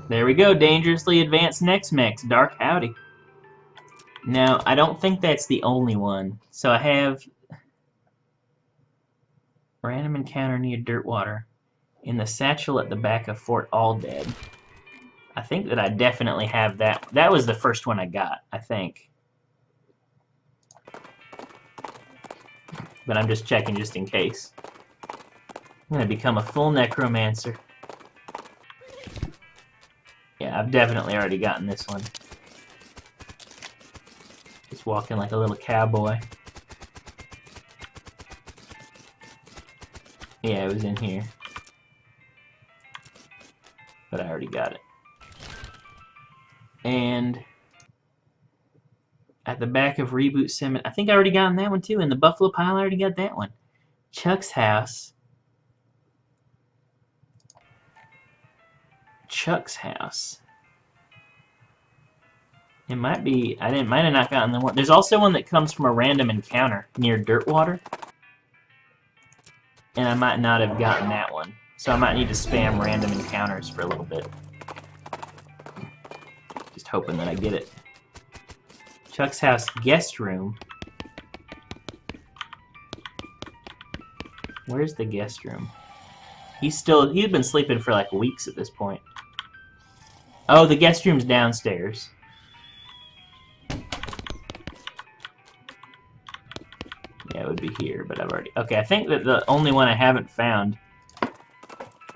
There we go, dangerously advanced Nex Dark Howdy. Now, I don't think that's the only one. So I have random encounter near Dirtwater in the satchel at the back of Fort Alldead. I think that I definitely have that. That was the first one I got, I think. But I'm just checking just in case. I'm going to become a full necromancer. Yeah, I've definitely already gotten this one. Just walking like a little cowboy. Yeah, it was in here. But I already got it. And at the back of Reboot Cemetery, I think I already gotten that one too. In the Buffalo Pile, I already got that one. Chuck's house. Chuck's house. It might be. Might have not gotten the one. There's also one that comes from a random encounter near Dirtwater. And I might not have gotten that one. So I might need to spam random encounters for a little bit. Just hoping that I get it. Chuck's house guest room. Where's the guest room? He's been sleeping for like weeks at this point. Oh, the guest room's downstairs. Yeah, it would be here, but I've already... Okay, I think that the only one I haven't found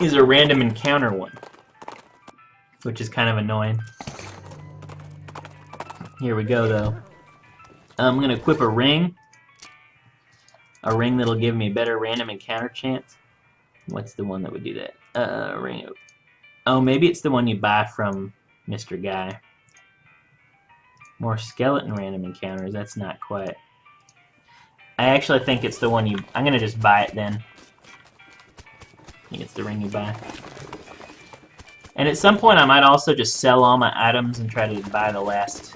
is a random encounter one, which is kind of annoying. Here we go, though. I'm going to equip a ring. A ring that'll give me a better random encounter chance. What's the one that would do that? Ring. Oh, maybe it's the one you buy from Mr. Guy. More skeleton random encounters. That's not quite. I actually think it's the one you... I'm going to just buy it then. I think it's the ring you buy. And at some point I might also just sell all my items and try to buy the last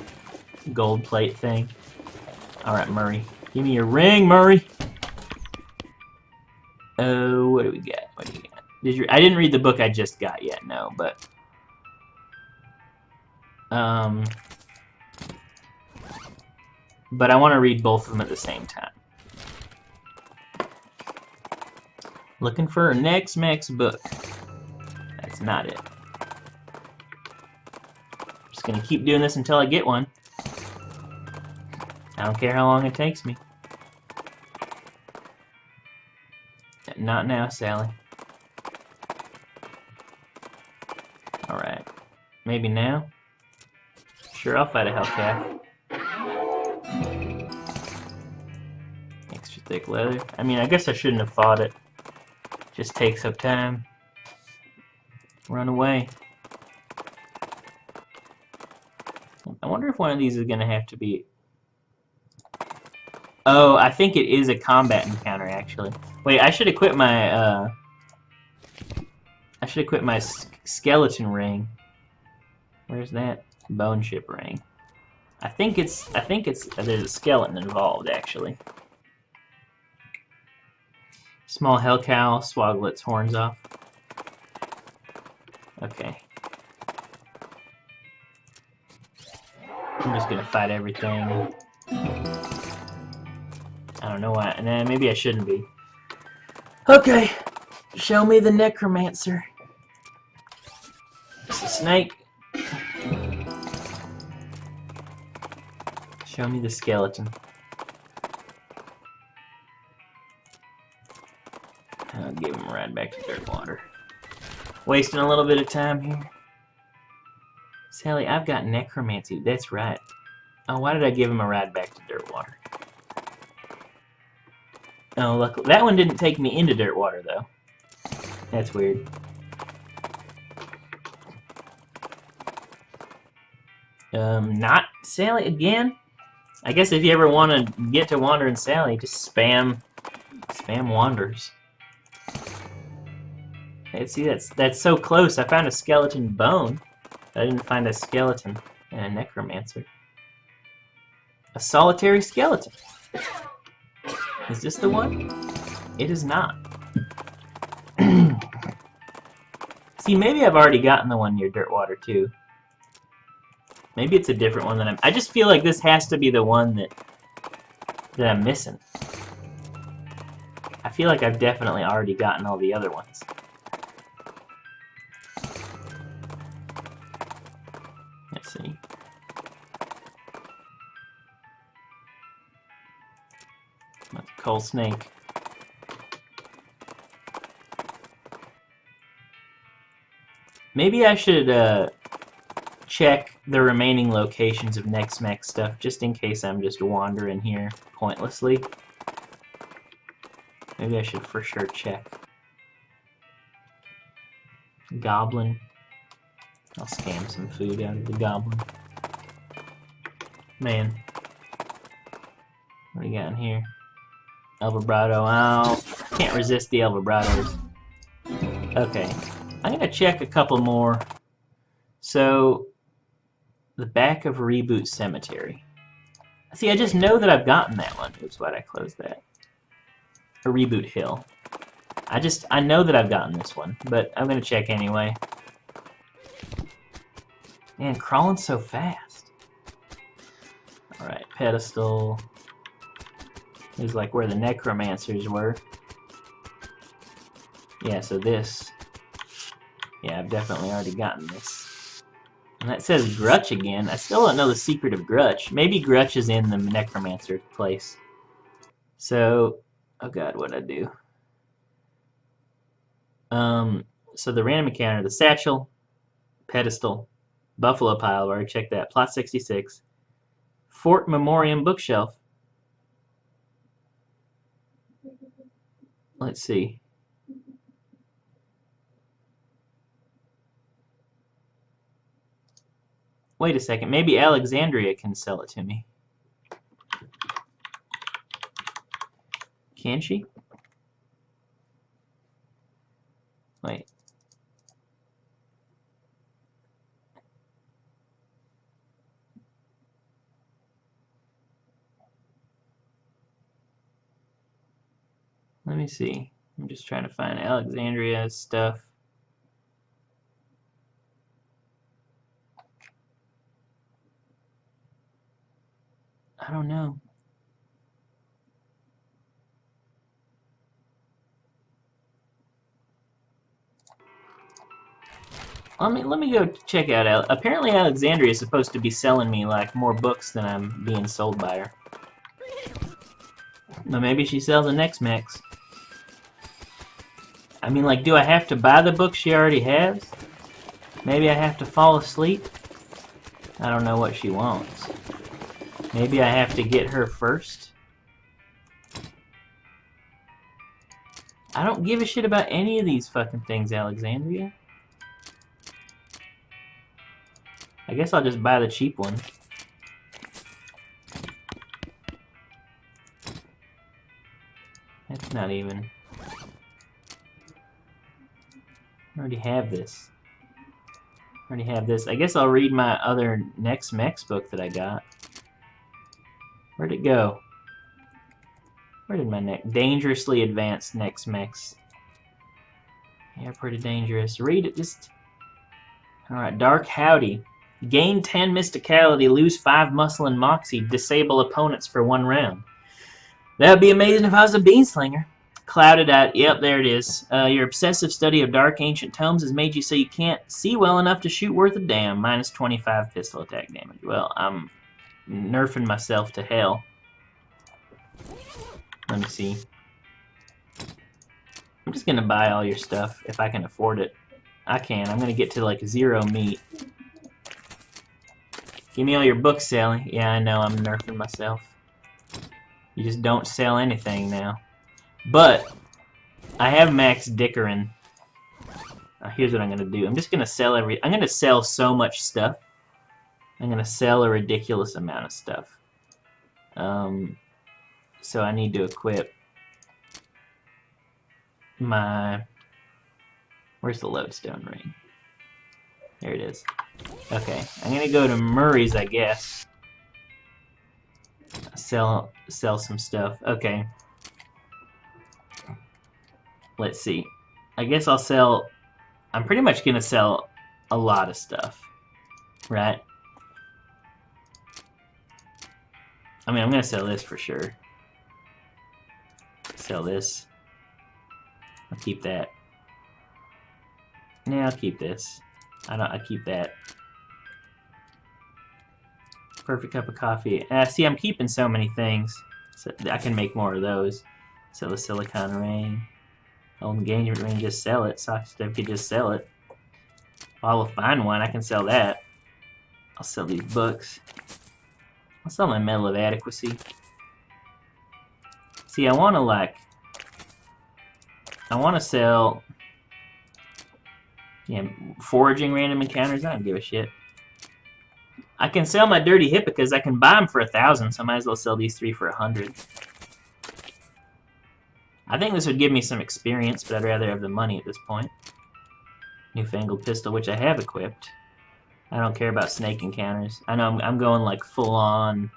gold plate thing. Alright, Murray. Give me your ring, Murray! Oh, what do we got? What do we got? I didn't read the book I just got yet, no, but... But I want to read both of them at the same time. Looking for a next Max book. That's not it. Just gonna keep doing this until I get one. I don't care how long it takes me. Not now, Sally. Alright. Maybe now? Sure, I'll fight a Hellcat. Extra thick leather. I mean, I guess I shouldn't have fought it. Just takes up time. Run away. I wonder if one of these is going to have to be... Oh, I think it is a combat encounter, actually. Wait, I should equip my, skeleton ring. Where's that? Bone ship ring. I think it's, there's a skeleton involved, actually. Small hell cow, swoggle its horns off. Okay. I'm just gonna fight everything. I don't know why. Nah, maybe I shouldn't be. Okay. Show me the necromancer. It's a snake. Show me the skeleton. I'll give him a ride back to Dirtwater. Wasting a little bit of time here. Sally, I've got necromancy. That's right. Oh, why did I give him a ride back to Dirtwater? Oh, luckily. That one didn't take me into Dirtwater, though. That's weird. Not Sally again? I guess if you ever want to get to Wandering Sally, just spam Wanders. Hey, see, that's so close. I found a skeleton bone. I didn't find a skeleton and a necromancer. A solitary skeleton. Is this the one? It is not. See, maybe I've already gotten the one near Dirtwater too. Maybe it's a different one than I just feel like this has to be the one that I'm missing. I feel like I've definitely already gotten all the other ones. Let's see. That's a coal snake. Maybe I should check the remaining locations of next mech stuff, just in case I'm just wandering here pointlessly. Maybe I should for sure check. Goblin. I'll scam some food out of the goblin. Man. What do you got in here? El Vibrato. Oh, can't resist the El Vibratos. Okay. I'm gonna check a couple more. So, the back of Reboot Cemetery. See, I just know that I've gotten that one. Oops, why'd I close that? A Reboot Hill. I know that I've gotten this one, but I'm gonna check anyway. Man, crawling so fast. Alright, pedestal. This is like where the necromancers were. Yeah, so this. Yeah, I've definitely already gotten this. And that says Grutch again. I still don't know the secret of Grutch. Maybe Grutch is in the necromancer place. So, oh god, what'd I do? So the random encounter, the satchel, pedestal, buffalo pile, where I checked that, plot 66, Fort Memoriam bookshelf. Let's see. Wait a second, maybe Alexandria can sell it to me. Can she? Wait. Let me see. I'm just trying to find Alexandria stuff. I don't know. Let me go check out. Apparently Alexandria is supposed to be selling me like more books than I'm being sold by her. Well, maybe she sells a Next Max. I mean, like, do I have to buy the book she already has? Maybe I have to fall asleep? I don't know what she wants. Maybe I have to get her first? I don't give a shit about any of these fucking things, Alexandria. I guess I'll just buy the cheap one. That's not even... I already have this. I guess I'll read my other Next Mex book that I got. Where'd it go? Where did my dangerously advanced Next Mex? Yeah, pretty dangerous. Read it, just... Alright, Dark Howdy. Gain 10 mysticality, lose 5 muscle and moxie, disable opponents for 1 round. That would be amazing if I was a beanslinger. Clouded at, yep, there it is. Your obsessive study of dark ancient tomes has made you so you can't see well enough to shoot worth a damn. Minus 25 pistol attack damage. Well, I'm nerfing myself to hell. Let me see. I'm just gonna buy all your stuff if I can afford it. I can. I'm gonna get to like 0 meat. Give me all your books, Sally. Yeah, I know, I'm nerfing myself. You just don't sell anything now. But I have Max Dickerin. Here's what I'm gonna do. I'm just gonna sell I'm gonna sell so much stuff. I'm gonna sell a ridiculous amount of stuff. So I need to equip my... Where's the lodestone ring? There it is. Okay, I'm gonna go to Murray's, I guess. Sell some stuff. Okay. Let's see. I guess I'll sell... I'm pretty much gonna sell a lot of stuff. Right? I mean, I'm gonna sell this for sure. Sell this. I'll keep that. Yeah, I'll keep this. I keep that. Perfect cup of coffee. See, I'm keeping so many things. So I can make more of those. Sell the silicon ring. Old engagement ring, just sell it. Sock stuff, could just sell it. I will find one, I can sell that. I'll sell these books. I'll sell my Medal of Adequacy. See, I want to sell... Yeah, foraging random encounters, I don't give a shit. I can sell my Dirty Hippicas, I can buy them for 1,000, so I might as well sell these 3 for 100. I think this would give me some experience, but I'd rather have the money at this point. Newfangled pistol, which I have equipped. I don't care about snake encounters. I know I'm going like full on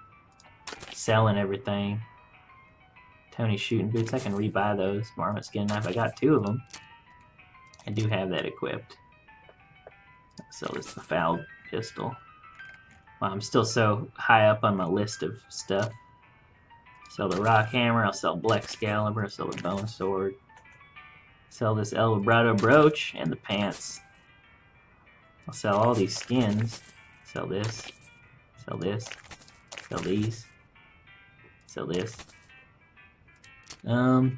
selling everything. Tony's shooting boots, I can rebuy those. Marmot skin knife, I got 2 of them. I do have that equipped. I'll sell this foul pistol. Wow, I'm still so high up on my list of stuff. Sell the rock hammer, I'll sell Black Excalibur, I'll sell the bone sword. Sell this El Vibrato brooch and the pants. I'll sell all these skins. Sell this. Sell this. Sell these. Sell this. I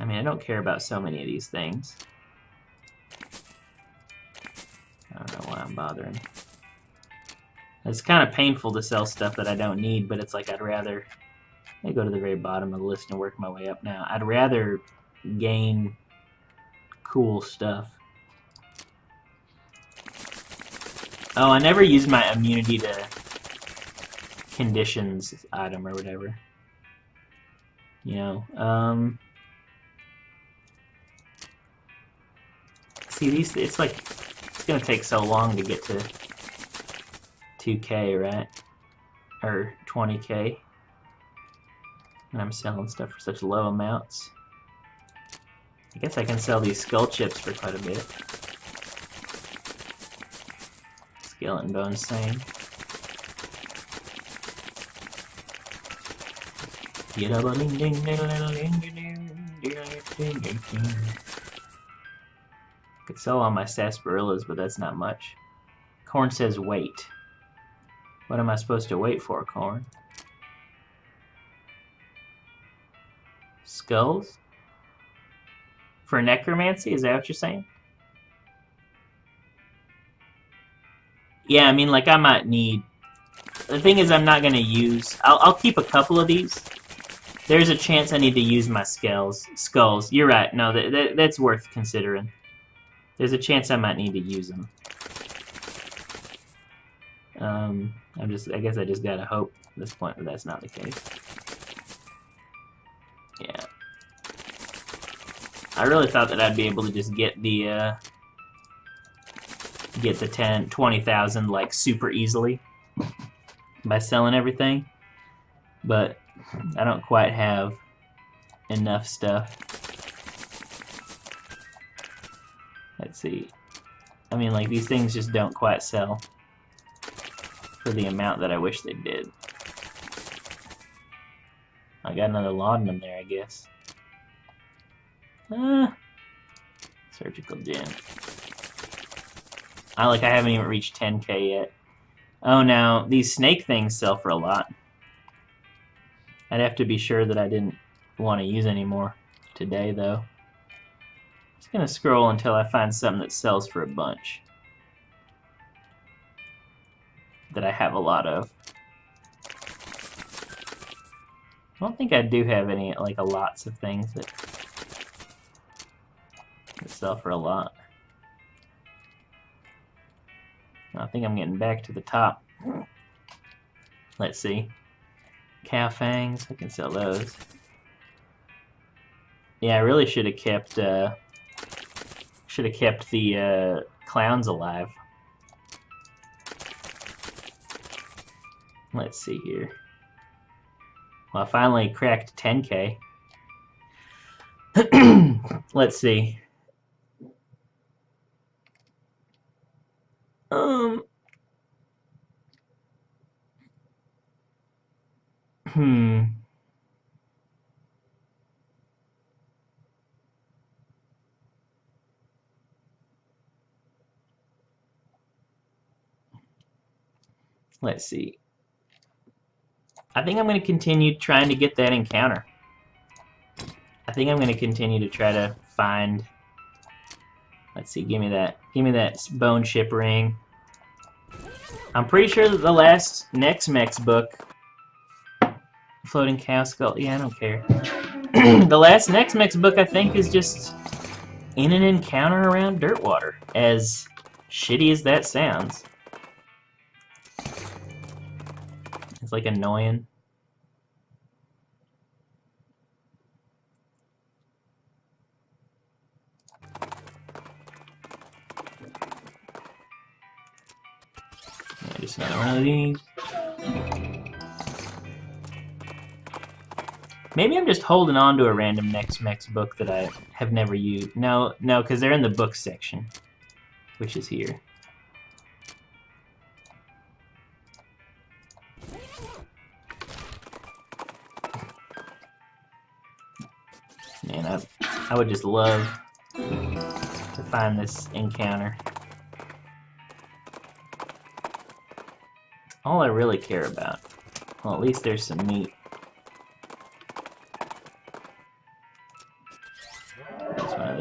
mean, I don't care about so many of these things. I don't know why I'm bothering. It's kind of painful to sell stuff that I don't need, but it's like I'd rather... Let me go to the very bottom of the list and work my way up now. I'd rather gain cool stuff. Oh, I never used my immunity to conditions item or whatever. You know, see these, it's like, it's gonna take so long to get to 2K, right? Or 20K. And I'm selling stuff for such low amounts. I guess I can sell these skull chips for quite a bit. Skeleton bones, same. Could sell all my sarsaparillas, but that's not much. Corn says wait. What am I supposed to wait for, Corn? Skulls? For necromancy? Is that what you're saying? Yeah, I mean, like, I might need... The thing is, I'm not going to use... I'll keep a couple of these. There's a chance I need to use my skulls. You're right. No, that's worth considering. There's a chance I might need to use them. I guess I just gotta hope at this point that that's not the case. Yeah. I really thought that I'd be able to just get the 20,000 like super easily by selling everything, but I don't quite have enough stuff. Let's see. I mean, like, these things just don't quite sell for the amount that I wish they did. I got another laudanum there, I guess. Surgical gem. I haven't even reached 10K yet. Oh, now, these snake things sell for a lot. I'd have to be sure that I didn't want to use any more today, though. Just gonna scroll until I find something that sells for a bunch. That I have a lot of. I don't think I do have any, like, lots of things that sell for a lot. I think I'm getting back to the top. Let's see. Cow fangs, I can sell those. Yeah, I really should have kept the clowns alive. Let's see here. Well, I finally cracked 10K. Let's see. Let's see. I think I'm going to continue trying to get that encounter. I think I'm going to continue to try to find... Let's see, give me that bone ship ring. I'm pretty sure that the last Nex-Mex book... Floating cow skull... Yeah, I don't care. The last Nex-Mex book, I think, is just in an encounter around Dirtwater. As shitty as that sounds. It's like annoying. Yeah, just another one of these. Maybe I'm just holding on to a random Nex-Mex book that I have never used. No, because they're in the book section, which is here. Man, I would just love to find this encounter. All I really care about. Well, at least there's some meat.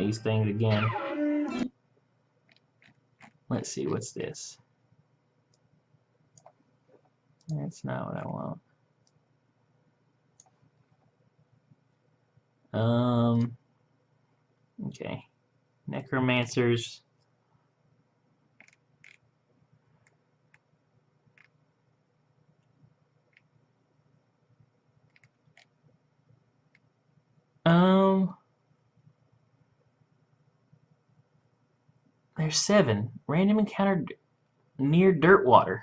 these things again. Let's see, what's this? That's not what I want. Okay. Necromancers. There's 7. Random encounter near dirt water.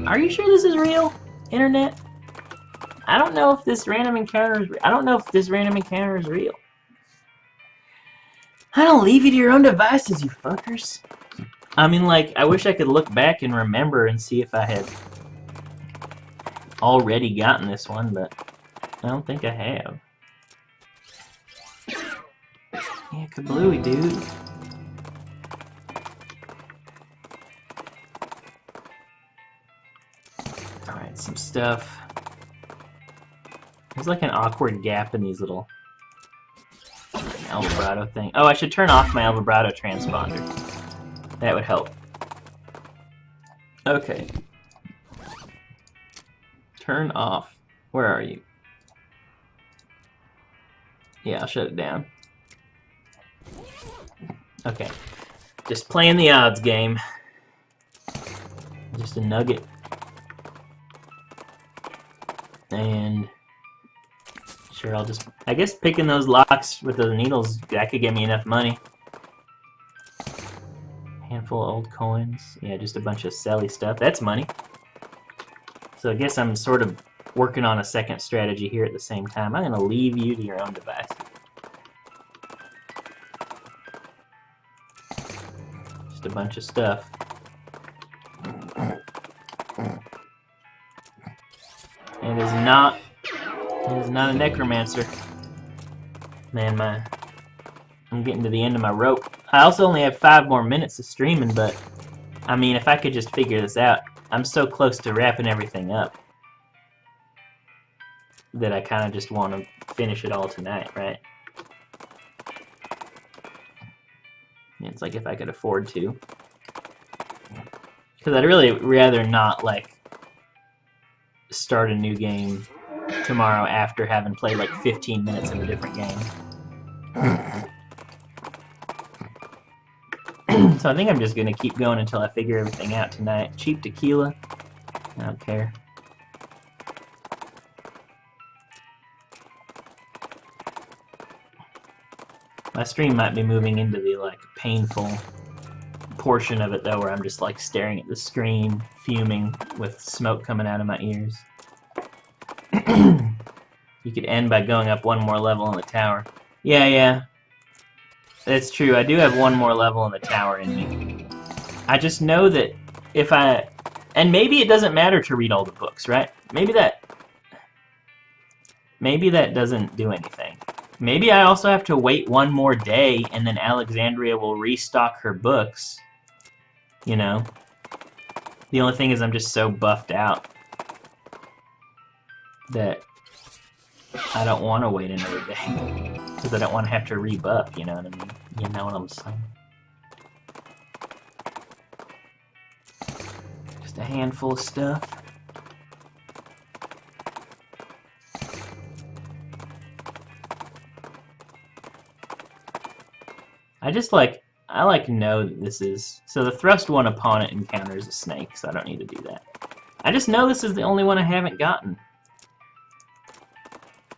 Are you sure this is real, Internet? I don't know if this random encounter is real. I don't leave you to your own devices, you fuckers. I mean, like, I wish I could look back and remember and see if I had already gotten this one, but I don't think I have. Yeah, kablooey, dude. Alright, some stuff. There's like an awkward gap in these little El Vibrato thing. Oh, I should turn off my El Vibrato transponder. That would help. Okay. Turn off. Where are you? Yeah, I'll shut it down. Okay. Just playing the odds game. Just a nugget. And sure, I'll just... I guess picking those locks with those needles, that could get me enough money. Handful of old coins. Yeah, just a bunch of selly stuff. That's money. So I guess I'm sort of working on a second strategy here at the same time. I'm going to leave you to your own device. Just a bunch of stuff. It is not a necromancer. Man, I'm getting to the end of my rope. I also only have 5 more minutes of streaming, but I mean, if I could just figure this out, I'm so close to wrapping everything up that I kind of just want to finish it all tonight, right? It's like if I could afford to. Because I'd really rather not, like, start a new game tomorrow after having played like 15 minutes of a different game. So I think I'm just going to keep going until I figure everything out tonight. Cheap tequila. I don't care. My stream might be moving into the like painful portion of it though, where I'm just like staring at the screen, fuming with smoke coming out of my ears. You could end by going up 1 more level in the tower. Yeah. That's true. I do have 1 more level in the tower in me. I just know that if I... And maybe it doesn't matter to read all the books, right? Maybe that doesn't do anything. Maybe I also have to wait 1 more day and then Alexandria will restock her books. You know? The only thing is I'm just so buffed out that I don't want to wait another day. Because I don't want to have to rebuff, you know what I mean? You know what I'm saying? Just a handful of stuff. I know that this is... So the thrust 1 opponent encounters a snake, so I don't need to do that. I just know this is the only one I haven't gotten.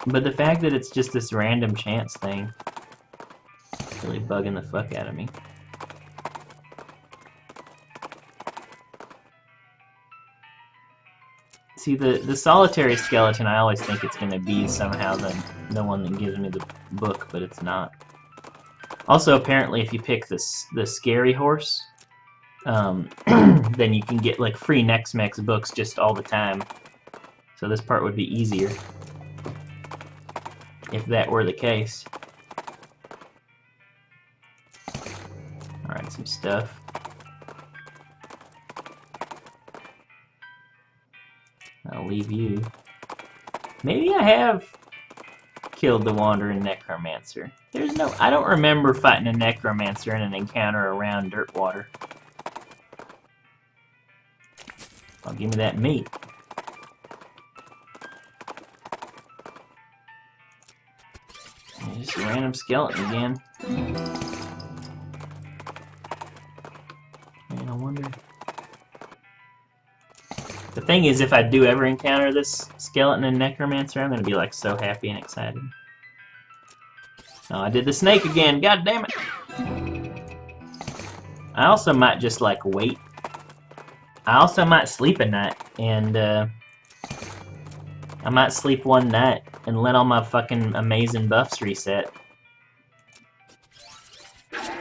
But the fact that it's just this random chance thing is really bugging the fuck out of me. See, the solitary skeleton, I always think it's going to be somehow the one that gives me the book, but it's not. Also, apparently, if you pick the scary horse, then you can get like free Next-Mex books just all the time. So this part would be easier. If that were the case. Alright, some stuff. I'll leave you. Maybe I have killed the Wandering Necromancer. There's no... I don't remember fighting a Necromancer in an encounter around Dirtwater. Oh, give me that meat. Just a random skeleton again. Man, I wonder... The thing is, if I do ever encounter this skeleton and necromancer, I'm gonna be like so happy and excited. Oh, I did the snake again. God damn it! I also might just like wait. I also might sleep a night, and I might sleep one night and let all my fucking amazing buffs reset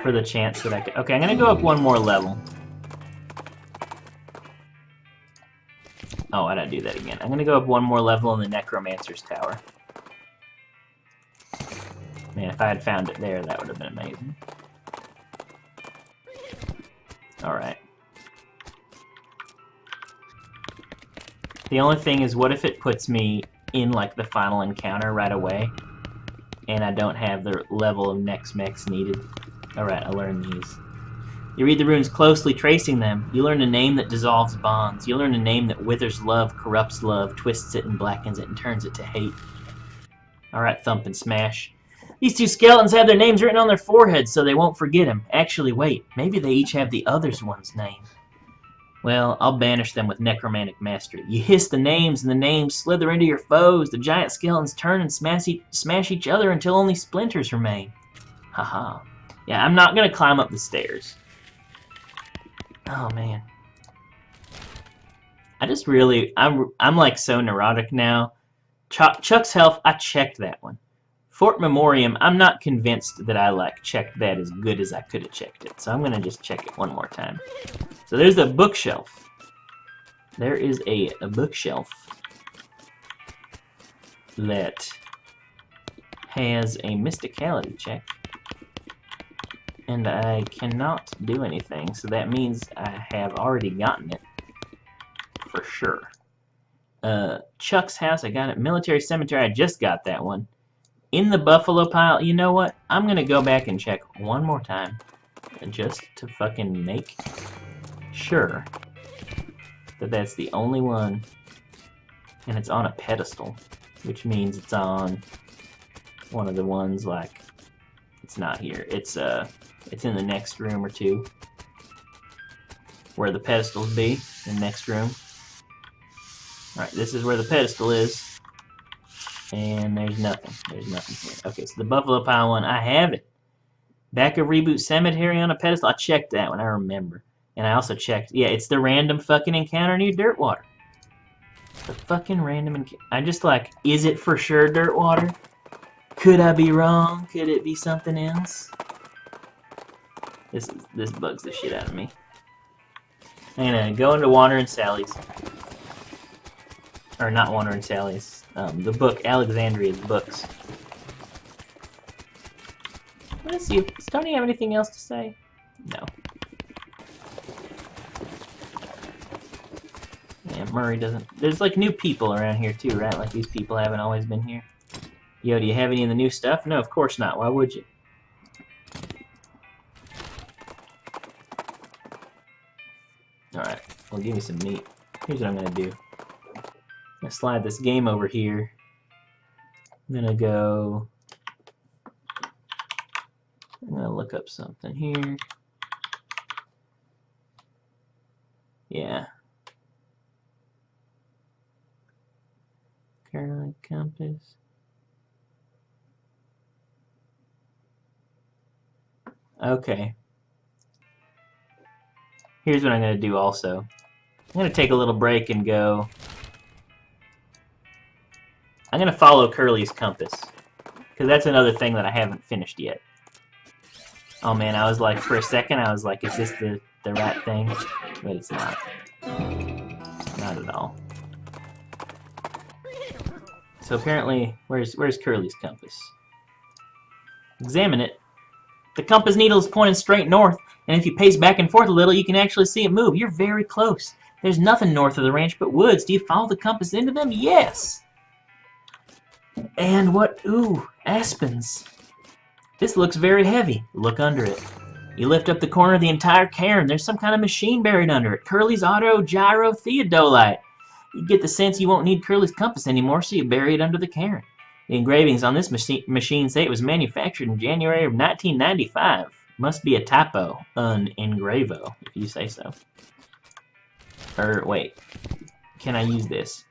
for the chance that I could. Okay, I'm gonna go up one more level. Oh, why'd I do that again? I'm gonna go up one more level in the Necromancer's Tower. Man, if I had found it there, that would have been amazing. Alright. The only thing is, what if it puts me in, like, the final encounter right away, and I don't have the level of next mechs needed? Alright, I learned these. You read the runes closely, tracing them. You learn a name that dissolves bonds. You learn a name that withers love, corrupts love, twists it and blackens it, and turns it to hate. Alright, thump and smash. These two skeletons have their names written on their foreheads so they won't forget him. Actually, wait. Maybe they each have the other one's name. Well, I'll banish them with necromantic mastery. You hiss the names, and the names slither into your foes. The giant skeletons turn and smash each other until only splinters remain. Haha. Yeah, I'm not going to climb up the stairs. Oh, man. I just really... I'm like so neurotic now. Chuck's Health, I checked that one. Fort Memoriam, I'm not convinced that I like checked that as good as I could have checked it. So I'm going to just check it one more time. So there's a bookshelf. There is a bookshelf that has a mysticality check. And I cannot do anything, so that means I have already gotten it. For sure. Chuck's house, I got it. Military cemetery, I just got that one. In the buffalo pile, you know what? I'm gonna go back and check one more time. Just to fucking make sure that that's the only one. And it's on a pedestal. Which means it's on one of the ones like... It's not here. It's in the next room or two. Where the pedestals be. In the next room. Alright, this is where the pedestal is. And there's nothing. There's nothing here. Okay, so the buffalo pile one, I have it. Back of Reboot Cemetery on a pedestal. I checked that one, I remember. And I also checked, yeah, it's the random fucking encounter near Dirtwater. The fucking random encounter. I'm just like, is it for sure Dirtwater? Could I be wrong? Could it be something else? This bugs the shit out of me. I'm gonna go into Wandering Sally's. Or not Wandering Sally's. The book, Alexandria's books. Let's see. Does Tony have anything else to say? No. Yeah, Murray doesn't. There's like new people around here too, right? Like these people haven't always been here. Yo, do you have any of the new stuff? No, of course not. Why would you? Alright, well, give me some meat. Here's what I'm going to do. I'm going to slide this game over here. I'm going to go... I'm going to look up something here. Yeah. Caroline Compass. Okay. Here's what I'm going to do also. I'm going to take a little break and go... I'm going to follow Curly's compass. Because that's another thing that I haven't finished yet. Oh man, I was like, for a second, I was like, is this the right thing? But it's not. Not at all. So apparently, where's Curly's compass? Examine it. The compass needle is pointing straight north, and if you pace back and forth a little, you can actually see it move. You're very close. There's nothing north of the ranch but woods. Do you follow the compass into them? Yes! And what? Ooh, Aspens. This looks very heavy. Look under it. You lift up the corner of the entire cairn. There's some kind of machine buried under it. Curly's auto gyro theodolite. You get the sense you won't need Curly's compass anymore, so you bury it under the cairn. The engravings on this machine say it was manufactured in January of 1995. Must be a typo. An engravo, if you say so. Or, wait. Can I use this?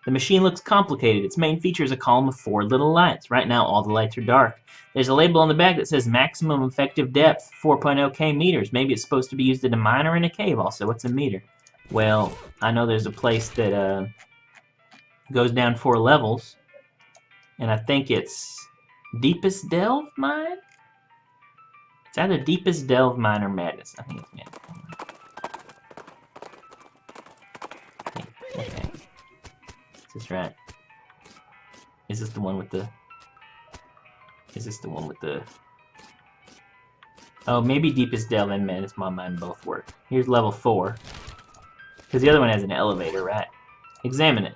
The machine looks complicated. Its main feature is a column of 4 little lights. Right now, all the lights are dark. There's a label on the back that says maximum effective depth, 4.0 K meters. Maybe it's supposed to be used in a mine or in a cave also. What's a meter? Well, I know there's a place that goes down 4 levels. And I think it's Deepest Delve Mine? It's either Deepest Delve Mine or Madness. I think it's Madness. Okay. Is this right? Is this the one with the... Is this the one with the... Oh, maybe Deepest Delve and Madness Mine both work. Here's level 4. Because the other one has an elevator, right? Examine it.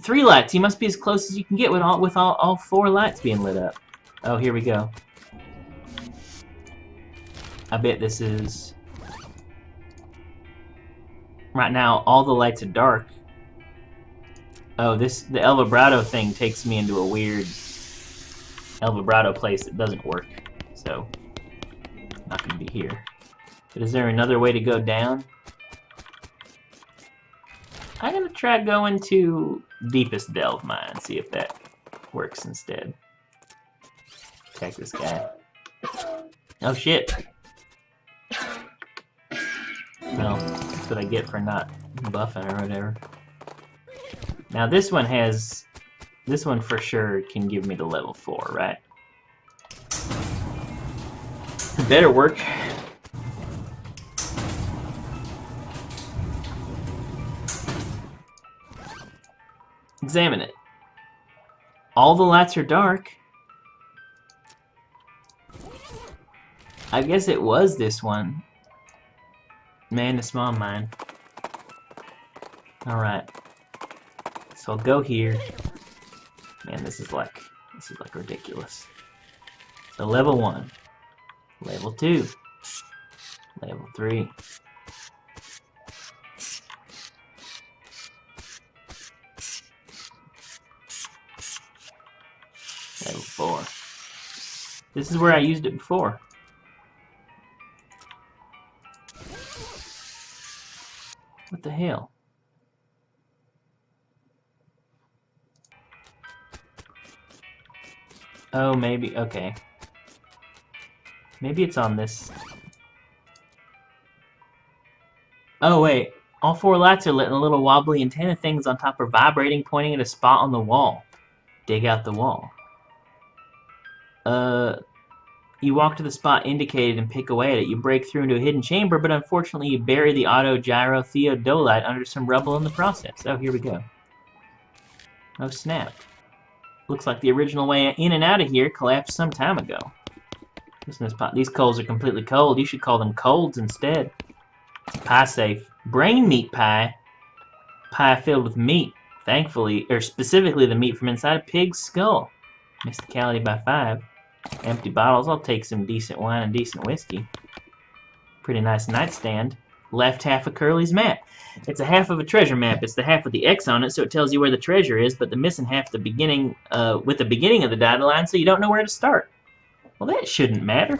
3 lights. You must be as close as you can get with all 4 lights being lit up. Oh, here we go. I bet this is... Right now, all the lights are dark. Oh, the El Vibrato thing takes me into a weird El Vibrato place that doesn't work. So, not going to be here. But is there another way to go down? I'm going to try going to Deepest Delve Mine and see if that works instead. Attack this guy. Oh shit! No, that's what I get for not buffing or whatever. Now this one for sure can give me the level 4, right? It better work. Examine it. All the lights are dark. I guess it was this one. Man, the small mine. Alright. So I'll go here. Man, this is like ridiculous. So level 1. Level 2. Level 3. Level 4. This is where I used it before. What the hell? Oh, maybe, okay. Maybe it's on this. Oh, wait. All 4 lights are lit and the little wobbly antenna things on top are vibrating, pointing at a spot on the wall. Dig out the wall. You walk to the spot indicated and pick away at it. You break through into a hidden chamber, but unfortunately you bury the auto gyro theodolite under some rubble in the process. Oh, here we go. Oh, snap. Looks like the original way in and out of here collapsed some time ago. Listen to this pot. These coals are completely cold. You should call them colds instead. Pie safe. Brain meat pie. Pie filled with meat. Thankfully, or specifically the meat from inside a pig's skull. Mysticality by 5. Empty bottles. I'll take some decent wine and decent whiskey. Pretty nice nightstand. Left half of Curly's map. It's a half of a treasure map. It's the half with the X on it, so it tells you where the treasure is, but the missing half the beginning, with the beginning of the dotted line, so you don't know where to start. Well, that shouldn't matter.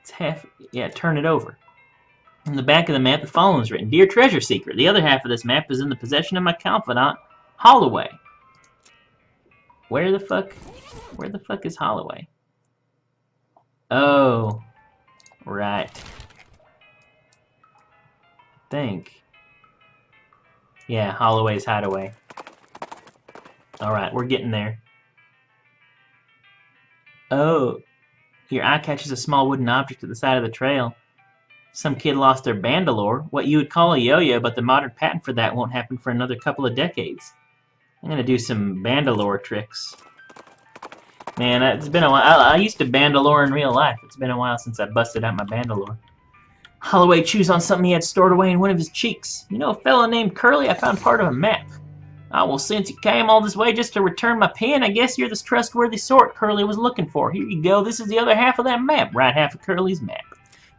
It's half... Yeah, turn it over. On the back of the map, the following is written. Dear Treasure Seeker, the other half of this map is in the possession of my confidant, Holloway. Where the fuck is Holloway? Oh, right. I think. Yeah, Holloway's hideaway. Alright, we're getting there. Oh, your eye catches a small wooden object at the side of the trail. Some kid lost their bandolore, what you would call a yo-yo, but the modern patent for that won't happen for another couple of decades. I'm gonna do some bandolore tricks. Man, it's been a while. I used to bandolore in real life. It's been a while since I busted out my bandolore. Holloway chews on something he had stored away in one of his cheeks. You know a fellow named Curly? I found part of a map. Oh, well, since you came all this way just to return my pen, I guess you're the trustworthy sort Curly was looking for. Here you go. This is the other half of that map. Right half of Curly's map.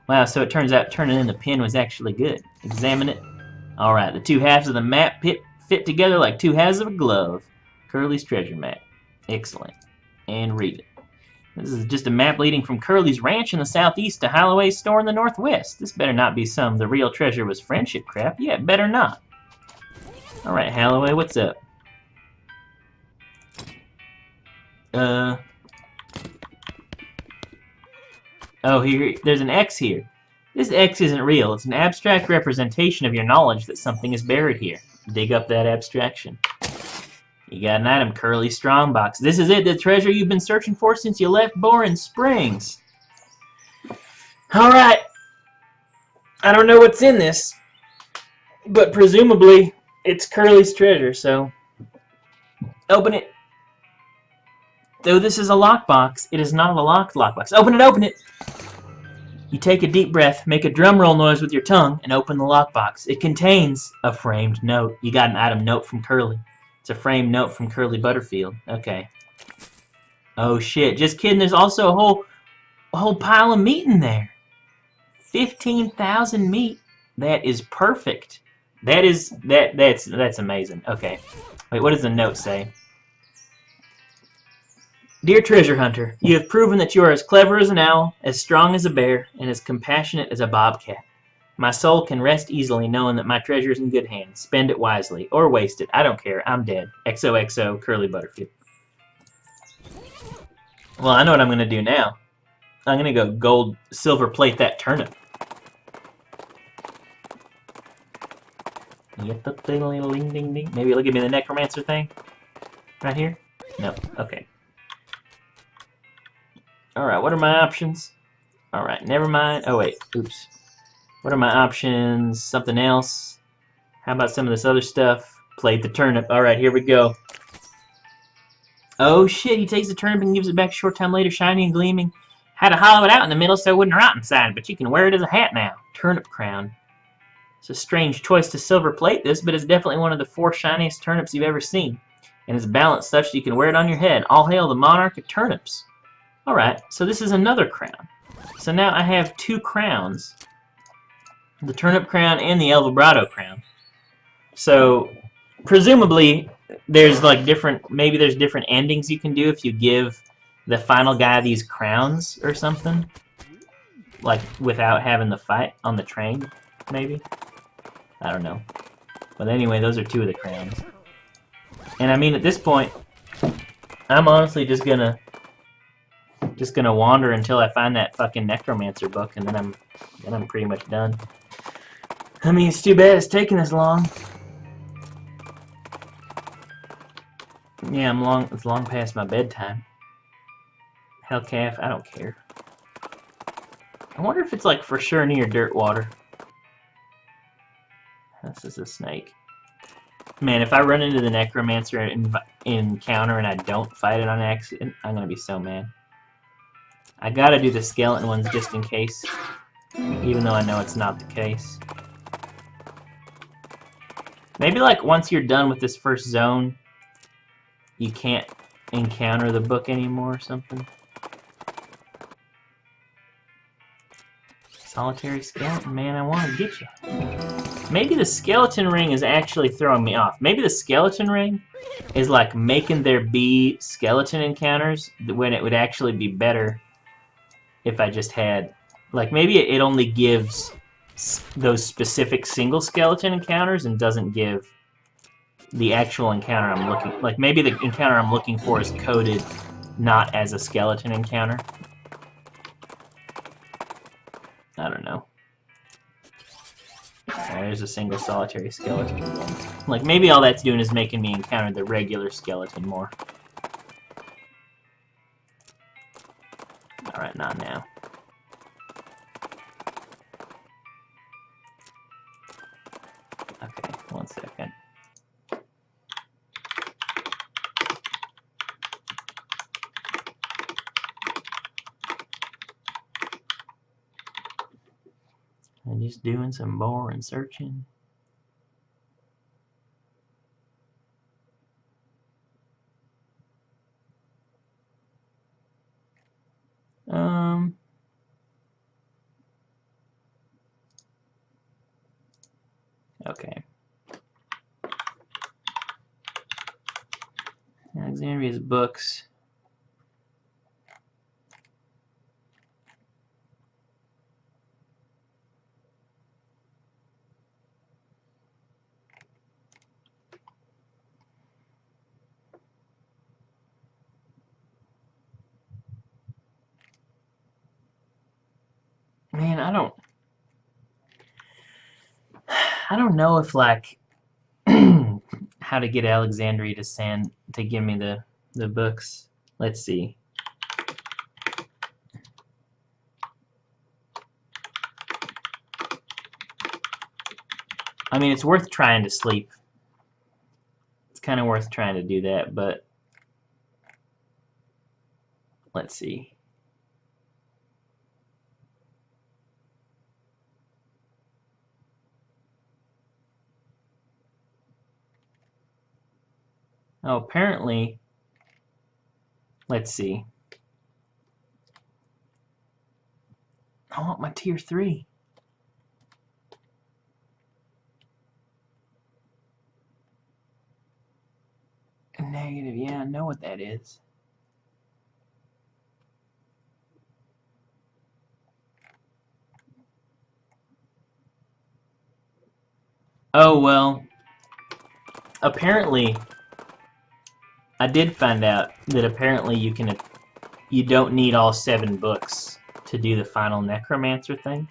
Wow, so it turns out turning in the pen was actually good. Examine it. Alright, the two halves of the map fit together like two halves of a glove. Curly's treasure map. Excellent. And read it. This is just a map leading from Curly's ranch in the southeast to Holloway's store in the northwest. This better not be some the real treasure was friendship crap. Yeah, it better not. Alright, Holloway, what's up? Oh, there's an X here. This X isn't real. It's an abstract representation of your knowledge that something is buried here. Dig up that abstraction. You got an item, Curly Strongbox. This is it, the treasure you've been searching for since you left Boren Springs. Alright. I don't know what's in this, but presumably it's Curly's treasure, so open it. Though this is a lockbox, it is not a locked lockbox. Open it, open it! You take a deep breath, make a drum roll noise with your tongue, and open the lockbox. It contains a framed note. You got an item, note from Curly. It's a framed note from Curly Butterfield. Okay. Oh shit, just kidding. There's also a whole pile of meat in there. 15,000 meat. That is perfect. That's amazing. Okay. Wait, what does the note say? Dear treasure hunter, you have proven that you are as clever as an owl, as strong as a bear, and as compassionate as a bobcat. My soul can rest easily knowing that my treasure is in good hands. Spend it wisely, or waste it. I don't care. I'm dead. XOXO, Curly Butterfield. Well, I know what I'm going to do now. I'm going to go silver plate that turnip. Maybe it'll give me the necromancer thing. Right here? No. Okay. Alright, what are my options? Alright, never mind. Oh, wait. Oops. What are my options? Something else? How about some of this other stuff? Plate the turnip. Alright, here we go. Oh, shit. He takes the turnip and gives it back a short time later, shiny and gleaming. Had to hollow it out in the middle so it wouldn't rot inside, but you can wear it as a hat now. Turnip crown. It's a strange choice to silver plate this, but it's definitely one of the 4 shiniest turnips you've ever seen. And it's balanced such that you can wear it on your head. All hail the monarch of turnips. Alright, so this is another crown. So now I have 2 crowns. The turnip crown and the El Vibrato crown. So, presumably, there's like maybe there's different endings you can do if you give the final guy these crowns or something. Like, without having the fight on the train, maybe? I don't know. But anyway, those are 2 of the crowns. And I mean, at this point, I'm honestly just gonna wander until I find that fucking necromancer book, and then I'm pretty much done. I mean, it's too bad it's taking this long. Yeah, it's long past my bedtime. Hellcalf, I don't care. I wonder if it's like for sure near dirt water. This is a snake. Man, if I run into the necromancer encounter and I don't fight it on accident, I'm gonna be so mad. I gotta do the skeleton ones just in case, even though I know it's not the case. Maybe like once you're done with this first zone, you can't encounter the book anymore or something. Solitary skeleton, man, I want to get you. Maybe the skeleton ring is actually throwing me off. Maybe the skeleton ring is like making there be skeleton encounters when it would actually be better if I just had, like, maybe it only gives those specific single skeleton encounters and doesn't give the actual encounter I'm looking, like maybe the encounter I'm looking for is coded not as a skeleton encounter. I don't know. There's a single solitary skeleton again. Like, maybe all that's doing is making me encounter the regular skeleton more. Alright, not now. Okay, 1 second. I'm just doing some boring searching. Okay. Alexandria's books. Man, I don't know if like how to get Alexandria to give me the books. Let's see. I mean, it's worth trying to sleep. It's kind of worth trying to do that, but let's see. Oh, apparently, let's see. I want my tier 3. Negative, yeah, I know what that is. Oh, well, apparently, I did find out that apparently you don't need all 7 books to do the final necromancer thing.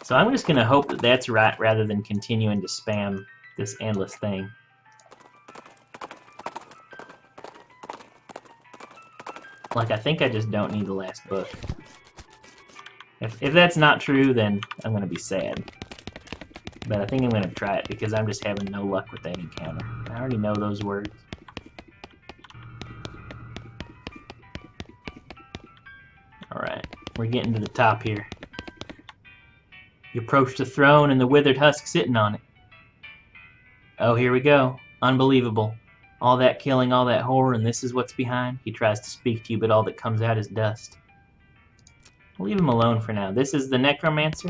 So I'm just going to hope that that's right rather than continuing to spam this endless thing. Like, I think I just don't need the last book. If that's not true, then I'm going to be sad. But I think I'm going to try it because I'm just having no luck with that encounter. I already know those words. Alright, we're getting to the top here. You approach the throne and the withered husk sitting on it. Oh, here we go. Unbelievable. All that killing, all that horror, and this is what's behind? He tries to speak to you, but all that comes out is dust. Leave him alone for now. This is the necromancer.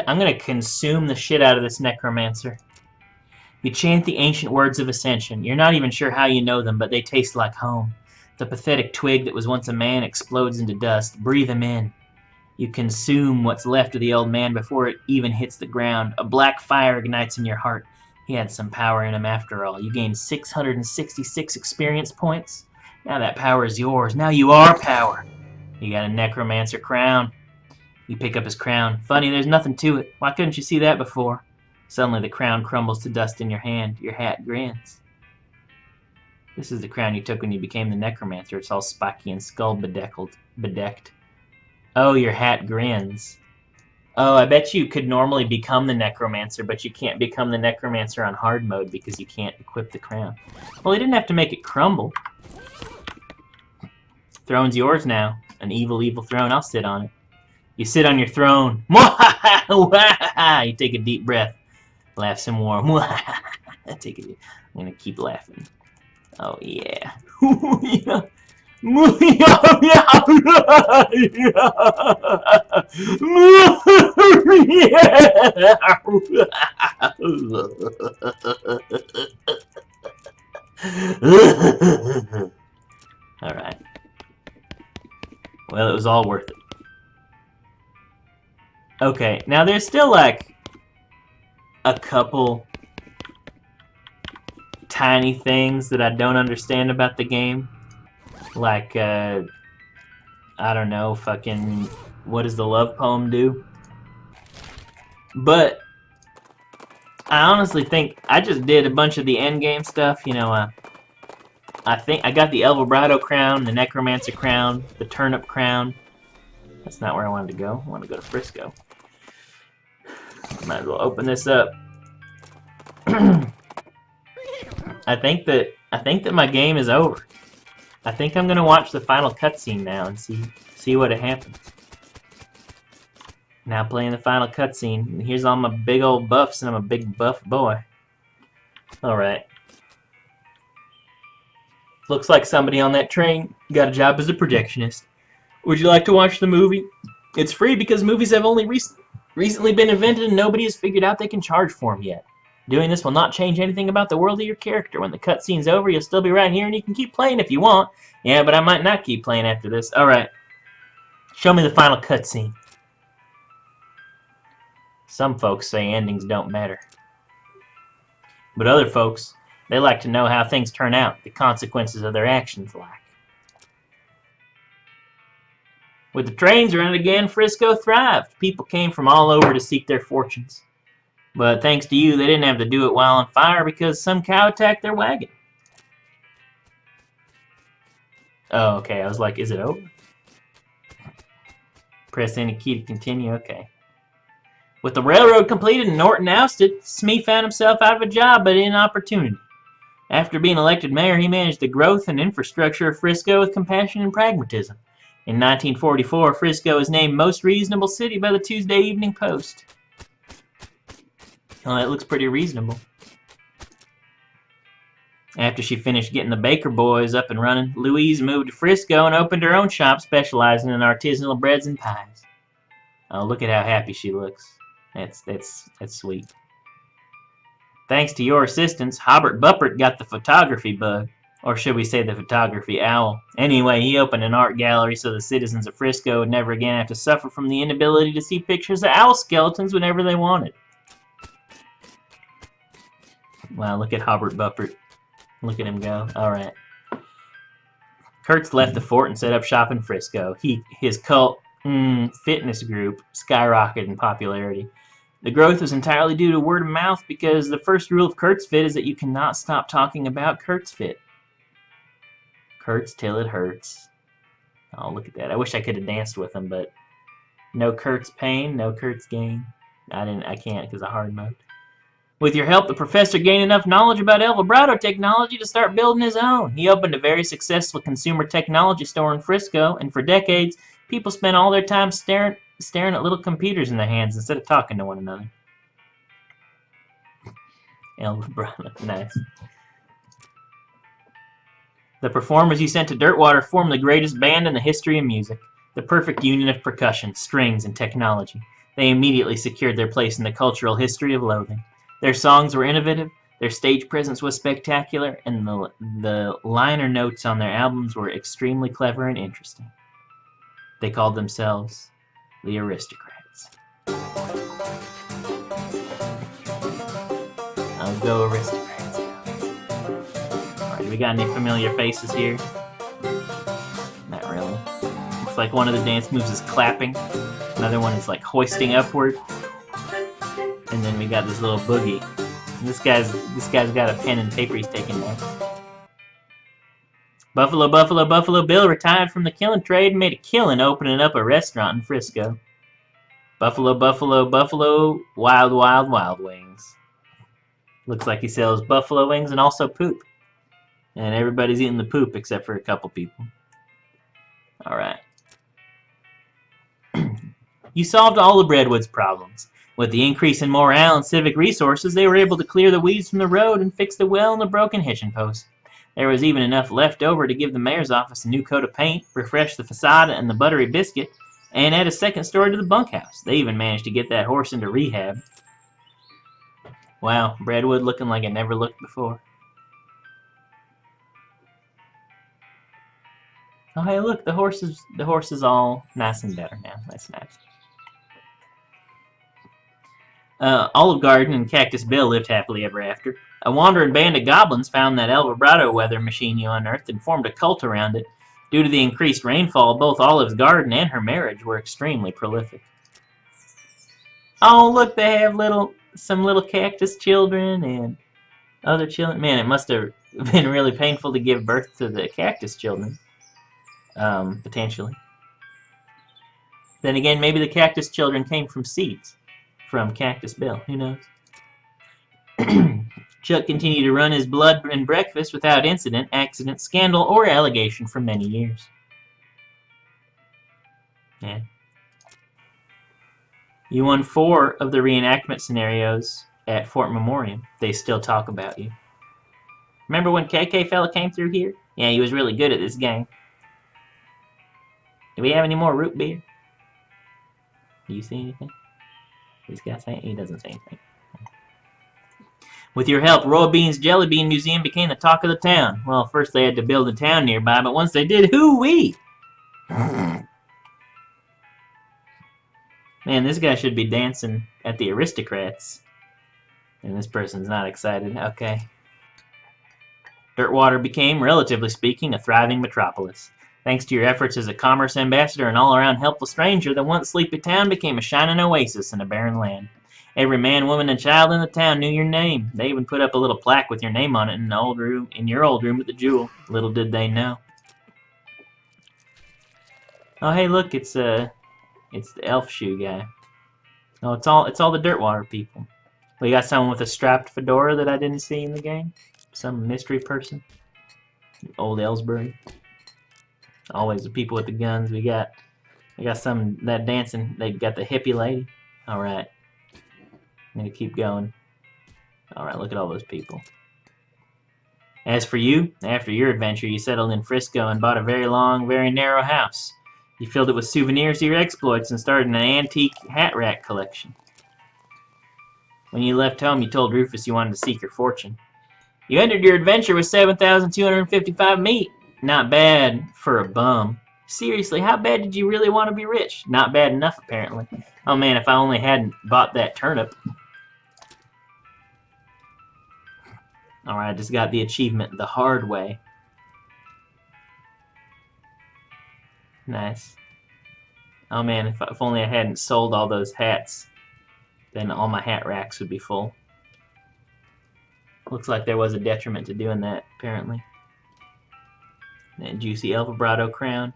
I'm gonna consume the shit out of this necromancer. You chant the ancient words of ascension. You're not even sure how you know them, but they taste like home. The pathetic twig that was once a man explodes into dust. Breathe him in. You consume what's left of the old man before it even hits the ground. A black fire ignites in your heart. He had some power in him after all. You gained 666 experience points. Now that power is yours. Now you are power. You got a necromancer crown. You pick up his crown. Funny, there's nothing to it. Why couldn't you see that before? Suddenly the crown crumbles to dust in your hand. Your hat grins. This is the crown you took when you became the necromancer. It's all spiky and skull bedecked. Oh, your hat grins. Oh, I bet you could normally become the necromancer, but you can't become the necromancer on hard mode because you can't equip the crown. Well, he didn't have to make it crumble. Throne's yours now. An evil, evil throne. I'll sit on it. You sit on your throne. You take a deep breath. Laugh some more. I'm gonna keep laughing. Oh yeah. Alright. Well, it was all worth it. Okay, now there's still like a couple tiny things that I don't understand about the game. Like, I don't know, fucking, what does the love poem do? But I honestly think I just did a bunch of the endgame stuff, you know. I think I got the El Vibrato crown, the Necromancer crown, the Turnip crown. That's not where I wanted to go. I want to go to Frisco. Might as well open this up. I think that my game is over. I think I'm gonna watch the final cutscene now and see what happens. Now playing the final cutscene, and here's all my big old buffs, and I'm a big buff boy. Alright. Looks like somebody on that train got a job as a projectionist. Would you like to watch the movie? It's free because movies have only recently been invented and nobody has figured out they can charge for them yet. Doing this will not change anything about the world of your character. When the cutscene's over, you'll still be right here and you can keep playing if you want. Yeah, but I might not keep playing after this. Alright. Show me the final cutscene. Some folks say endings don't matter. But other folks, they like to know how things turn out, the consequences of their actions like. With the trains running again, Frisco thrived. People came from all over to seek their fortunes. But thanks to you, they didn't have to do it while on fire because some cow attacked their wagon. Oh, okay. I was like, is it over? Press any key to continue. Okay. With the railroad completed and Norton ousted, Smee found himself out of a job but in opportunity. After being elected mayor, he managed the growth and infrastructure of Frisco with compassion and pragmatism. In 1944, Frisco was named Most Reasonable City by the Tuesday Evening Post. Well, that looks pretty reasonable. After she finished getting the Baker boys up and running, Louise moved to Frisco and opened her own shop specializing in artisanal breads and pies. Oh, look at how happy she looks. That's sweet. Thanks to your assistance, Hobart Buppert got the photography bug. Or should we say the photography owl? Anyway, he opened an art gallery so the citizens of Frisco would never again have to suffer from the inability to see pictures of owl skeletons whenever they wanted. Wow, look at Hobart Buppert. Look at him go. Alright. Kurtz left the fort and set up shop in Frisco. His cult fitness group skyrocketed in popularity. The growth was entirely due to word of mouth because the first rule of Kurtz Fit is that you cannot stop talking about Kurtz Fit. Kurtz till it hurts. Oh, look at that. I wish I could have danced with him, but no Kurtz pain, no Kurtz gain. I can't because of hard mode. With your help, the professor gained enough knowledge about El Vibrato technology to start building his own. He opened a very successful consumer technology store in Frisco, and for decades, people spent all their time staring at little computers in their hands instead of talking to one another. El Vibrato, nice. The performers you sent to Dirtwater formed the greatest band in the history of music. The perfect union of percussion, strings, and technology. They immediately secured their place in the cultural history of Loathing. Their songs were innovative, their stage presence was spectacular, and the liner notes on their albums were extremely clever and interesting. They called themselves the Aristocrats. I'll go Aristocrats. Alright, do we got any familiar faces here? Not really. Looks like one of the dance moves is clapping. Another one is like hoisting upward. And then we got this little boogie. And this guy's got a pen and paper he's taking notes. Buffalo Bill retired from the killing trade and made a killing opening up a restaurant in Frisco. Buffalo, wild wings. Looks like he sells buffalo wings and also poop. And everybody's eating the poop except for a couple people. Alright. You solved all the Breadwood's problems. With the increase in morale and civic resources, they were able to clear the weeds from the road and fix the well and the broken hitching post. There was even enough left over to give the mayor's office a new coat of paint, refresh the facade and the buttery biscuit, and add a second story to the bunkhouse. They even managed to get that horse into rehab. Wow, Breadwood looking like it never looked before. Oh hey, look, the horse is all nice and better now. That's nice. Olive Garden and Cactus Bill lived happily ever after. A wandering band of goblins found that El Vibrato weather machine you unearthed and formed a cult around it. Due to the increased rainfall, both Olive's garden and her marriage were extremely prolific. Oh, look, they have some little cactus children and other children. Man, it must have been really painful to give birth to the cactus children. Potentially. Then again, maybe the cactus children came from seeds from Cactus Bill. Who knows? Chuck continued to run his blood and breakfast without incident, accident, scandal, or allegation for many years. Yeah. You won 4 of the reenactment scenarios at Fort Memoriam. They still talk about you. Remember when KK fella came through here? Yeah, he was really good at this game. Do we have any more root beer? Do you see anything? This guy saying? He doesn't say anything. With your help, Roy Bean's Jelly Bean Museum became the talk of the town. Well, first they had to build a town nearby, but once they did, hoo-wee! Man, this guy should be dancing at the aristocrats. And this person's not excited. Okay. Dirtwater became, relatively speaking, a thriving metropolis. Thanks to your efforts as a commerce ambassador and all-around helpful stranger, the once sleepy town became a shining oasis in a barren land. Every man, woman, and child in the town knew your name. They even put up a little plaque with your name on it in your old room at the Jewel. Little did they know. Oh, hey, look, it's the elf shoe guy. Oh, it's all the Dirtwater people. We got someone with a strapped fedora that I didn't see in the game. Some mystery person. Old Ellsbury. Always the people with the guns. We got some that dancing. They got the hippie lady. All right. I'm gonna keep going. All right. Look at all those people. As for you, after your adventure, you settled in Frisco and bought a very long, very narrow house. You filled it with souvenirs of your exploits and started an antique hat rack collection. When you left home, you told Rufus you wanted to seek your fortune. You ended your adventure with 7,255 meat. Not bad for a bum. Seriously, how bad did you really want to be rich? Not bad enough, apparently. Oh man, if I only hadn't bought that turnip. Alright, I just got the achievement the hard way. Nice. Oh man, if only I hadn't sold all those hats, then all my hat racks would be full. Looks like there was a detriment to doing that, apparently. That juicy El Vibrato crown.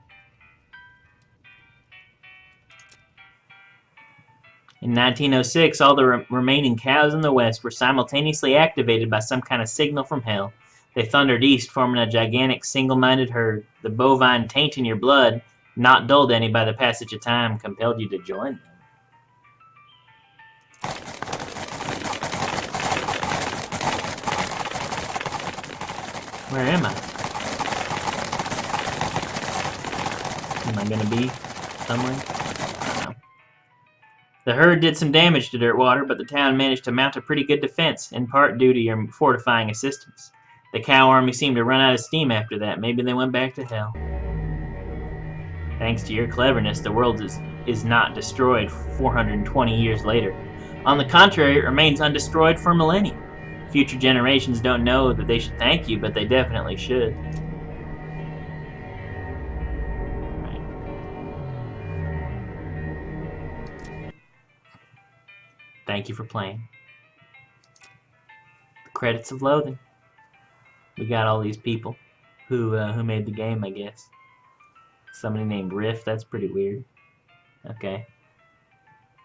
In 1906, all the remaining cows in the West were simultaneously activated by some kind of signal from hell. They thundered east, forming a gigantic, single-minded herd. The bovine taint in your blood, not dulled any by the passage of time, compelled you to join them. Where am I? Am I gonna be somewhere? I don't know. The herd did some damage to Dirtwater, but the town managed to mount a pretty good defense, in part due to your fortifying assistance. The cow army seemed to run out of steam after that. Maybe they went back to hell. Thanks to your cleverness, the world is not destroyed 420 years later. On the contrary, it remains undestroyed for millennia. Future generations don't know that they should thank you, but they definitely should. Right. Thank you for playing. The credits of Loathing. We got all these people who made the game, I guess. Somebody named Riff, that's pretty weird. Okay.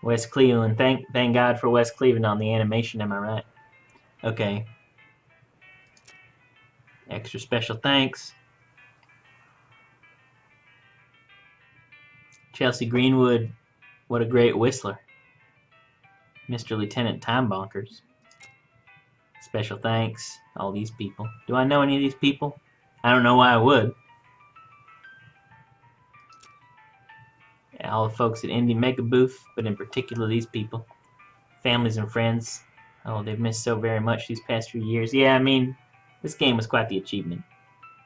Wes Cleveland, thank God for Wes Cleveland on the animation, am I right? Okay. Extra special thanks. Chelsea Greenwood, what a great whistler. Mr. Lieutenant Time Bonkers. Special thanks. All these people. Do I know any of these people? I don't know why I would. All the folks at Indie Mega Booth, but in particular these people. Families and friends. Oh, they've missed so very much these past few years. Yeah, I mean, this game was quite the achievement.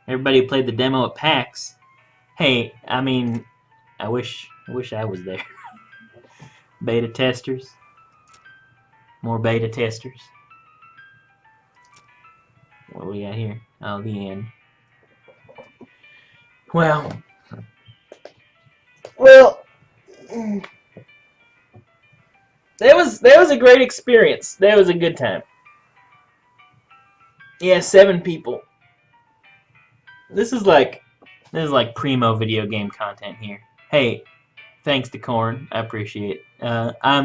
Everybody who played the demo at PAX. Hey, I mean, I wish I was there. Beta testers. More beta testers. What do we got here? Oh, the end. Well, that was a great experience. That was a good time. Yeah, 7 people. This is like primo video game content here. Hey, thanks to Korn. I appreciate it.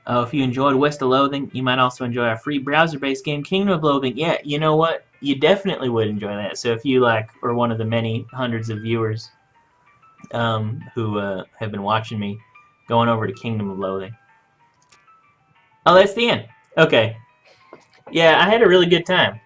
If you enjoyed West of Loathing, you might also enjoy our free browser-based game, Kingdom of Loathing. Yeah, you know what? You definitely would enjoy that. So if you are one of the many hundreds of viewers who have been watching me, going over to Kingdom of Loathing. Oh, that's the end. Okay. Yeah, I had a really good time.